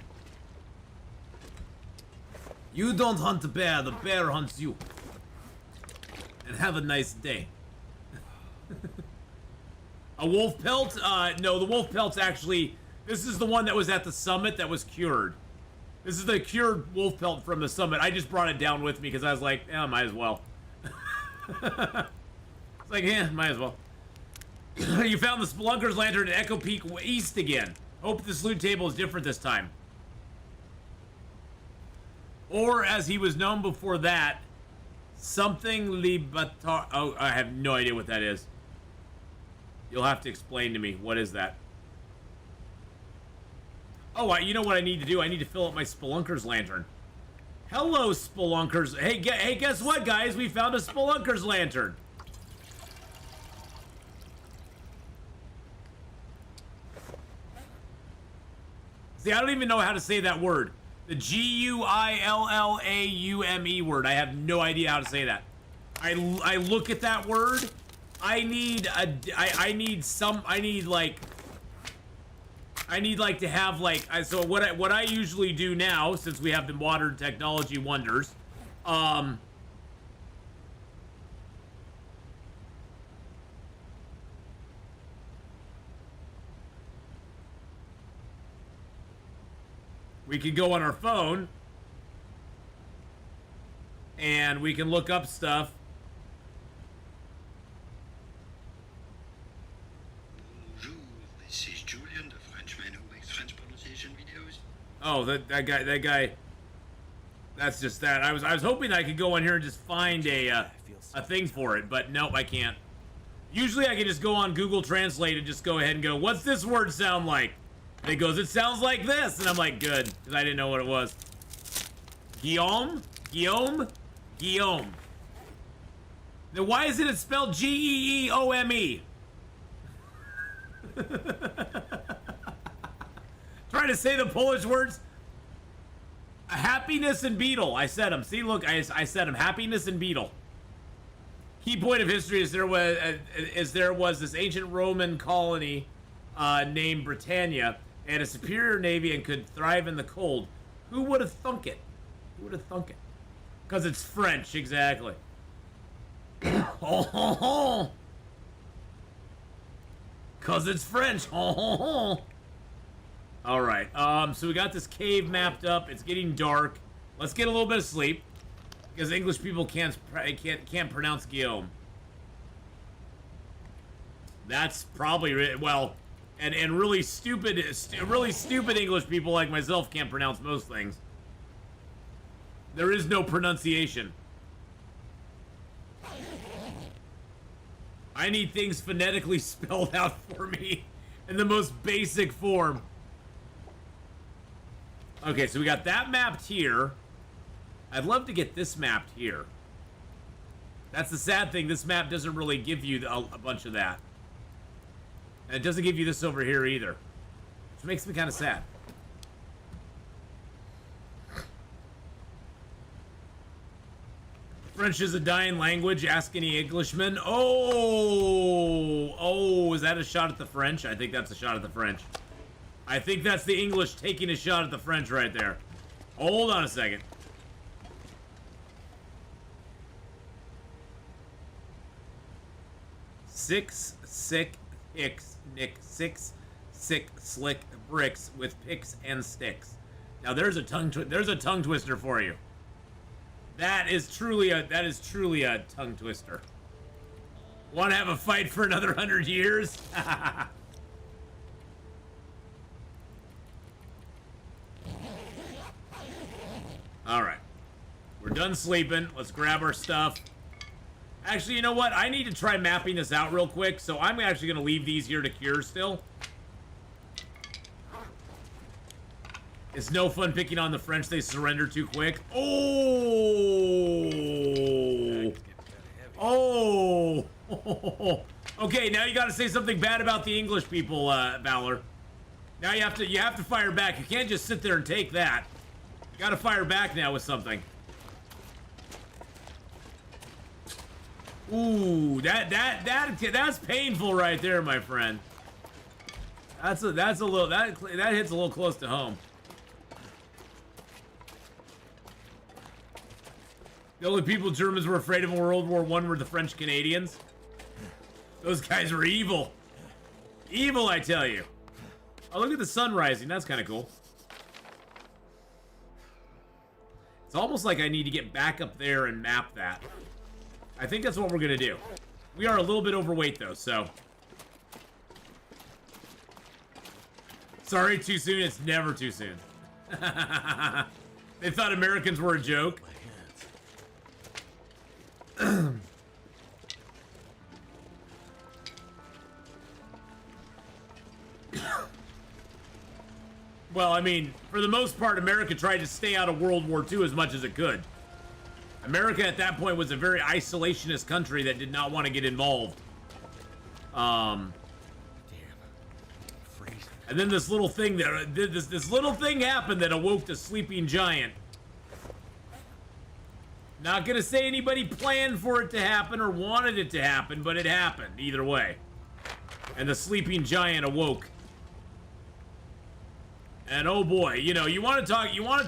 You don't hunt the bear hunts you. And have a nice day. A wolf pelt? No, the wolf pelt's actually... This is the one that was at the summit that was cured. This is the cured wolf pelt from the summit. I just brought it down with me because I was like, yeah, might as well. It's like, yeah, might as well. You found the Spelunker's Lantern at Echo Peak East again. Hope this loot table is different this time. Or, as he was known before that, something Libatar... Oh, I have no idea what that is. You'll have to explain to me. What is that? Oh, you know what I need to do? I need to fill up my Spelunker's Lantern. Hello, Spelunkers. Hey, guess what, guys? We found a Spelunker's Lantern. See, I don't even know how to say that word. The G-U-I-L-L-A-U-M-E word. I have no idea how to say that. I look at that word. I need like to have like, so what I usually do now, since we have the modern technology wonders, we could go on our phone and we can look up stuff. This is Julian, the Frenchman who makes French pronunciation videos. Oh, that guy. That's just that. I was hoping I could go on here and just find a thing for it, but nope, I can't. Usually I can just go on Google Translate and just go ahead and go, what's this word sound like? And it goes, it sounds like this, and I'm like, good, because I didn't know what it was. Guillaume. Then why isn't it spelled Geeeome? Trying to say the Polish words. Happiness and beetle. I said them. See, look, I said them. Happiness and beetle. Key point of history is there was this ancient Roman colony named Britannia, and a superior navy and could thrive in the cold. Who would have thunk it? Who would have thunk it? Because it's French, exactly. Because it's French. All right. So we got this cave mapped up. It's getting dark. Let's get a little bit of sleep, because English people can't pronounce Guillaume. That's probably well, and really stupid English people like myself can't pronounce most things. There is no pronunciation. I need things phonetically spelled out for me in the most basic form. Okay, so we got that mapped here. I'd love to get this mapped here. That's the sad thing. This map doesn't really give you a bunch of that. And it doesn't give you this over here either, which makes me kind of sad. French is a dying language. Ask any Englishman. Oh, is that a shot at the French? I think that's a shot at the French. I think that's the English taking a shot at the French right there. Hold on a second. Six, sick, hicks, nick, six, sick, slick, bricks with picks and sticks. Now there's a tongue twister for you. That is truly a tongue twister. Want to have a fight for another 100 years? All right, we're done sleeping. Let's grab our stuff. Actually, you know what? I need to try mapping this out real quick, so I'm actually going to leave these here to cure still. It's no fun picking on the French. They surrender too quick. Oh! Oh! Okay, now you got to say something bad about the English people, Valor. Now you have to fire back. You can't just sit there and take that. You got to fire back now with something. Ooh, that's painful right there, my friend. That hits a little close to home. The only people Germans were afraid of in World War I were the French Canadians. Those guys were evil. Evil, I tell you. Oh, look at the sun rising. That's kind of cool. It's almost like I need to get back up there and map that. I think that's what we're going to do. We are a little bit overweight, though, so. Sorry, too soon. It's never too soon. They thought Americans were a joke. Well, I mean, for the most part, America tried to stay out of World War II as much as it could. America at that point was a very isolationist country that did not want to get involved. And then this little thing this little thing happened that awoke the sleeping giant. Not gonna say anybody planned for it to happen or wanted it to happen, but it happened either way. And the sleeping giant awoke. And oh boy, you know, you want to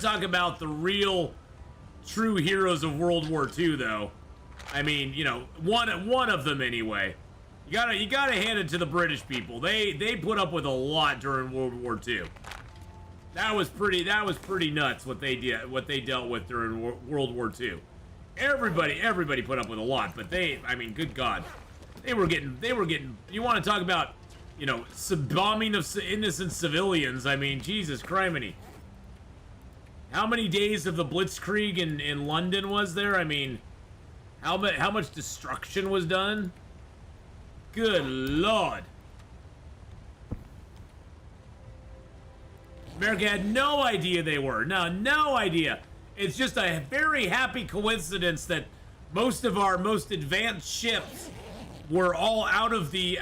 talk about the real true heroes of World War II, though. I mean, you know, one of them anyway. You gotta hand it to the British people. They put up with a lot during World War II. That was pretty nuts what they dealt with during World War II. Everybody put up with a lot, but I mean, good God, they were getting. You want to talk about, you know, bombing of innocent civilians? I mean, Jesus criminy. How many days of the Blitzkrieg in London was there? I mean, how much destruction was done? Good Lord. America had no idea they were. No idea. It's just a very happy coincidence that most of our most advanced ships were all out of the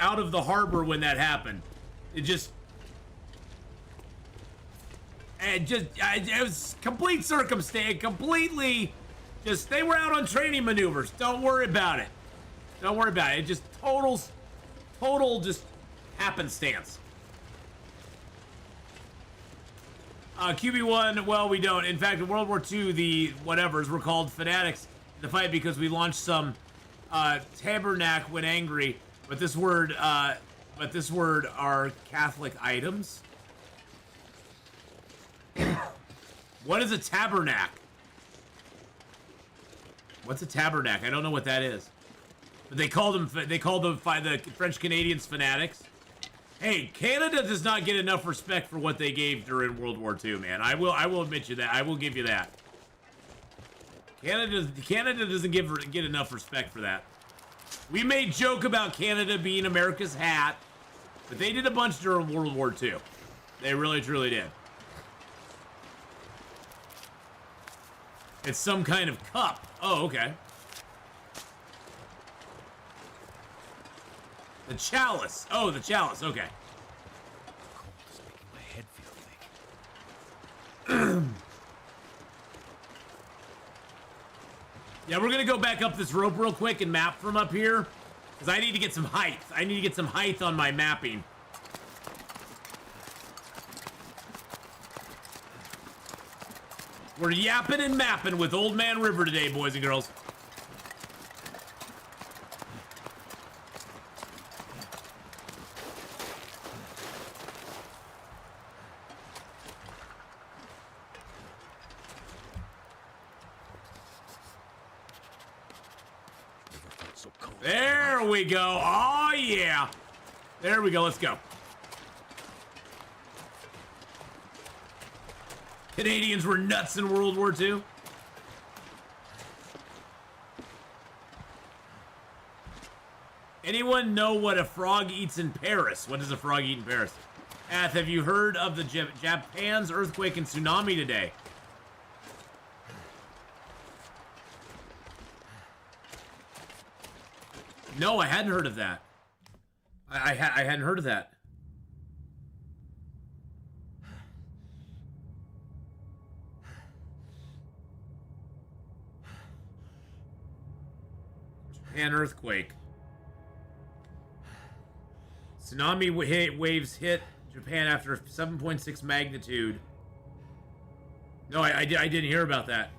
harbor when that happened. It was complete circumstance, completely just, they were out on training maneuvers. Don't worry about it. Don't worry about it. It just total just happenstance. QB1, well, we don't. In fact, in World War II, the whatevers were called fanatics in the fight because we launched some tabernacle when angry. But this word are Catholic items. What is a tabernacle? What's a tabernacle? I don't know what that is. But they called the French Canadians fanatics. Hey, Canada does not get enough respect for what they gave during World War II, man. I will admit you that. I will give you that. Canada doesn't get enough respect for that. We made joke about Canada being America's hat, but they did a bunch during World War II. They really, truly did. It's some kind of cup. Oh, okay. The chalice. Oh, the chalice. Okay. Cold is making my head feel big. Yeah, we're gonna go back up this rope real quick and map from up here, because I need to get some height. I need to get some height on my mapping. We're yapping and mapping with Old Man River today, boys and girls. There we go. Oh, yeah. There we go. Let's go. Canadians were nuts in World War II. Anyone know what a frog eats in Paris? What does a frog eat in Paris? Ath, have you heard of the Japan's earthquake and tsunami today? No, I hadn't heard of that. I hadn't heard of that. Japan earthquake. Tsunami waves hit Japan after 7.6 magnitude. No, I didn't hear about that.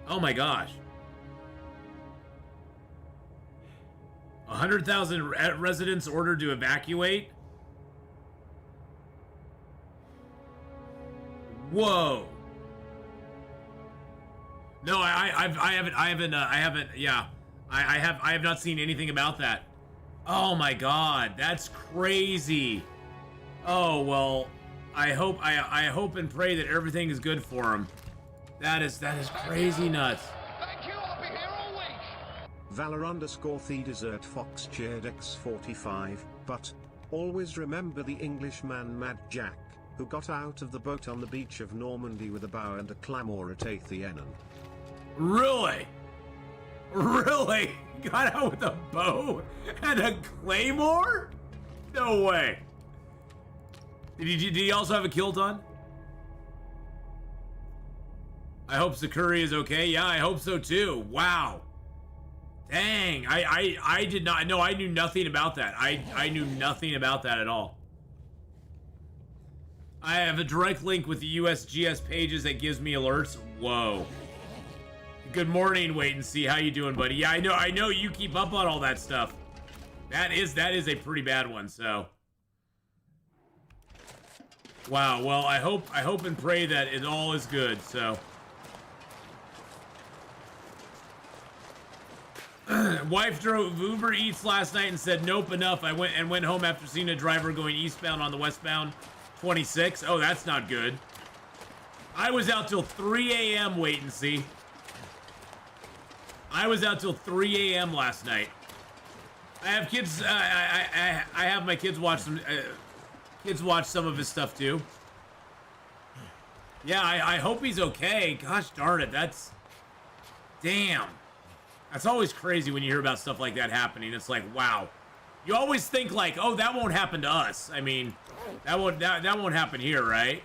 Oh my gosh. 100,000 residents ordered to evacuate. Whoa. No, I haven't. Yeah, I have not seen anything about that. Oh my God, that's crazy. Oh well, I hope and pray that everything is good for him. That is crazy nuts. Valor_the desert fox cheered X45, but always remember the Englishman Mad Jack, who got out of the boat on the beach of Normandy with a bow and a claymore at Atheenon. Really? Really? Got out with a bow and a claymore? No way. Did he also have a kilt on? I hope Sakuri is okay. Yeah, I hope so too. Wow. Dang, I did not know. I knew nothing about that. I knew nothing about that at all. I have a direct link with the USGS pages that gives me alerts. Whoa. Good morning, wait and see. How you doing, buddy? Yeah, I know you keep up on all that stuff. That is a pretty bad one, so. Wow, well, I hope and pray that it all is good, so. Wife drove Uber Eats last night and said, nope, enough. I went home after seeing a driver going eastbound on the westbound 26. Oh, that's not good. I was out till 3 a.m. wait and see. I was out till 3 a.m. last night. I have kids. I have my kids watch some. Kids watch some of his stuff too. Yeah, I hope he's okay. Gosh darn it, that's Damn. That's always crazy when you hear about stuff like that happening. It's like, wow. You always think like, oh, that won't happen to us. I mean, that won't happen here, right?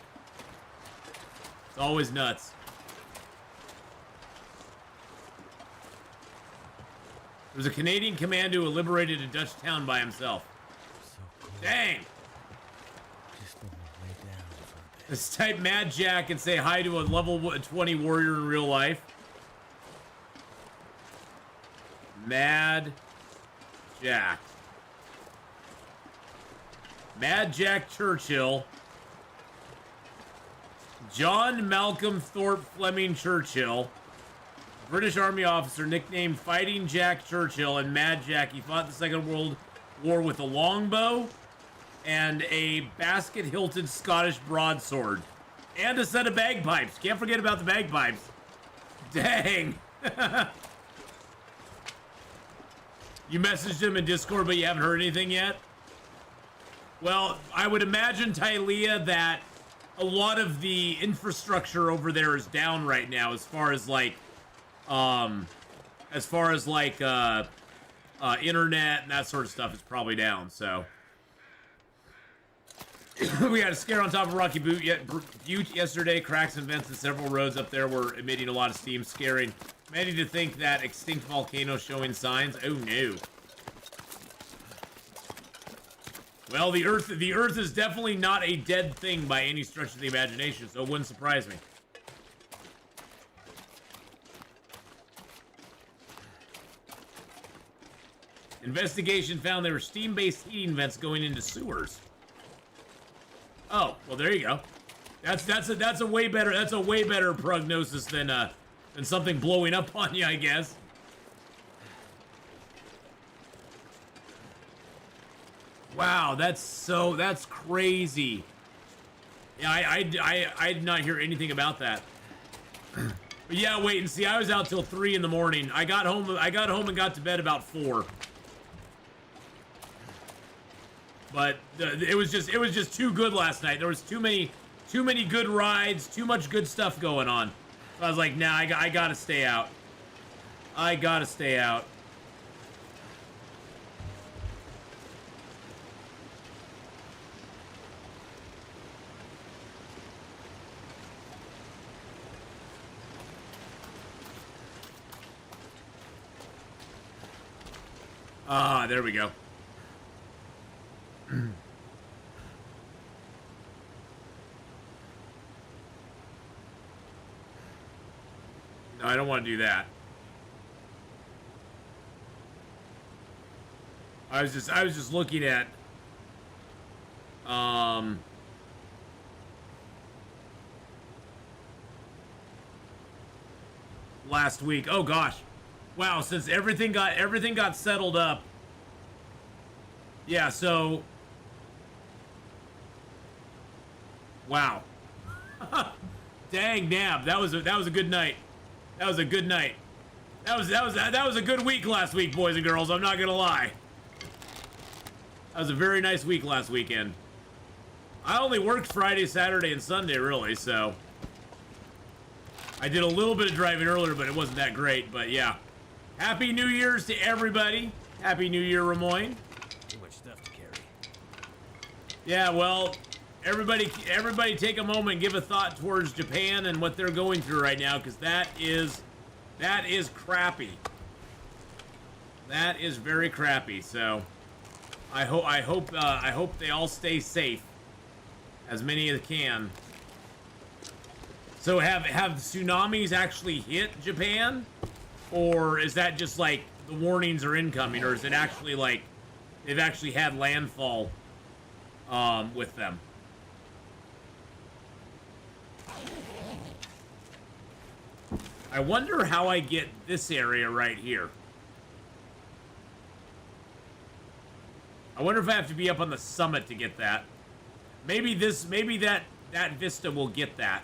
It's always nuts. There was a Canadian commando who liberated a Dutch town by himself. Dang. Let's type Mad Jack and say hi to a level 20 warrior in real life. Mad Jack. Mad Jack Churchill. John Malcolm Thorpe Fleming Churchill. British Army officer nicknamed Fighting Jack Churchill and Mad Jack. He fought the Second World War with a longbow and a basket-hilted Scottish broadsword. And a set of bagpipes. Can't forget about the bagpipes. Dang. You messaged him in Discord, but you haven't heard anything yet? Well, I would imagine, Tylea, that a lot of the infrastructure over there is down right now as far as like internet and that sort of stuff is probably down, so. We had a scare on top of Rocky Butte yesterday. Cracks and vents in several roads up there were emitting a lot of steam, scaring many to think that extinct volcano showing signs. Oh no. Well, the Earth is definitely not a dead thing by any stretch of the imagination, so it wouldn't surprise me. Investigation found there were steam-based heating vents going into sewers. Oh, well, there you go. That's a way better prognosis than something blowing up on you, I guess. Wow, that's crazy. Yeah, I did not hear anything about that. But yeah, wait and see. I was out till 3 in the morning. I got home and got to bed about 4. But it was just too good last night. There was too many good rides, too much good stuff going on. So I was like, nah, I gotta stay out. I gotta stay out. Ah, there we go. No, I don't want to do that. I was just looking at last week. Oh gosh. Wow, since everything got settled up. Yeah, so wow. Dang nab, that was a good night. That was a good night. That was a good week last week, boys and girls. I'm not gonna lie. That was a very nice week last weekend. I only worked Friday, Saturday, and Sunday, really, so I did a little bit of driving earlier, but it wasn't that great. But yeah, Happy New Year's to everybody. Happy New Year, Ramoyne. Too much stuff to carry. Yeah, well, everybody take a moment and give a thought towards Japan and what they're going through right now, because that is crappy. That is very crappy. So I hope they all stay safe, as many as can. So have tsunamis actually hit Japan, or is that just like the warnings are incoming, or is it actually like they've actually had landfall with them? I wonder how I get this area right here. I wonder if I have to be up on the summit to get that. Maybe that vista will get that.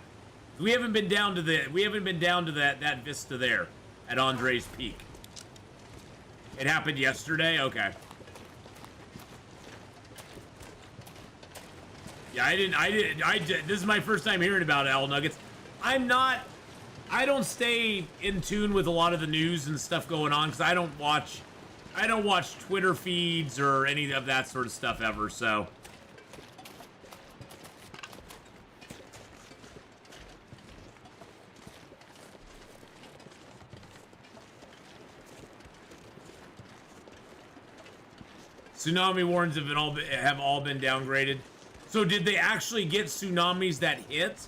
We haven't been down to that vista there at Andre's Peak. It happened yesterday? Okay. Yeah, I did. This is my first time hearing about Owl Nuggets. I'm not I don't stay in tune with a lot of the news and stuff going on because I don't watch Twitter feeds or any of that sort of stuff ever, so. Tsunami warnings have all been downgraded. So did they actually get tsunamis that hit?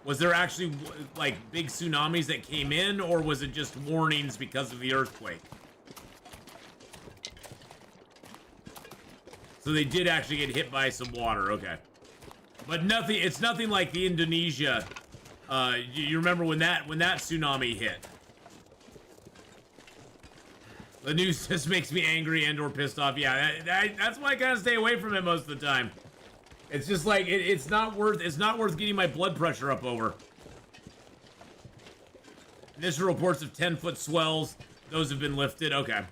Was there actually like big tsunamis that came in, or was it just warnings because of the earthquake? So they did actually get hit by some water, okay. But nothing, it's nothing like the Indonesia. You remember when that tsunami hit? The news just makes me angry and or pissed off. Yeah, that's why I kind of stay away from it most of the time. It's just like it's not worth getting my blood pressure up over. Initial reports of 10-foot swells. Those have been lifted. Okay.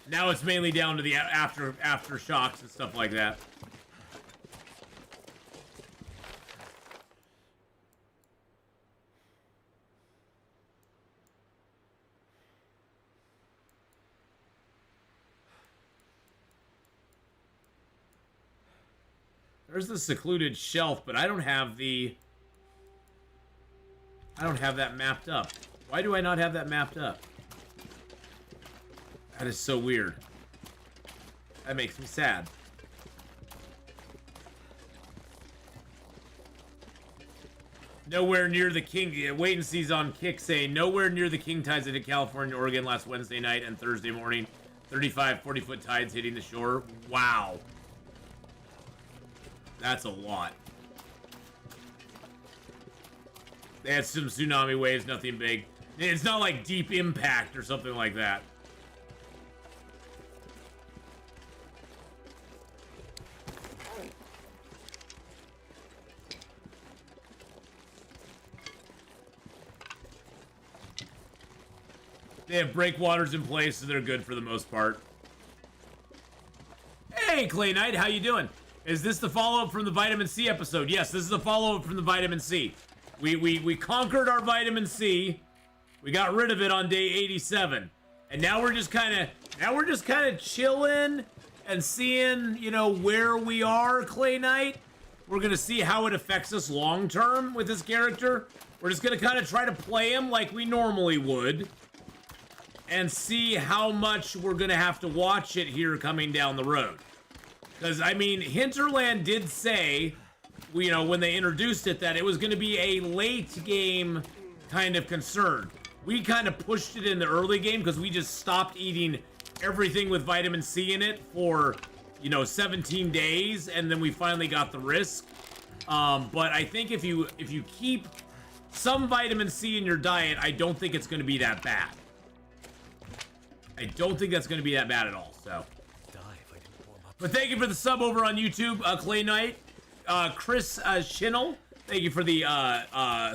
Now it's mainly down to the aftershocks and stuff like that. There's the secluded shelf, but I don't have that mapped up. Why do I not have that mapped up? That is so weird. That makes me sad. Nowhere near the king. Wait and see's on Kick saying nowhere near the king tides that hit California and Oregon last Wednesday night and Thursday morning. 35, 40-foot tides hitting the shore. Wow. That's a lot. They had some tsunami waves, nothing big. It's not like deep impact or something like that. They have breakwaters in place, so they're good for the most part. Hey, Clay Knight, how you doing? Is this the follow-up from the vitamin C episode? Yes, this is the follow-up from the vitamin C. We conquered our vitamin C. We got rid of it on day 87. And now we're just kind of chilling and seeing, you know, where we are, Clay Knight. We're going to see how it affects us long-term with this character. We're just going to kind of try to play him like we normally would. And see how much we're going to have to watch it here coming down the road. Because, I mean, Hinterland did say, you know, when they introduced it, that it was going to be a late game kind of concern. We kind of pushed it in the early game because we just stopped eating everything with vitamin C in it for, you know, 17 days, and then we finally got the risk. But I think if you keep some vitamin C in your diet, I don't think it's going to be that bad. I don't think that's going to be that bad at all, so. But thank you for the sub over on YouTube, Clay Knight. Chris Schinnel, thank you for the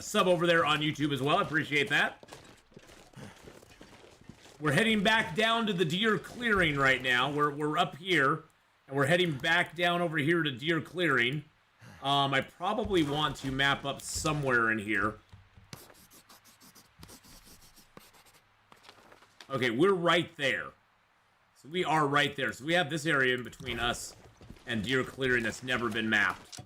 sub over there on YouTube as well. I appreciate that. We're heading back down to the deer clearing right now. We're up here, and we're heading back down over here to deer clearing. I probably want to map up somewhere in here. Okay, we're right there. So we are right there. So we have this area in between us and deer clearing that's never been mapped.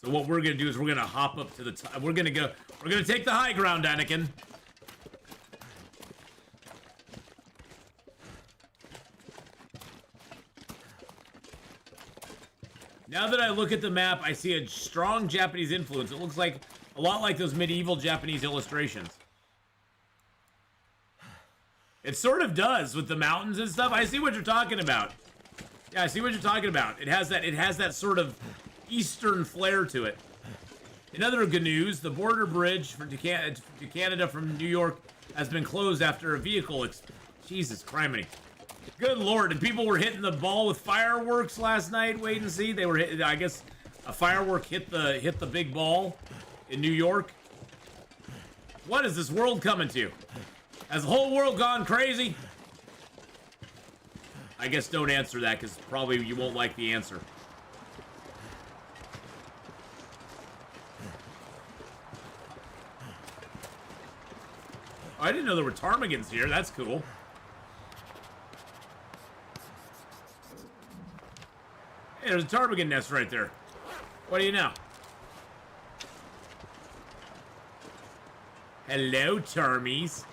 So what we're gonna do is we're gonna hop up to the top. We're gonna take the high ground, Anakin. Now that I look at the map, I see a strong Japanese influence. It looks like a lot like those medieval Japanese illustrations. It sort of does with the mountains and stuff. I see what you're talking about. Yeah, I see what you're talking about. It has that sort of eastern flair to it. In other good news, the border bridge to Canada from New York has been closed after a vehicle Jesus criminy. Good lord, and people were hitting the ball with fireworks last night. Wait and see. They were hitting, I guess a firework hit the big ball in New York. What is this world coming to? Has the whole world gone crazy? I guess don't answer that because probably you won't like the answer. Oh, I didn't know there were ptarmigans here. That's cool. Hey, there's a ptarmigan nest right there. What do you know? Hello, Tarmies.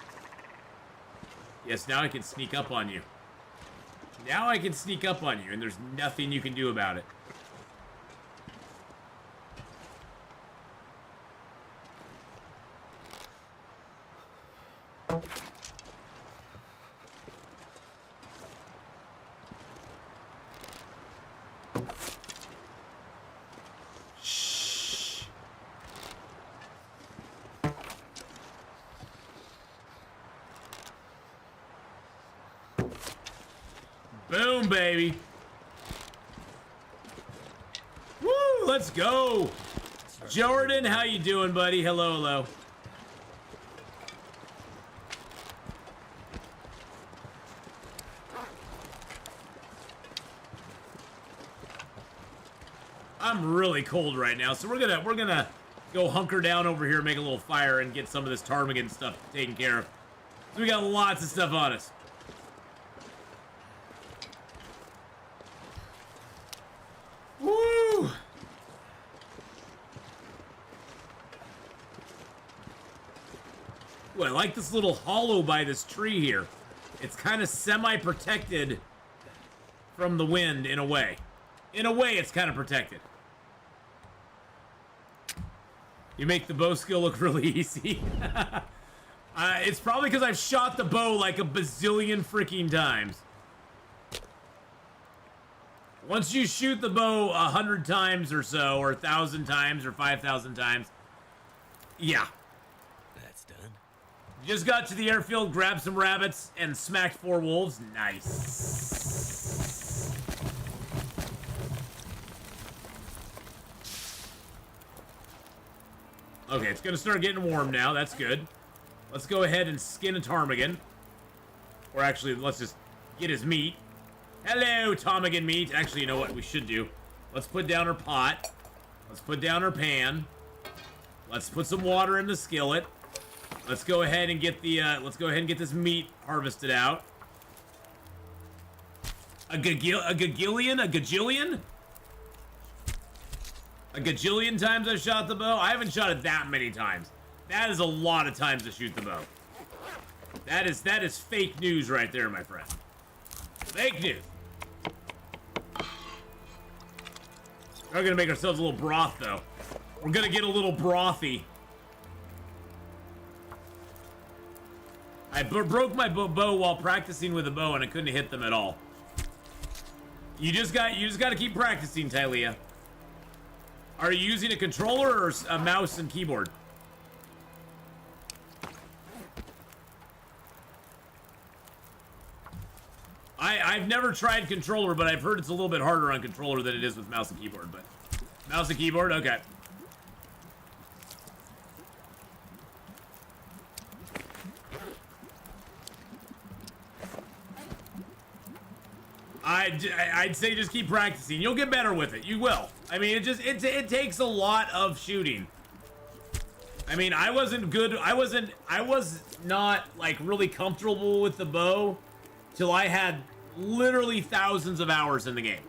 Yes, now I can sneak up on you. Now I can sneak up on you, and there's nothing you can do about it. Shh. Boom, baby. Woo, let's go. Jordan, how you doing, buddy? Hello, hello. I'm really cold right now, so we're gonna go hunker down over here, make a little fire, and get some of this ptarmigan stuff taken care of. So we got lots of stuff on us. Woo! Ooh, I like this little hollow by this tree here. It's kind of semi-protected from the wind in a way. In a way, it's kind of protected. You make the bow skill look really easy. It's probably because I've shot the bow like a bazillion freaking times. Once you shoot the bow 100 times or so, or 1,000 times, or 5,000 times, yeah. That's done. Just got to the airfield, grabbed some rabbits, and smacked 4 wolves. Nice. Okay, it's gonna start getting warm now. That's good. Let's go ahead and skin a ptarmigan. Or actually, let's just get his meat. Hello, ptarmigan meat. Actually, you know what we should do? Let's put down our pot. Let's put down our pan. Let's put some water in the skillet. Let's go ahead and get the, let's go ahead and get this meat harvested out. A gagillion? A gajillion times I've shot the bow? I haven't shot it that many times. That is a lot of times to shoot the bow. That is fake news right there, my friend. Fake news. We're gonna make ourselves a little broth, though. We're gonna get a little brothy. I broke my bow while practicing with a bow, and I couldn't hit them at all. You just got to keep practicing, Tylea. Are you using a controller or a mouse and keyboard? I've never tried controller, but I've heard it's a little bit harder on controller than it is with mouse and keyboard. But mouse and keyboard, okay. I'd say just keep practicing. You'll get better with it. You will. I mean, it takes a lot of shooting. I mean, I was not like really comfortable with the bow till I had literally thousands of hours in the game.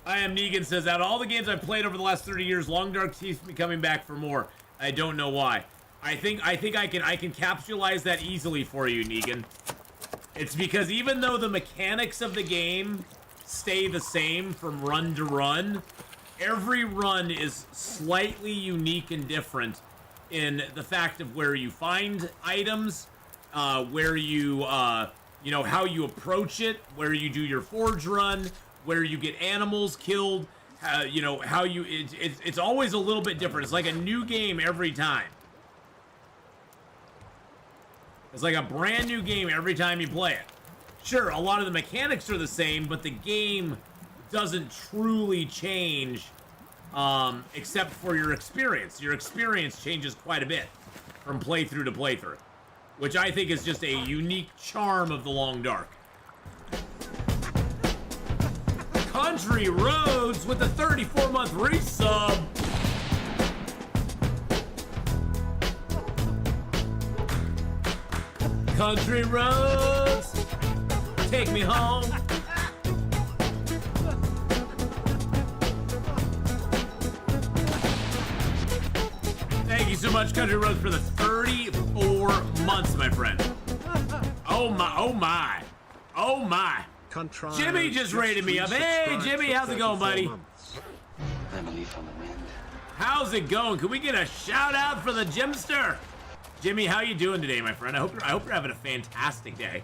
I am Negan says, out of all the games I've played over the last 30 years, Long Dark keeps me coming back for more. I don't know why. I think I can capsulize that easily for you, Negan. It's because even though the mechanics of the game stay the same from run to run, every run is slightly unique and different in the fact of where you find items, where you, you know, how you approach it, where you do your forge run, where you get animals killed, you know, how you, it's always a little bit different. It's like a new game every time. It's like a brand new game every time you play it. Sure, a lot of the mechanics are the same, but the game doesn't truly change, except for your experience. Your experience changes quite a bit from playthrough to playthrough, which I think is just a unique charm of the Long Dark. Country Roads with the 34-month resub. Country roads, take me home. Thank you so much, Country Roads, for the 34 months, my friend. Oh my, oh my, oh my. Jimmy just rated me up. Hey, Jimmy, how's it going, buddy? How's it going? Can we get a shout out for the Jimster? Jimmy, how you doing today, my friend? I hope you're having a fantastic day.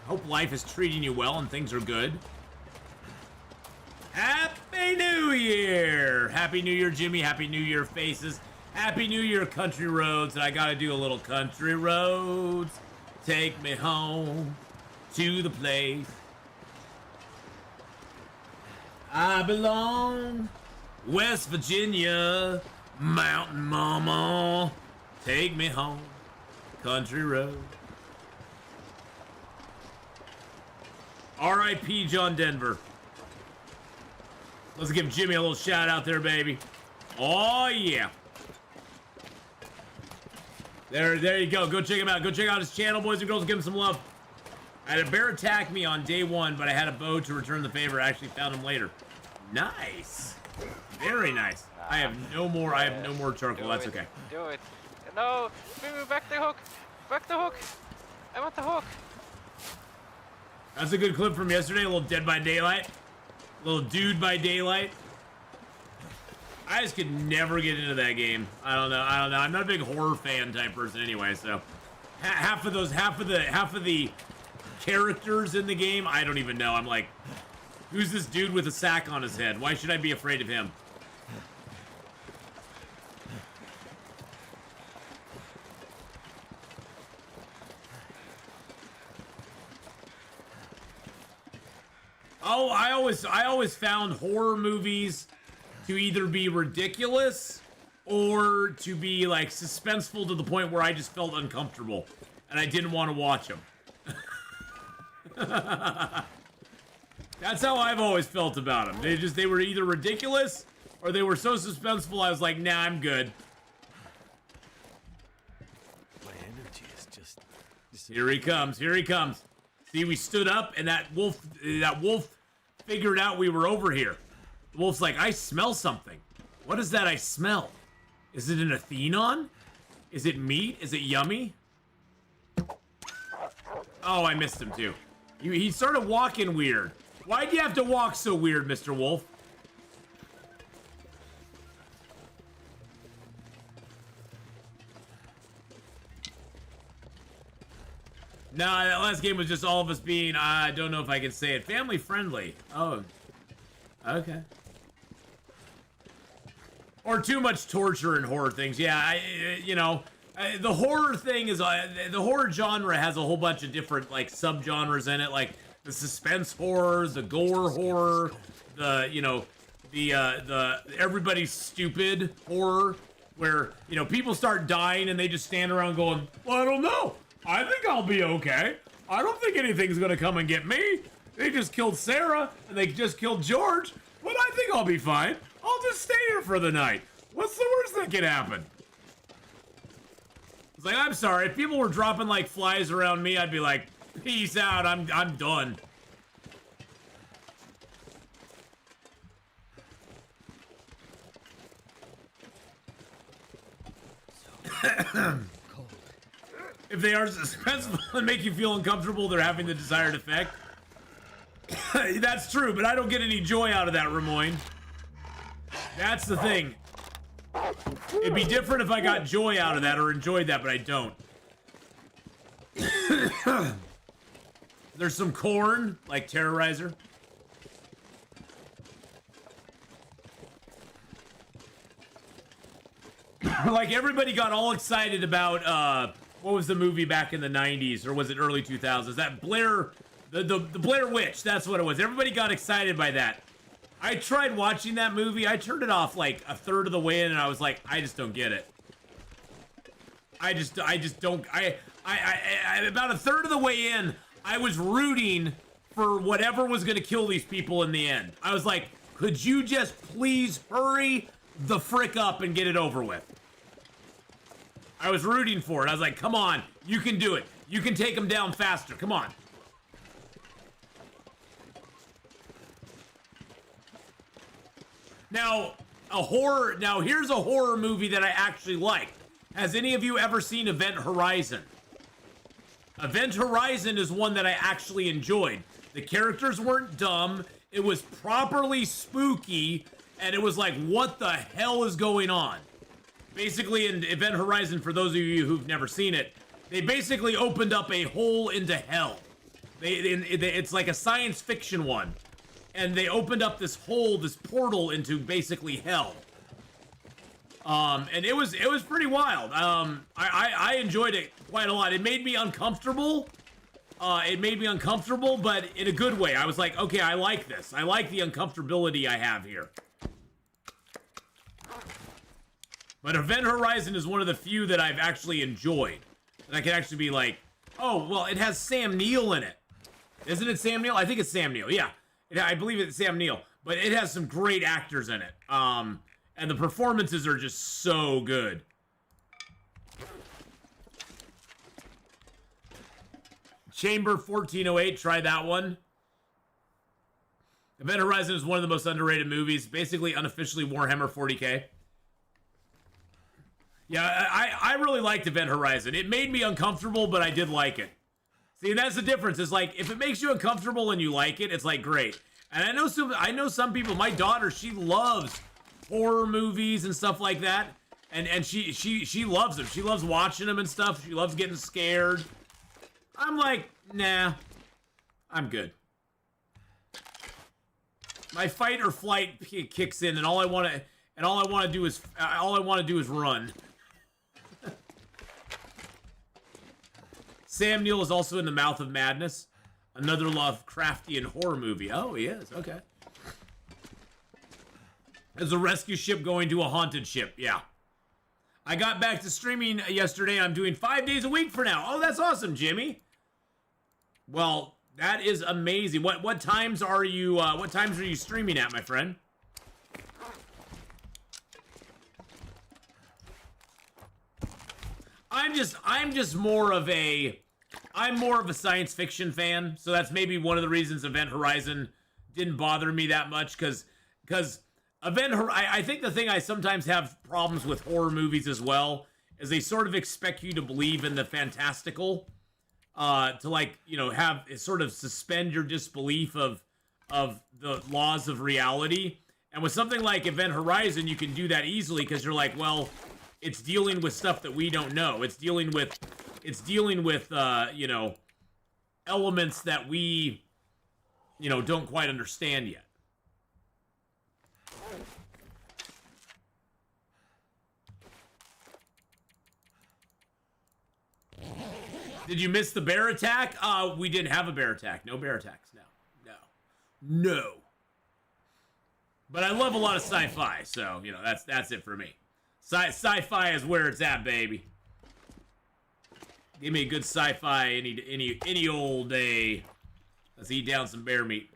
Hope life is treating you well and things are good. Happy New Year! Happy New Year, Jimmy. Happy New Year, faces. Happy New Year, Country Roads. And I gotta do a little Country Roads. Take me home to the place I belong. West Virginia, Mountain Mama. Take me home, Country Road. R.I.P. John Denver. Let's give Jimmy a little shout out there, baby. Oh, yeah. There you go. Go check him out. Go check out his channel, boys and girls. Give him some love. I had a bear attack me on day one, but I had a bow to return the favor. I actually found him later. Nice. Very nice. I have no more charcoal. That's okay. Do it. No, bring me back the hook. Back the hook. I want the hook. That's a good clip from yesterday. A little Dead by Daylight. A little Dude by Daylight. I just could never get into that game. I don't know. I'm not a big horror fan type person anyway, so half of the characters in the game, I don't even know. I'm like, who's this dude with a sack on his head? Why should I be afraid of him? Oh, I always found horror movies to either be ridiculous or to be like suspenseful to the point where I just felt uncomfortable and I didn't want to watch them. That's how I've always felt about them. They were either ridiculous or they were so suspenseful I was like, nah, I'm good. My energy is just... Here he comes. Here he comes. See, we stood up and that wolf figured out we were over here. The wolf's like, I smell something. What is that I smell? Is it an Atheenon? Is it meat? Is it yummy? Oh, I missed him too. He started walking weird. Why'd you have to walk so weird, Mr. Wolf? Nah, that last game was just all of us being, I don't know if I can say it, family friendly. Oh, okay. Or too much torture and horror things. Yeah, the horror thing is, the horror genre has a whole bunch of different, like, subgenres in it, like the suspense horror, the gore horror, the everybody's stupid horror, where, people start dying and they just stand around going, well, I don't know. I think I'll be okay. I don't think anything's gonna come and get me. They just killed Sarah, and they just killed George, but I think I'll be fine. I'll just stay here for the night. What's the worst that can happen? It's like, I'm sorry, if people were dropping like flies around me, I'd be like, peace out, I'm done. If they are suspenseful and make you feel uncomfortable, they're having the desired effect. That's true, but I don't get any joy out of that, Ramoyne. That's the thing. It'd be different if I got joy out of that or enjoyed that, but I don't. There's some corn, like Terrorizer. Like, everybody got all excited about, what was the movie back in the 90s, or was it early 2000s? That Blair, the Blair Witch, that's what it was. Everybody got excited by that. I tried watching that movie. I turned it off like a third of the way in, and I was like, I just don't get it. I just don't, about a third of the way in, I was rooting for whatever was gonna kill these people in the end. I was like, could you just please hurry the frick up and get it over with? I was rooting for it. I was like, come on, you can do it. You can take them down faster. Come on. Now, here's a horror movie that I actually like. Has any of you ever seen Event Horizon? Event Horizon is one that I actually enjoyed. The characters weren't dumb. It was properly spooky, and it was like, what the hell is going on? Basically, in Event Horizon, for those of you who've never seen it, they basically opened up a hole into hell. It's like a science fiction one. And they opened up this hole, this portal into basically hell. And it was pretty wild. I enjoyed it quite a lot. It made me uncomfortable. But in a good way. I was like, okay, I like this. I like the uncomfortability I have here. But Event Horizon is one of the few that I've actually enjoyed. And I can actually be like, oh, well, it has Sam Neill in it. Isn't it Sam Neill? I think it's Sam Neill, yeah. I believe it's Sam Neill. But it has some great actors in it. And the performances are just so good. Chamber 1408, try that one. Event Horizon is one of the most underrated movies. Basically, unofficially Warhammer 40k. Yeah, I really liked Event Horizon. It made me uncomfortable, but I did like it. See, that's the difference. It's like, if it makes you uncomfortable and you like it, it's like, great. And I know some people, my daughter, she loves horror movies and stuff like that. And she loves them. She loves watching them and stuff. She loves getting scared. I'm like, nah, I'm good. My fight or flight kicks in, and all I want to do is run. Sam Neill is also in The Mouth of Madness, another Lovecraftian horror movie. Oh, he is. Okay. There's a rescue ship going to a haunted ship. Yeah. I got back to streaming yesterday. I'm doing 5 days a week for now. Oh, that's awesome, Jimmy. Well, that is amazing. What times are you streaming at, my friend? I'm more of a science fiction fan, so that's maybe one of the reasons Event Horizon didn't bother me that much, because I think the thing I sometimes have problems with horror movies as well is they sort of expect you to believe in the fantastical, to, like, you know, have sort of suspend your disbelief of the laws of reality. And with something like Event Horizon, you can do that easily because you're like, well, it's dealing with stuff that we don't know. It's dealing with you know, elements that we, you know, don't quite understand yet. Did you miss the bear attack? We didn't have a bear attack. No bear attacks. No. But I love a lot of sci-fi, so, you know, that's it for me. Sci-fi is where it's at, baby. Give me a good sci-fi any old day. Let's eat down some bear meat.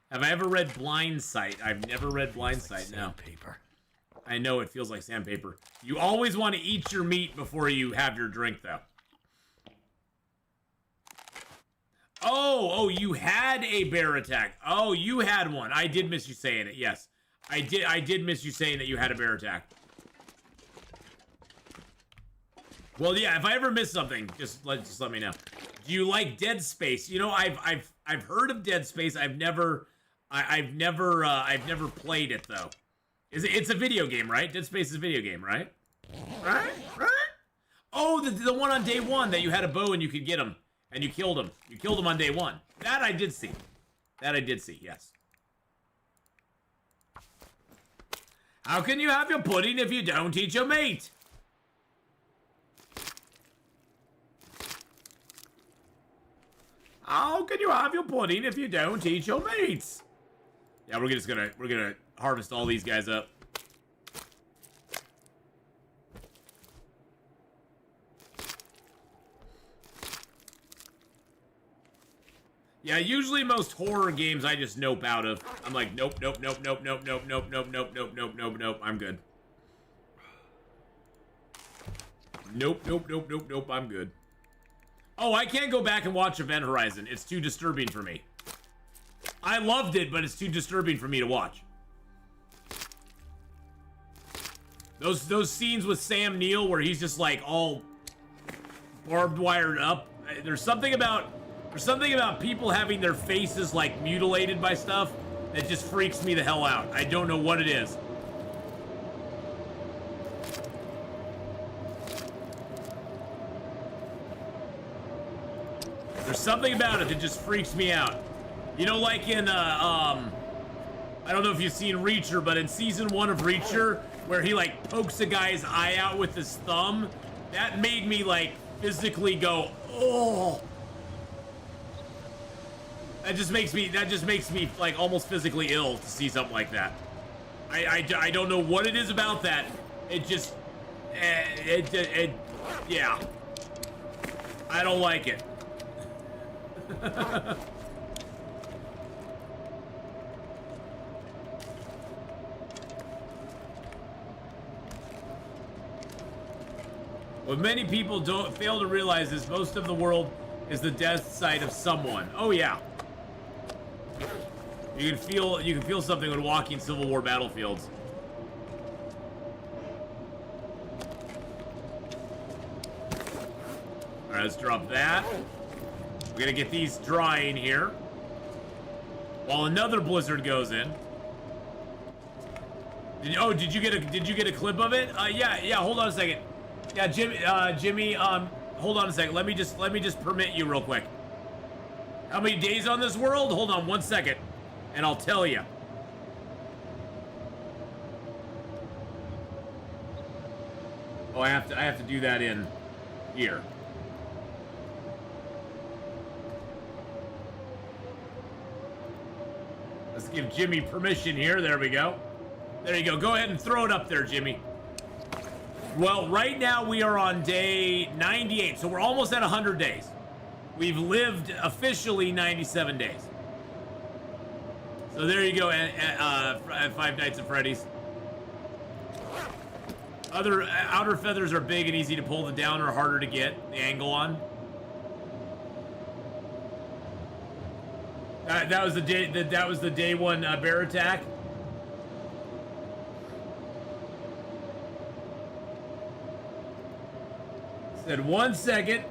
Have I ever read Blind Sight? I've never read Blind Sight. No. Sandpaper. I know it feels like sandpaper. You always want to eat your meat before you have your drink, though. Oh, you had a bear attack. Oh, you had one. I did miss you saying it. Yes. I did miss you saying that you had a bear attack. Well, yeah, if I ever miss something, just let me know. Do you like Dead Space? You know, I've heard of Dead Space. I've never played it though. It's a video game, right? Dead Space is a video game, right? Right? Oh, the one on day one that you had a bow and you could get him. And you killed him. You killed him on day one. That I did see. Yes. How can you have your pudding if you don't eat your mate? How can you have your pudding if you don't eat your mates? Yeah, we're gonna harvest all these guys up. Yeah, usually most horror games I just nope out of. I'm like, nope, I'm good. Nope, I'm good. Oh, I can't go back and watch Event Horizon. It's too disturbing for me. I loved it, but it's too disturbing for me to watch. Those scenes with Sam Neill where he's just like all barbed wired up. There's something about people having their faces like mutilated by stuff that just freaks me the hell out. I don't know what it is. There's something about it that just freaks me out. You know, like in I don't know if you've seen Reacher, but in season 1 of Reacher, where he like pokes a guy's eye out with his thumb, that made me like physically go, oh. That just makes me like almost physically ill to see something like that. I don't know what it is about that. It just, yeah. I don't like it. What many people don't fail to realize is most of the world is the death site of someone. Oh yeah. You can feel something when walking Civil War battlefields. All right, let's drop that. We're gonna get these drying here while another blizzard goes in. Did you get a clip of it? Yeah. Hold on a second. Yeah, Jimmy. Hold on a second. Let me just permit you real quick. How many days on this world? Hold on 1 second, and I'll tell you. Oh, I have to do that in here. Let's give Jimmy permission here. There we go. There you go. Go ahead and throw it up there, Jimmy. Well, right now we are on day 98, so we're almost at 100 days. We've lived officially 97 days. So there you go at Five Nights at Freddy's. Other outer feathers are big and easy to pull. The down are harder to get the angle on. That was the day one bear attack. Said 1 second.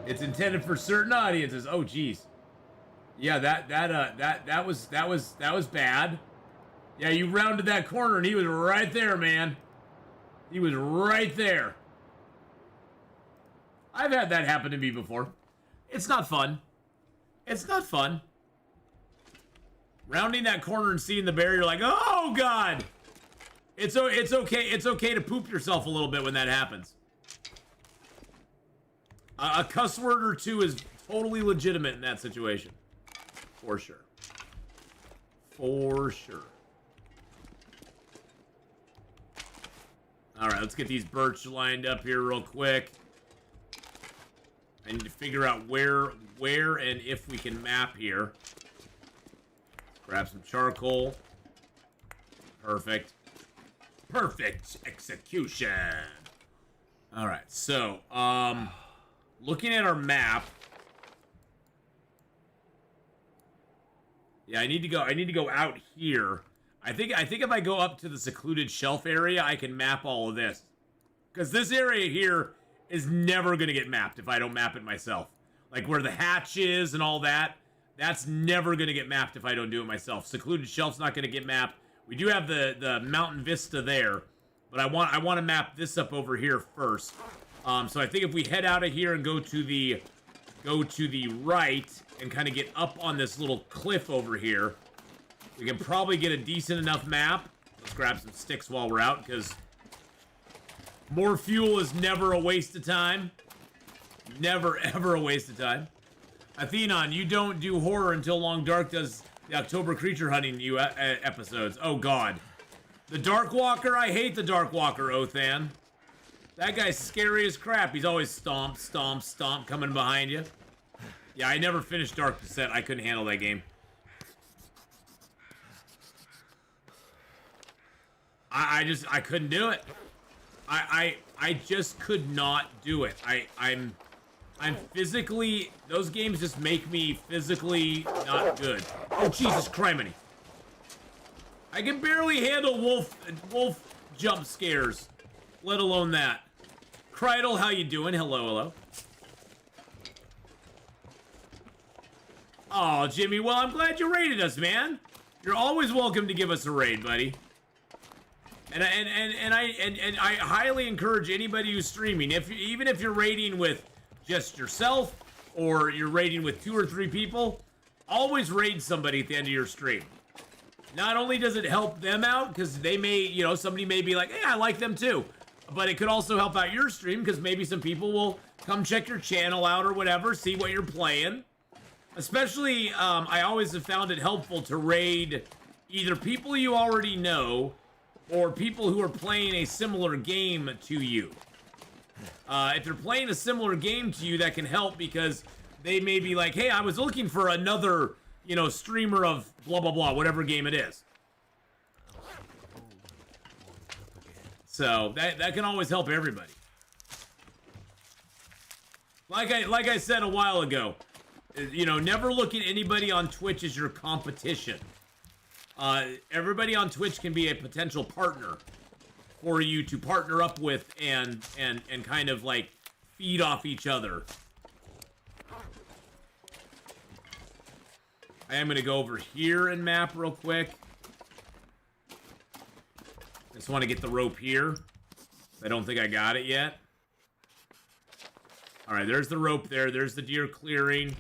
It's intended for certain audiences. Oh geez. Yeah, that was bad. Yeah, you rounded that corner and he was right there, man. He was right there. I've had that happen to me before. It's not fun. It's not fun. Rounding that corner and seeing the bear, you're like, oh god. It's okay. It's okay to poop yourself a little bit when that happens. A cuss word or two is totally legitimate in that situation. For sure. For sure. Alright, let's get these birch lined up here real quick. I need to figure out where and if we can map here. Grab some charcoal. Perfect. Perfect execution. Alright, so, looking at our map. Yeah, I need to go out here. I think if I go up to the secluded shelf area, I can map all of this. Because this area here is never going to get mapped if I don't map it myself. Like where the hatch is and all that, that's never going to get mapped if I don't do it myself. Secluded shelf's not going to get mapped. We do have the mountain vista there, but I want to map this up over here first. So I think if we head out of here and go to the right and kind of get up on this little cliff over here, we can probably get a decent enough map. Let's grab some sticks while we're out, because more fuel is never a waste of time. Never, ever a waste of time. Atheenon, you don't do horror until Long Dark does the October creature hunting episodes. Oh, God. The Dark Walker? I hate the Dark Walker, Othan. That guy's scary as crap. He's always stomp, stomp, stomp coming behind you. Yeah, I never finished Dark Descent. I couldn't handle that game. I couldn't do it. I just could not do it. I'm physically, those games just make me physically not good. Oh, Jesus criminy. I can barely handle wolf jump scares, let alone that. Kreidel, how you doing? Hello, hello. Oh, Jimmy, well, I'm glad you raided us, man. You're always welcome to give us a raid, buddy. And I highly encourage anybody who's streaming, even if you're raiding with just yourself or you're raiding with 2 or 3 people, always raid somebody at the end of your stream. Not only does it help them out, because they may, you know, somebody may be like, hey, I like them too. But it could also help out your stream, because maybe some people will come check your channel out or whatever, see what you're playing. Especially, I always have found it helpful to raid either people you already know or people who are playing a similar game to you. If they're playing a similar game to you, that can help because they may be like, hey, I was looking for another, you know, streamer of blah, blah, blah, whatever game it is. So that can always help everybody. Like I said a while ago, you know, never look at anybody on Twitch as your competition. Everybody on Twitch can be a potential partner for you to partner up with and kind of like feed off each other. I am going to go over here and map real quick. Just want to get the rope here. I don't think I got it yet. All right, there's the rope there. There's the deer clearing.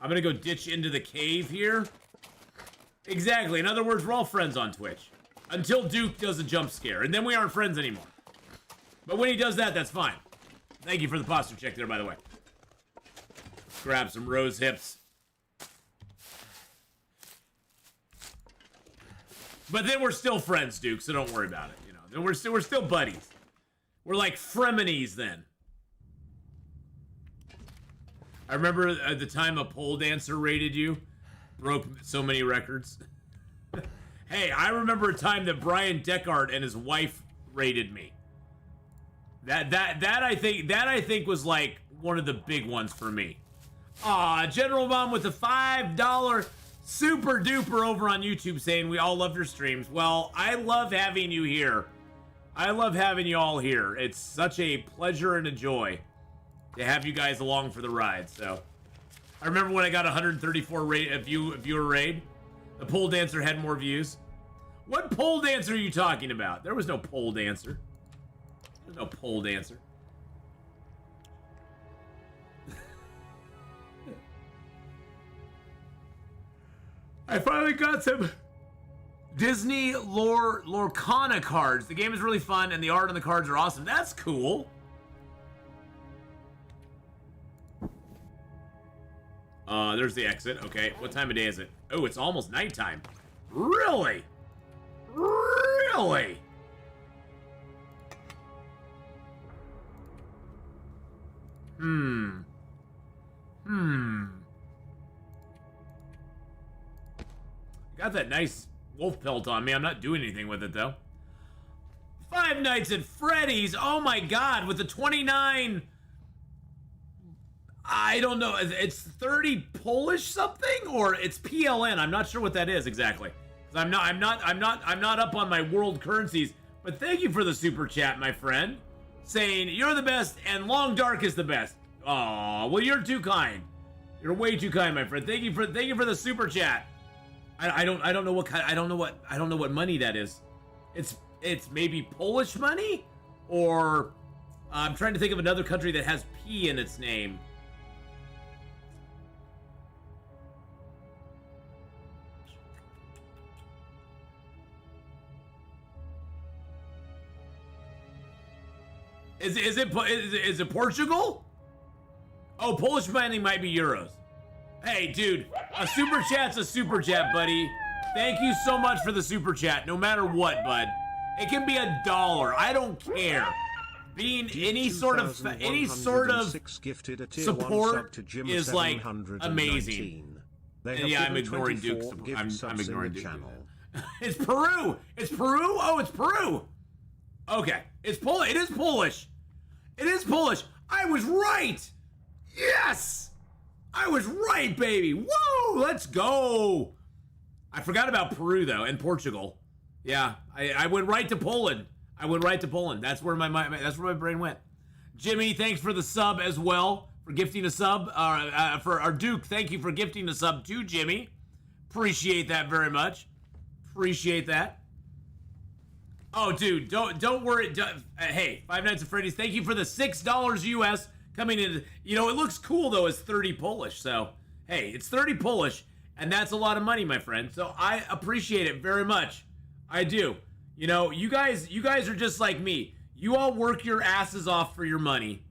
I'm going to go ditch into the cave here. Exactly. In other words, we're all friends on Twitch. Until Duke does a jump scare. And then we aren't friends anymore. But when he does that, that's fine. Thank you for the posture check there, by the way. Grab some rose hips. But then we're still friends, Duke, so don't worry about it. You know, then we're still buddies. We're like frenemies then. I remember at the time a pole dancer raided you. Broke so many records. Hey, I remember a time that Brian Deckard and his wife raided me. That I think was like one of the big ones for me. Aw, General Bomb with the $5 super duper over on YouTube saying we all love your streams. Well, I love having you here. I love having you all here. It's such a pleasure and a joy to have you guys along for the ride. So I remember when I got 134 viewer raid, the pole dancer had more views. What pole dancer are you talking about? There was no pole dancer. There's no pole dancer. I finally got some Disney Lorcana cards. The game is really fun and the art on the cards are awesome. That's cool. There's the exit. Okay, what time of day is it? Oh, it's almost nighttime. Really? Really? Got that nice wolf pelt on me. I'm not doing anything with it, though. Five Nights at Freddy's. Oh, my God. With the 29... I don't know. It's 30 Polish something, or it's PLN. I'm not sure what that is exactly. I'm not up on my world currencies. But thank you for the super chat, my friend, saying you're the best and Long Dark is the best. Aw, well, you're too kind. You're way too kind, my friend. Thank you for the super chat. I don't know what kind. I don't know what money that is. It's maybe Polish money, or I'm trying to think of another country that has P in its name. Is it Portugal? Oh, Polish money might be euros. Hey, dude, a super chat's a super chat, buddy. Thank you so much for the super chat, no matter what, bud. It can be $1. I don't care. Being any sort of support is like amazing. And yeah, I'm ignoring Duke's. I'm ignoring Duke. It's Peru. It's Peru. Oh, it's Peru. Okay, it's Polish. It is Polish. It is Polish. I was right. Yes! I was right, baby. Woo! Let's go. I forgot about Peru, though, and Portugal. Yeah, I went right to Poland. I went right to Poland. That's where that's where my brain went. Jimmy, thanks for the sub as well, for gifting a sub. For our Duke, thank you for gifting a sub to Jimmy. Appreciate that very much. Appreciate that. Oh, dude, don't worry. Hey, Five Nights at Freddy's, thank you for the $6 US coming in. You know, it looks cool, though, it's 30 Polish. So, hey, it's 30 Polish, and that's a lot of money, my friend. So I appreciate it very much. I do. You know, you guys are just like me. You all work your asses off for your money.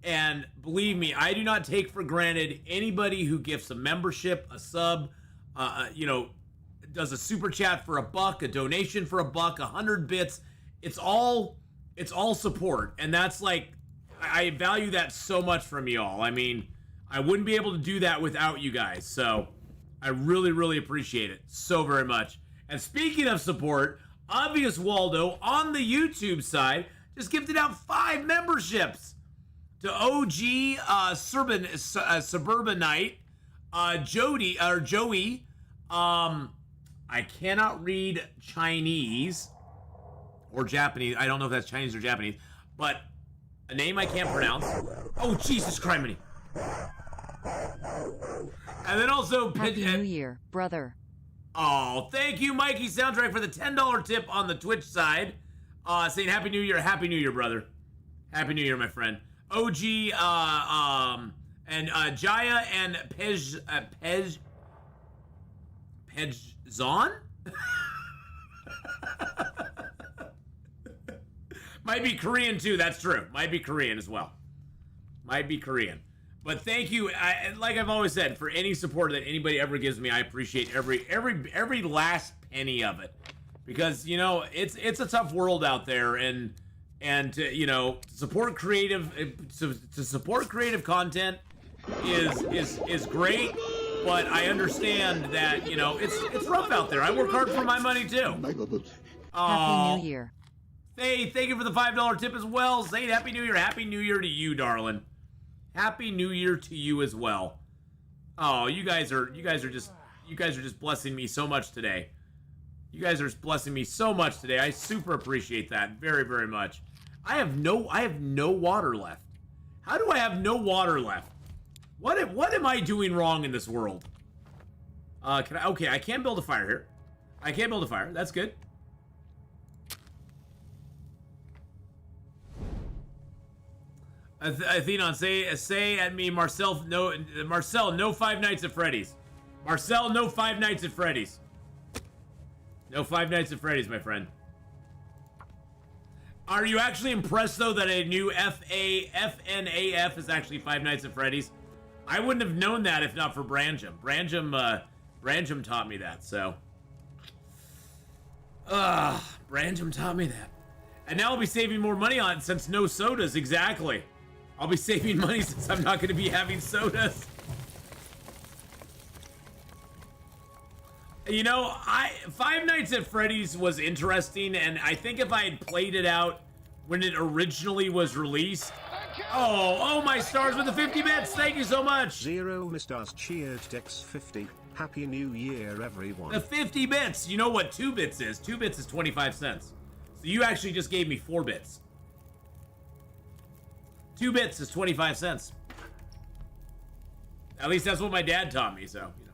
And believe me, I do not take for granted anybody who gifts a membership, a sub, you know, does a super chat for $1, a donation for $1, 100 bits. It's all support. And that's like, I value that so much from y'all. I mean, I wouldn't be able to do that without you guys. So I really, really appreciate it so very much. And speaking of support, Obvious Waldo on the YouTube side just gifted out 5 memberships to OG Suburbanite, Joey. I cannot read Chinese or Japanese. I don't know if that's Chinese or Japanese, but a name I can't pronounce. Oh, Jesus Christ. And then also Happy New Year, brother. Oh, thank you, Mikey Soundtrack, for the $10 tip on the Twitch side. Saying Happy New Year, brother. Happy New Year, my friend. OG, and Jaya and Pejzon? Might be Korean too, that's true. Might be Korean as well. Might be Korean. But thank you, like I've always said, for any support that anybody ever gives me. I appreciate every last penny of it, because you know it's a tough world out there, and you know, to support creative content is great, but I understand that, you know, it's rough out there. I work hard for my money too. Happy New Year. Hey, thank you for the $5 tip as well. Say Happy New Year. Happy New Year to you, darling. Happy New Year to you as well. Oh, you guys are just blessing me so much today. You guys are blessing me so much today. I super appreciate that very, very much. I have no water left. How do I have no water left? What am I doing wrong in this world? Okay, I can build a fire here. I can build a fire. That's good. Atheenon, say at me, Marcel, no Five Nights at Freddy's. Marcel, no Five Nights at Freddy's. No Five Nights at Freddy's, my friend. Are you actually impressed, though, that a new FNAF is actually Five Nights at Freddy's? I wouldn't have known that if not for Branjam. Branjam taught me that, so. Branjam taught me that. And now I'll be saving more money on it since no sodas, exactly. I'll be saving money since I'm not going to be having sodas. You know, Five Nights at Freddy's was interesting, and I think if I had played it out when it originally was released... Oh, my stars with the 50 bits! Thank you so much! Zero Mistars cheered Dex 50. Happy New Year, everyone. The 50 bits! You know what 2 bits is? 2 bits is 25 cents. So you actually just gave me 4 bits. 2 bits is 25 cents. At least that's what my dad taught me, so, you know.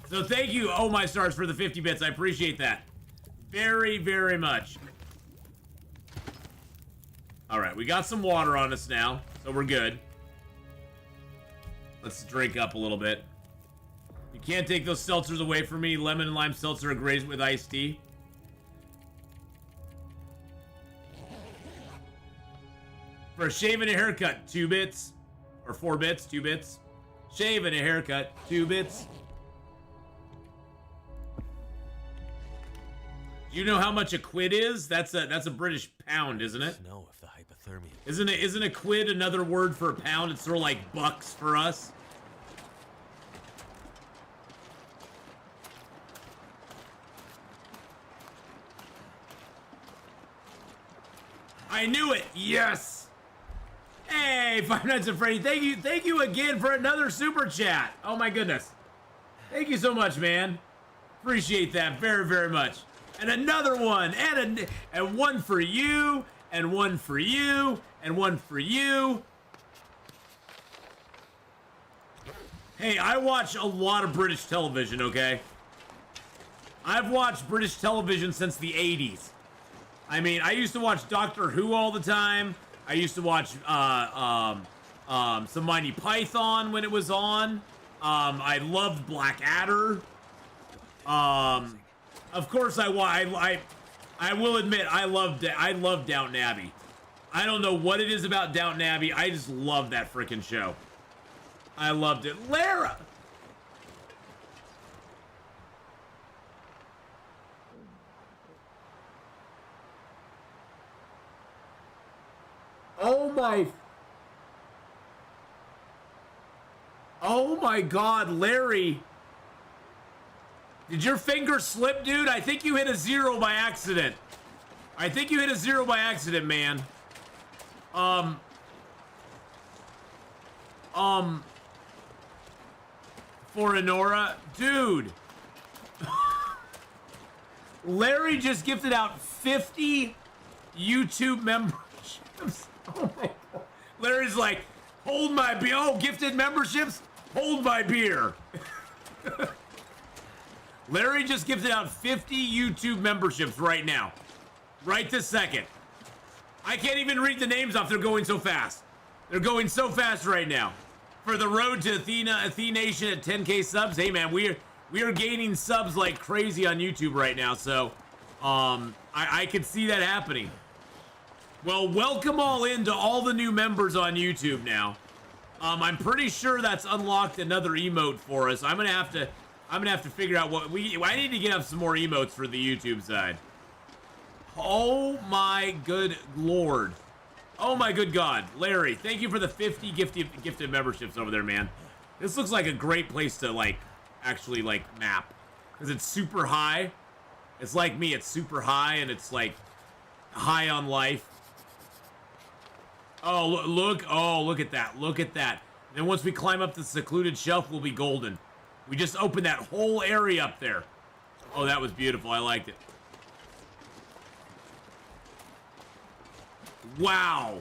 So thank you, Oh My Stars, for the 50 bits. I appreciate that. Very, very much. Alright, we got some water on us now, so we're good. Let's drink up a little bit. You can't take those seltzers away from me. Lemon and lime seltzer are great with iced tea. For a shave and a haircut, 2 bits. Or 4 bits, 2 bits. Shave and a haircut, 2 bits. Do you know how much a quid is? That's a British pound, isn't it? Know if the hypothermia. Isn't a quid another word for a pound? It's sort of like bucks for us. I knew it! Yes! Hey, Five Nights at Freddy, thank you again for another super chat. Oh my goodness. Thank you so much, man. Appreciate that very, very much. And another one, and one for you, and one for you, and one for you. Hey, I watch a lot of British television, okay? I've watched British television since the 80s. I mean, I used to watch Doctor Who all the time. I used to watch some Monty Python when it was on. I loved Blackadder. Of course, I will admit I love Downton Abbey. I don't know what it is about Downton Abbey. I just love that freaking show. I loved it. Lara. Oh my God, Larry. Did your finger slip, dude? I think you hit a 0 by accident. I think you hit a 0 by accident, man. For Enora, dude. Larry just gifted out 50 YouTube memberships. Oh my God. Larry's like, hold my beer. Oh, gifted memberships? Hold my beer. Larry just gifted out 50 YouTube memberships right now. Right this second. I can't even read the names off. They're going so fast. They're going so fast right now. For the road to Atheenation at 10K subs. Hey man, we are gaining subs like crazy on YouTube right now. So, I could see that happening. Well, welcome all into all the new members on YouTube now. I'm pretty sure that's unlocked another emote for us. I'm gonna have to figure out what I need to get up some more emotes for the YouTube side. Oh my good lord. Oh my good God. Larry, thank you for the 50 gifted memberships over there, man. This looks like a great place to actually map. Because it's super high. It's like me, it's super high and it's like high on life. Oh, look at that. Look at that. And then once we climb up the secluded shelf, we'll be golden. We just opened that whole area up there. Oh, that was beautiful. I liked it. Wow.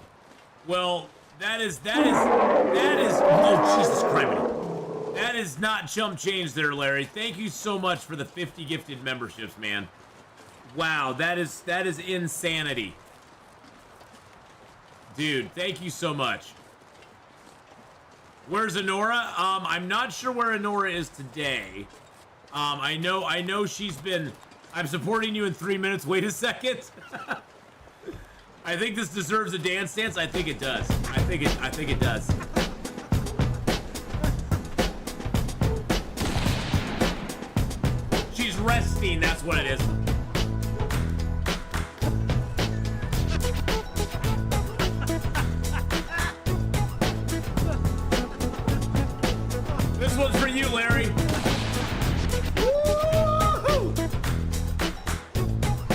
Well, that is, oh, Jesus Christ. That is not chump change there, Larry. Thank you so much for the 50 gifted memberships, man. Wow, that is insanity. Dude, thank you so much. Where's Enora? I'm not sure where Enora is today. I know she's been... I'm supporting you in 3 minutes. Wait a second. I think this deserves a dance dance. I think it does. I think it does. She's resting, that's what it is. This one's for you, Larry. Woo-hoo!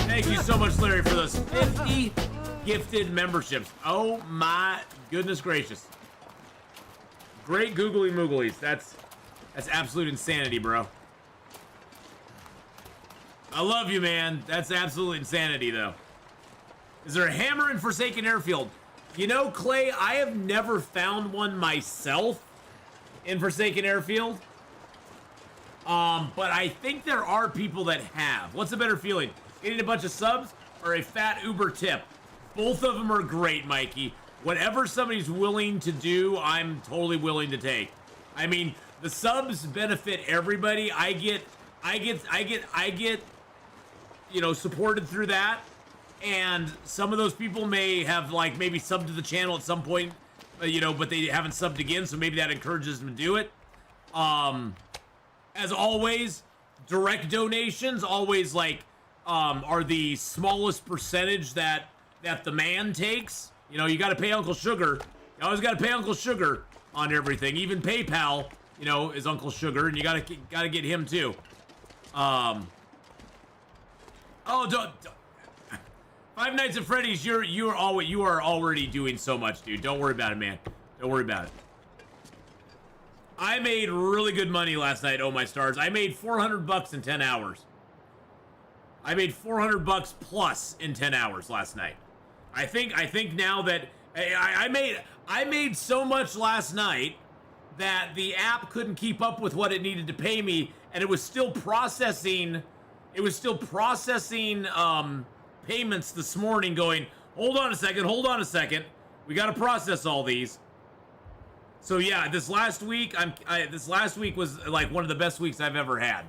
Thank you so much, Larry, for those 50 gifted memberships. Oh my goodness gracious. Great googly mooglies. That's absolute insanity, bro. I love you, man. That's absolute insanity, though. Is there a hammer in Forsaken Airfield? You know, Clay, I have never found one myself in Forsaken Airfield. But I think there are people that have. What's a better feeling? Getting a bunch of subs or a fat Uber tip? Both of them are great, Mikey. Whatever somebody's willing to do, I'm totally willing to take. I mean, the subs benefit everybody. I get, you know, supported through that. And some of those people may have maybe subbed to the channel at some point, you know, but they haven't subbed again, so maybe that encourages them to do it. As always, direct donations always are the smallest percentage that the man takes. You know, you got to pay Uncle Sugar. You always got to pay Uncle Sugar on everything. Even PayPal, you know, is Uncle Sugar, and you got to get him too. Oh, don't. Five Nights at Freddy's, you are already doing so much, dude. Don't worry about it, man. Don't worry about it. I made really good money last night, oh my stars. I made 400 bucks in 10 hours. I made 400 bucks plus in 10 hours last night. I think now that I made so much last night that the app couldn't keep up with what it needed to pay me, and it was still processing payments this morning, going, hold on a second, we got to process all these. So yeah, this last week was like one of the best weeks I've ever had.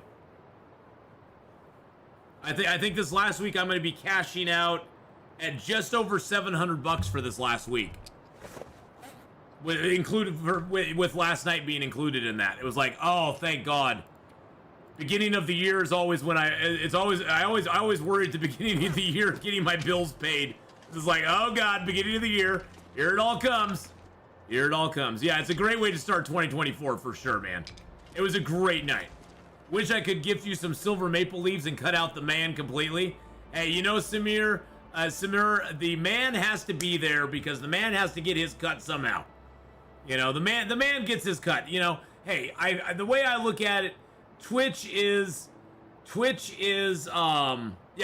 I think this last week I'm going to be cashing out at just over 700 bucks for this last week, with last night being included in that. It was like, oh, thank God. Beginning of the year is always when I always worry at the beginning of the year getting my bills paid. It's like, oh God, beginning of the year, here it all comes. Here it all comes. Yeah, it's a great way to start 2024 for sure, man. It was a great night. Wish I could gift you some silver maple leaves and cut out the man completely. Hey, you know, Samir, the man has to be there because the man has to get his cut somehow. You know, the man gets his cut. You know, hey, the way I look at it, Twitch is yeah,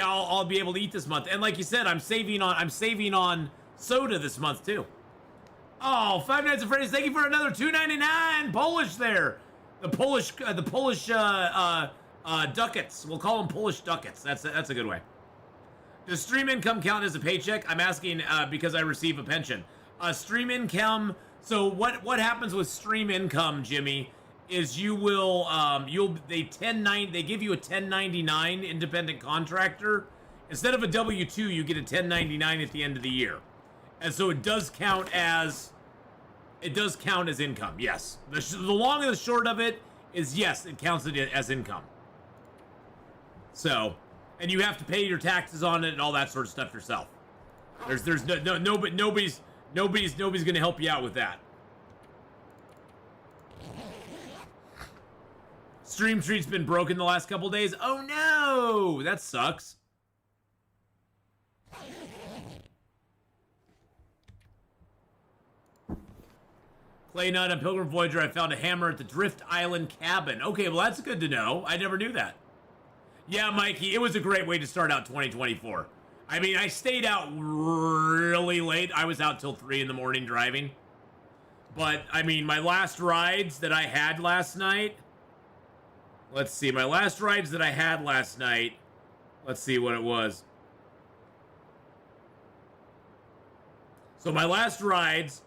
I'll be able to eat this month. And like you said, I'm saving on soda this month too. Oh, Five Nights at Freddy's, thank you for another $2.99 Polish there. The Polish ducats. We'll call them Polish ducats. That's a good way. Does stream income count as a paycheck? I'm asking because I receive a pension. Stream income. So what happens with stream income, Jimmy, is you will they give you a 1099 independent contractor. Instead of a W-2, you get a 1099 at the end of the year. And so it does count as income. Yes. The long and the short of it is yes, it counts it as income. So, and you have to pay your taxes on it and all that sort of stuff yourself. There's nobody's gonna help you out with that. Stream Treat's been broken the last couple days. Oh no, that sucks. Clay Nut on Pilgrim Voyager, I found a hammer at the Drift Island cabin. Okay, well that's good to know. I never knew that. Yeah, Mikey, it was a great way to start out 2024. I mean, I stayed out really late. I was out till 3 in the morning driving. But, I mean, my last rides that I had last night... Let's see, my last rides that I had last night... Let's see what it was. So my last rides...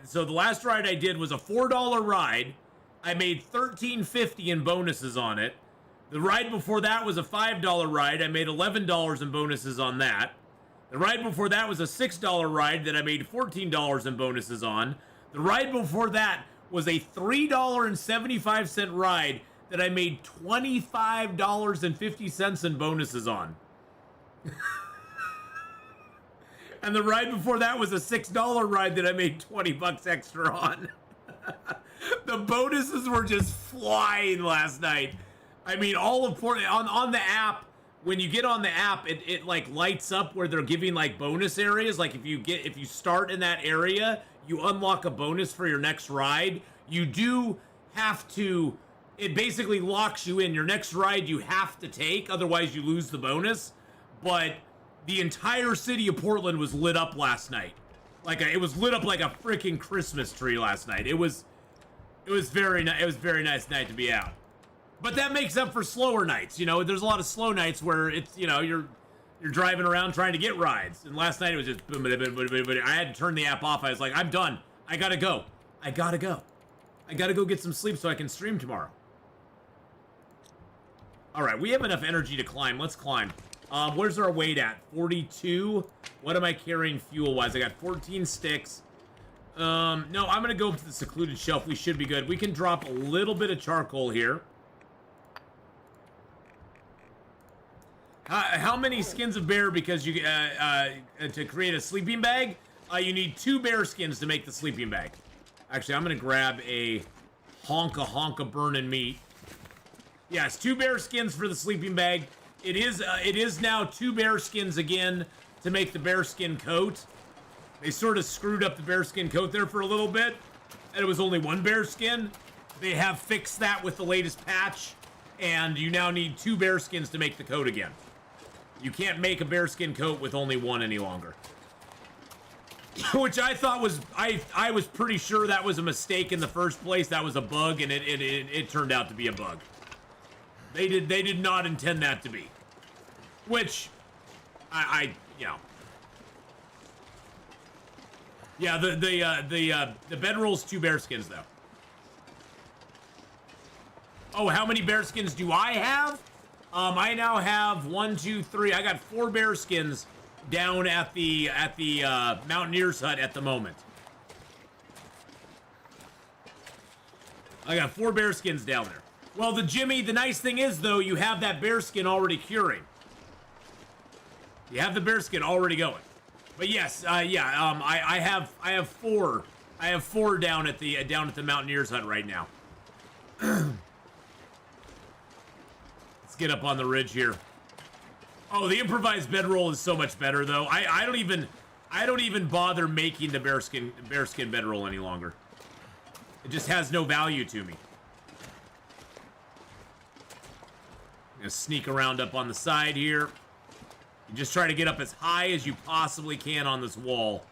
So the last ride I did was a $4 ride. I made $13.50 in bonuses on it. The ride before that was a $5 ride. I made $11 in bonuses on that. The ride before that was a $6 ride that I made $14 in bonuses on. The ride before that was a $3.75 ride that I made $25.50 in bonuses on. And the ride before that was a $6 ride that I made 20 bucks extra on. The bonuses were just flying last night. I mean, all of Portland on the app, when you get on the app, it like lights up where they're giving like bonus areas. Like if you start in that area, you unlock a bonus for your next ride. You do have to, it basically locks you in. Your next ride you have to take, otherwise you lose the bonus. But the entire city of Portland was lit up last night. It was lit up like a freaking Christmas tree last night. It was very nice night to be out. But that makes up for slower nights. You know, there's a lot of slow nights where it's, you know, you're driving around trying to get rides. And last night it was just boom, boom, boom, boom, boom, boom. I had to turn the app off. I was like, I'm done. I gotta go. I gotta go get some sleep so I can stream tomorrow. All right, we have enough energy to climb. Let's climb. Where's our weight at? 42. What am I carrying fuel-wise? I got 14 sticks. No, I'm gonna go up to the secluded shelf. We should be good. We can drop a little bit of charcoal here. How many skins of bear? Because you to create a sleeping bag, you need 2 bear skins to make the sleeping bag. Actually, I'm gonna grab a honka burning meat. Yes, 2 bear skins for the sleeping bag. It is now 2 bearskins again to make the bearskin coat. They sort of screwed up the bearskin coat there for a little bit, and it was only 1 bearskin. They have fixed that with the latest patch, and you now need 2 bearskins to make the coat again. You can't make a bearskin coat with only 1 any longer. Which I thought was, I was pretty sure that was a mistake in the first place. That was a bug, and it turned out to be a bug. They did not intend that to be. Which, you know. Yeah, the bedroll's 2 bearskins though. Oh, how many bearskins do I have? I now have 1, 2, 3. I got 4 bearskins down at the Mountaineer's hut at the moment. I got 4 bearskins down there. Well, the nice thing is though, you have that bearskin already curing. You have the bearskin already going. But yes, yeah, I have 4. I have 4 down at the Mountaineer's hut right now. Let's get up on the ridge here. Oh, the improvised bedroll is so much better though. I don't even bother making the bearskin bedroll any longer. It just has no value to me. I'm gonna sneak around up on the side here. You just try to get up as high as you possibly can on this wall.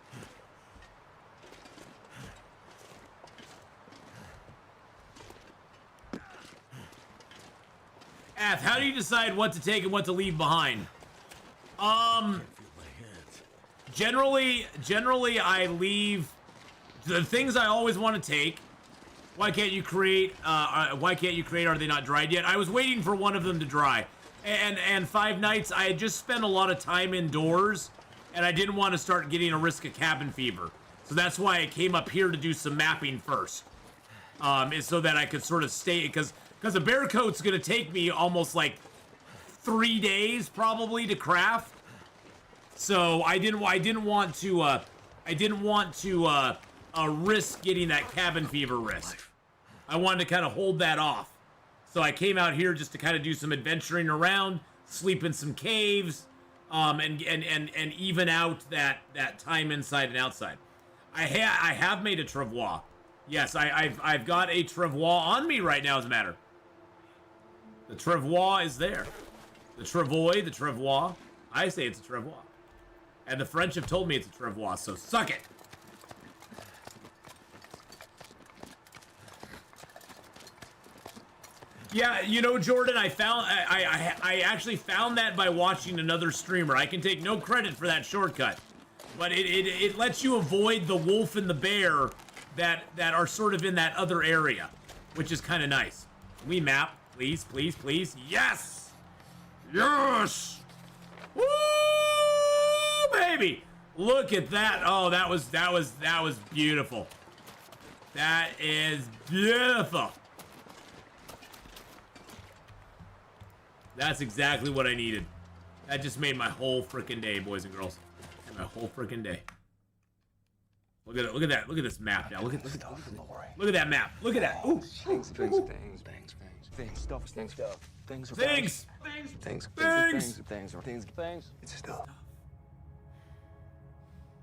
Ath, how do you decide what to take and what to leave behind? Generally I leave the things I always want to take. Why can't you create, are they not dried yet? I was waiting for one of them to dry. And 5 nights, I had just spent a lot of time indoors, and I didn't want to start getting a risk of cabin fever. So that's why I came up here to do some mapping first. Is so that I could sort of stay, because a bear coat's gonna take me almost like 3 days probably to craft. So I didn't want to risk getting that cabin fever risk. I wanted to kind of hold that off. So I came out here just to kind of do some adventuring around, sleep in some caves, and even out that time inside and outside. I have made a travois. Yes, I've got a travois on me right now, as a matter. The travois is there. The travois, the travois. I say it's a travois. And the French have told me it's a travois, so suck it. Yeah, you know, Jordan, I actually found that by watching another streamer. I can take no credit for that shortcut. But it lets you avoid the wolf and the bear that are sort of in that other area, which is kind of nice. Can we map, please, please, please? Yes! Yes! Woo, baby! Look at that. Oh, that was beautiful. That is beautiful. That's exactly what I needed. That just made my whole freaking day, boys and girls. My whole freaking day. Look at it. Look at that. Look at this map now. Look at that map. Look at that. Ooh. Things. It's stuff.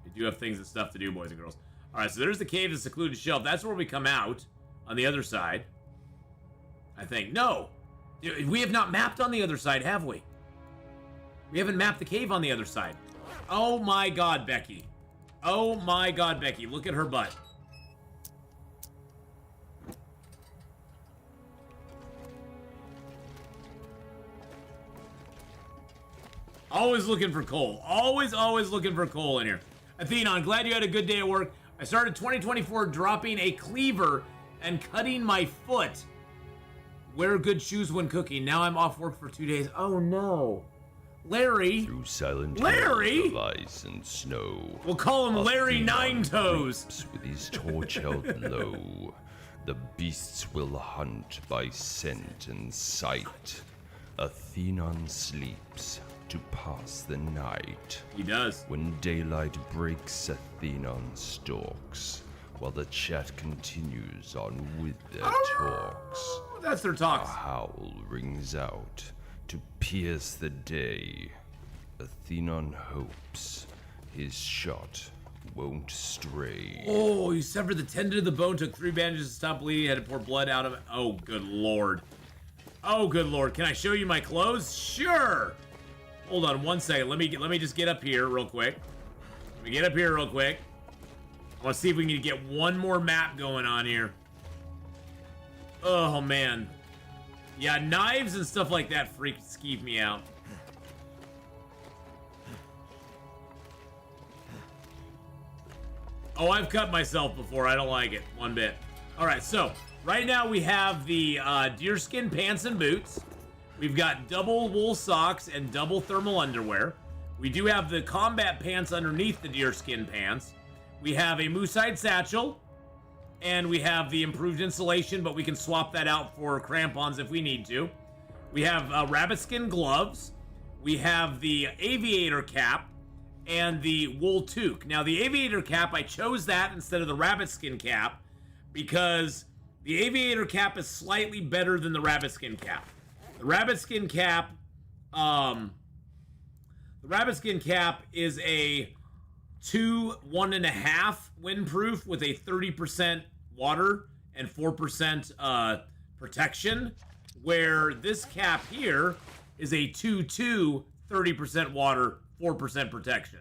You do have things and stuff to do, boys and girls. All right, so there's the cave, the secluded shelf. That's where we come out on the other side. I think. No. We have not mapped on the other side, have we? We haven't mapped the cave on the other side. Oh my god, Becky. Oh my god, Becky. Look at her butt. Always looking for coal. Always looking for coal in here. Atheenon, glad you had a good day at work. I started 2024 dropping a cleaver and cutting my foot. Wear good shoes when cooking. Now I'm off work for 2 days. Oh no. Larry. Through silent Larry of ice and snow. We'll call him Larry Nine Toes. With his torch held low, the beasts will hunt by scent and sight. Atheenon sleeps to pass the night. He does. When daylight breaks, Atheenon stalks, while the chat continues on with their talks. That's their talks. A howl rings out to pierce the day. Atheenon hopes his shot won't stray. Oh, you severed the tendon of the bone, took 3 bandages to stop bleeding, had to pour blood out of it. Oh, good lord. Oh, good lord. Can I show you my clothes? Sure. Hold on 1 second. Let me just get up here real quick. Let me get up here real quick. I want to see if we can get one more map going on here. Oh, man. Yeah, knives and stuff like that skeeve me out. Oh, I've cut myself before. I don't like it one bit. All right, so right now we have the deerskin pants and boots. We've got double wool socks and double thermal underwear. We do have the combat pants underneath the deerskin pants. We have a moose-hide satchel, and we have the improved insulation, but we can swap that out for crampons if we need to. We have rabbit skin gloves. We have the aviator cap and the wool toque. Now, the aviator cap, I chose that instead of the rabbit skin cap because the aviator cap is slightly better than the rabbit skin cap. The rabbit skin cap, is a 1.5 windproof with a 30% water and 4% protection, where this cap here is a 2.2, 30% water, 4% protection.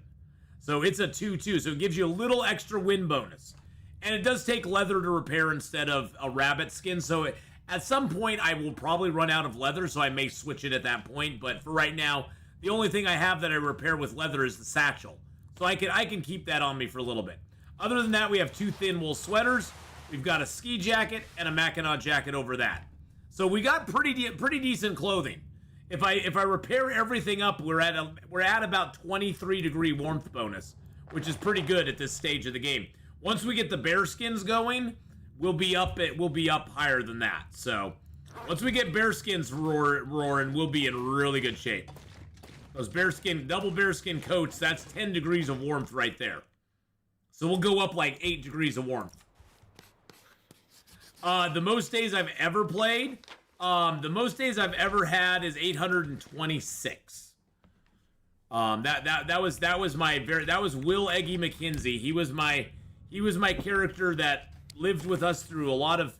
So it's a 2.2, so it gives you a little extra wind bonus. And it does take leather to repair instead of a rabbit skin, so at some point I will probably run out of leather, so I may switch it at that point, but for right now, the only thing I have that I repair with leather is the satchel. So I can keep that on me for a little bit. Other than that, we have 2 thin wool sweaters. We've got a ski jacket and a Mackinac jacket over that. So we got pretty decent clothing. If I repair everything up, we're at about 23 degree warmth bonus, which is pretty good at this stage of the game. Once we get the bear skins going, we'll be up higher than that. So once we get bear skins roaring, we'll be in really good shape. Those double bearskin coats, that's 10 degrees of warmth right there. So we'll go up like 8 degrees of warmth. The most days I've ever played, the most days I've ever had is 826. That was Will Eggy McKenzie. He was my character that lived with us through a lot of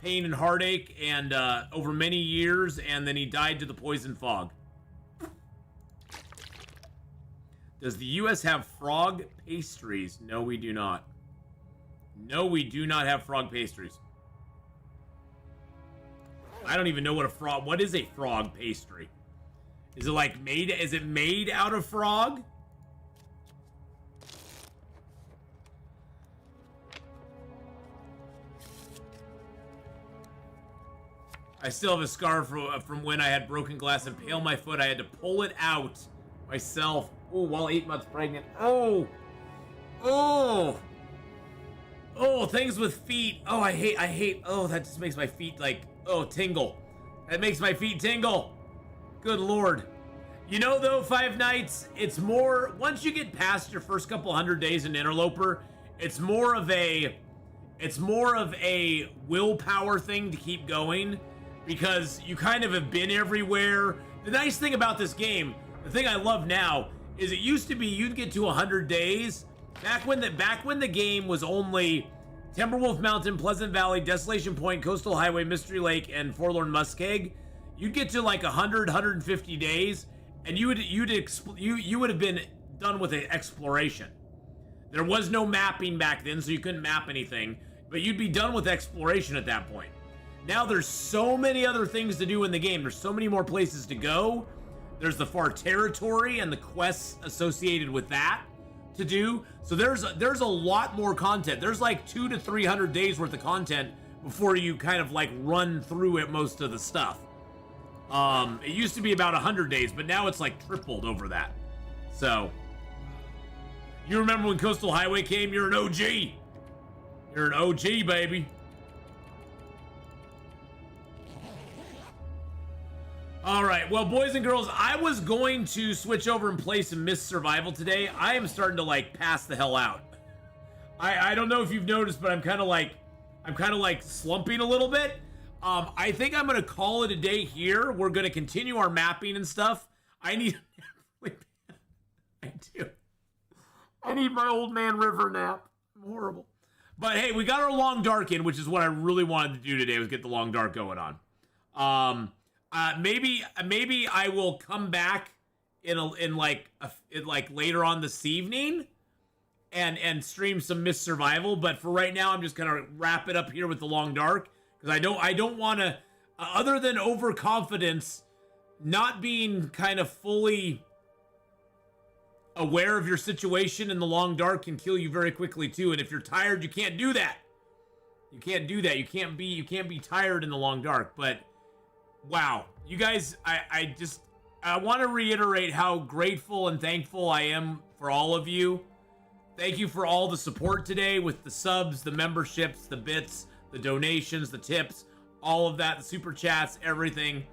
pain and heartache and over many years, and then he died to the poison fog. Does the U.S. have frog pastries? No, we do not. No, we do not have frog pastries. I don't even know what is a frog pastry? Is it made out of frog? I still have a scar from when I had broken glass impale my foot. I had to pull it out myself. Oh, while 8 months pregnant. Oh, things with feet. Oh, I hate. Oh, that just makes my feet tingle. That makes my feet tingle. Good lord. You know though, Five Nights, it's more, once you get past your first couple 100 days in Interloper, it's more of a willpower thing to keep going because you kind of have been everywhere. The nice thing about this game, the thing I love now, is it used to be you'd get to 100 days back when the game was only Timberwolf Mountain, Pleasant Valley, Desolation Point, Coastal Highway, Mystery Lake, and Forlorn Muskeg. You'd get to like 100, 150 days, and you would have been done with the exploration. There was no mapping back then, so you couldn't map anything, but you'd be done with exploration at that point. Now there's so many other things to do in the game. There's so many more places to go. There's the Far Territory and the quests associated with that to do. So there's a lot more content. There's like 200 to 300 days worth of content before you kind of like run through it most of the stuff. It used to be about 100 days, but now it's like tripled over that. So you remember when Coastal Highway came? You're an OG. You're an OG, baby. All right, well, boys and girls, I was going to switch over and play some Myst Survival today. I am starting to like pass the hell out. I don't know if you've noticed, but I'm kind of like slumping a little bit. I think I'm gonna call it a day here. We're gonna continue our mapping and stuff. I need I do. I need my old man river nap. I'm horrible. But hey, we got our long dark in, which is what I really wanted to do today, was get the long dark going on. Maybe I will come back in later on this evening and stream some Mist Survival. But for right now, I'm just gonna wrap it up here with the long dark, because I don't want to, other than overconfidence, not being kind of fully aware of your situation in the long dark can kill you very quickly too. And if you're tired, you can't do that. You can't do that. You can't be tired in the long dark. But wow, you guys, I want to reiterate how grateful and thankful I am for all of you. Thank you for all the support today with the subs, the memberships, the bits, the donations, the tips, all of that, the super chats, everything.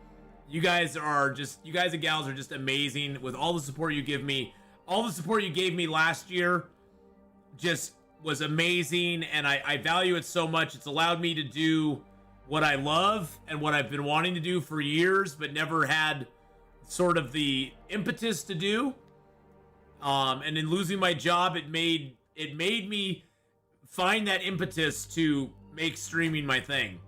You guys and gals are just amazing with all the support you give me. All the support you gave me last year just was amazing, and I value it so much. It's allowed me to do what I love and what I've been wanting to do for years, but never had sort of the impetus to do. And in losing my job, it made me find that impetus to make streaming my thing.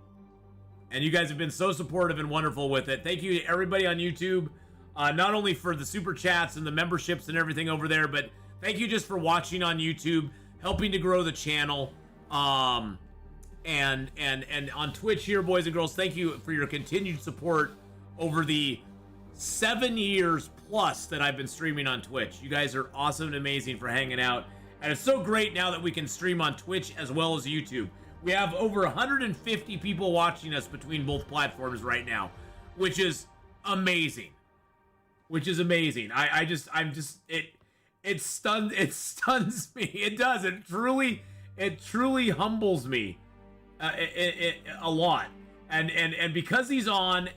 And you guys have been so supportive and wonderful with it. Thank you to everybody on YouTube. Not only for the super chats and the memberships and everything over there, but thank you just for watching on YouTube, helping to grow the channel, and on Twitch here, boys and girls. Thank you for your continued support over the 7 years plus that I've been streaming on Twitch. You guys are awesome and amazing for hanging out, and it's so great now that we can stream on Twitch as well as YouTube. We have over 150 people watching us between both platforms right now, which is amazing. It stuns me. It does. It truly humbles me a lot. And because he's on,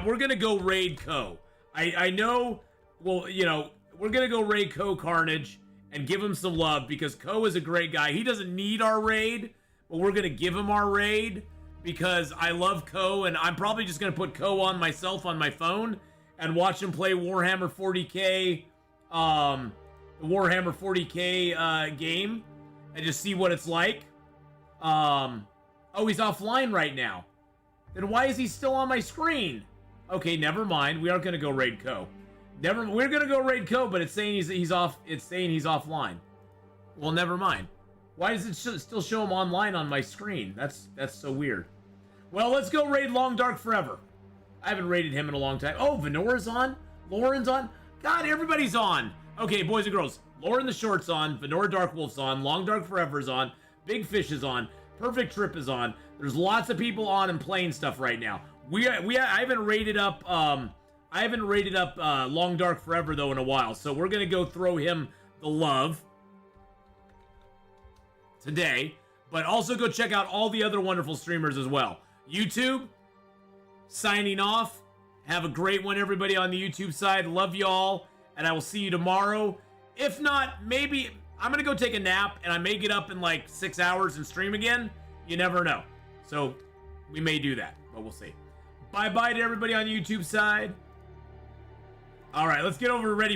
we're gonna go raid Co. I know. Well, you know, we're gonna go raid Co Carnage and give him some love, because Co is a great guy. He doesn't need our raid, but we're gonna give him our raid because I love Co, and I'm probably just gonna put Co on myself on my phone and watch him play Warhammer 40k, the Warhammer 40k game, and just see what it's like. Oh, he's offline right now. Then why is he still on my screen? Okay, never mind. We aren't gonna go raid Co. We're gonna go raid Co, but it's saying he's off. It's saying he's offline. Well, never mind. Why does it still show him online on my screen? That's so weird. Well, let's go raid Long Dark Forever. I haven't raided him in a long time. Oh, Venora's on. Lauren's on. God, everybody's on. Okay, boys and girls. Lauren the Short's on. Venora Darkwolf's on. Long Dark Forever's on. Big Fish is on. Perfect Trip is on. There's lots of people on and playing stuff right now. I haven't rated up Long Dark Forever though in a while, so we're gonna go throw him the love today. But also go check out all the other wonderful streamers as well. YouTube, signing off. Have a great one, everybody on the YouTube side. Love y'all, and I will see you tomorrow. If not, maybe I'm gonna go take a nap, and I may get up in like 6 hours and stream again. You never know. So we may do that, but we'll see. Bye-bye to everybody on YouTube side. All right, let's get over ready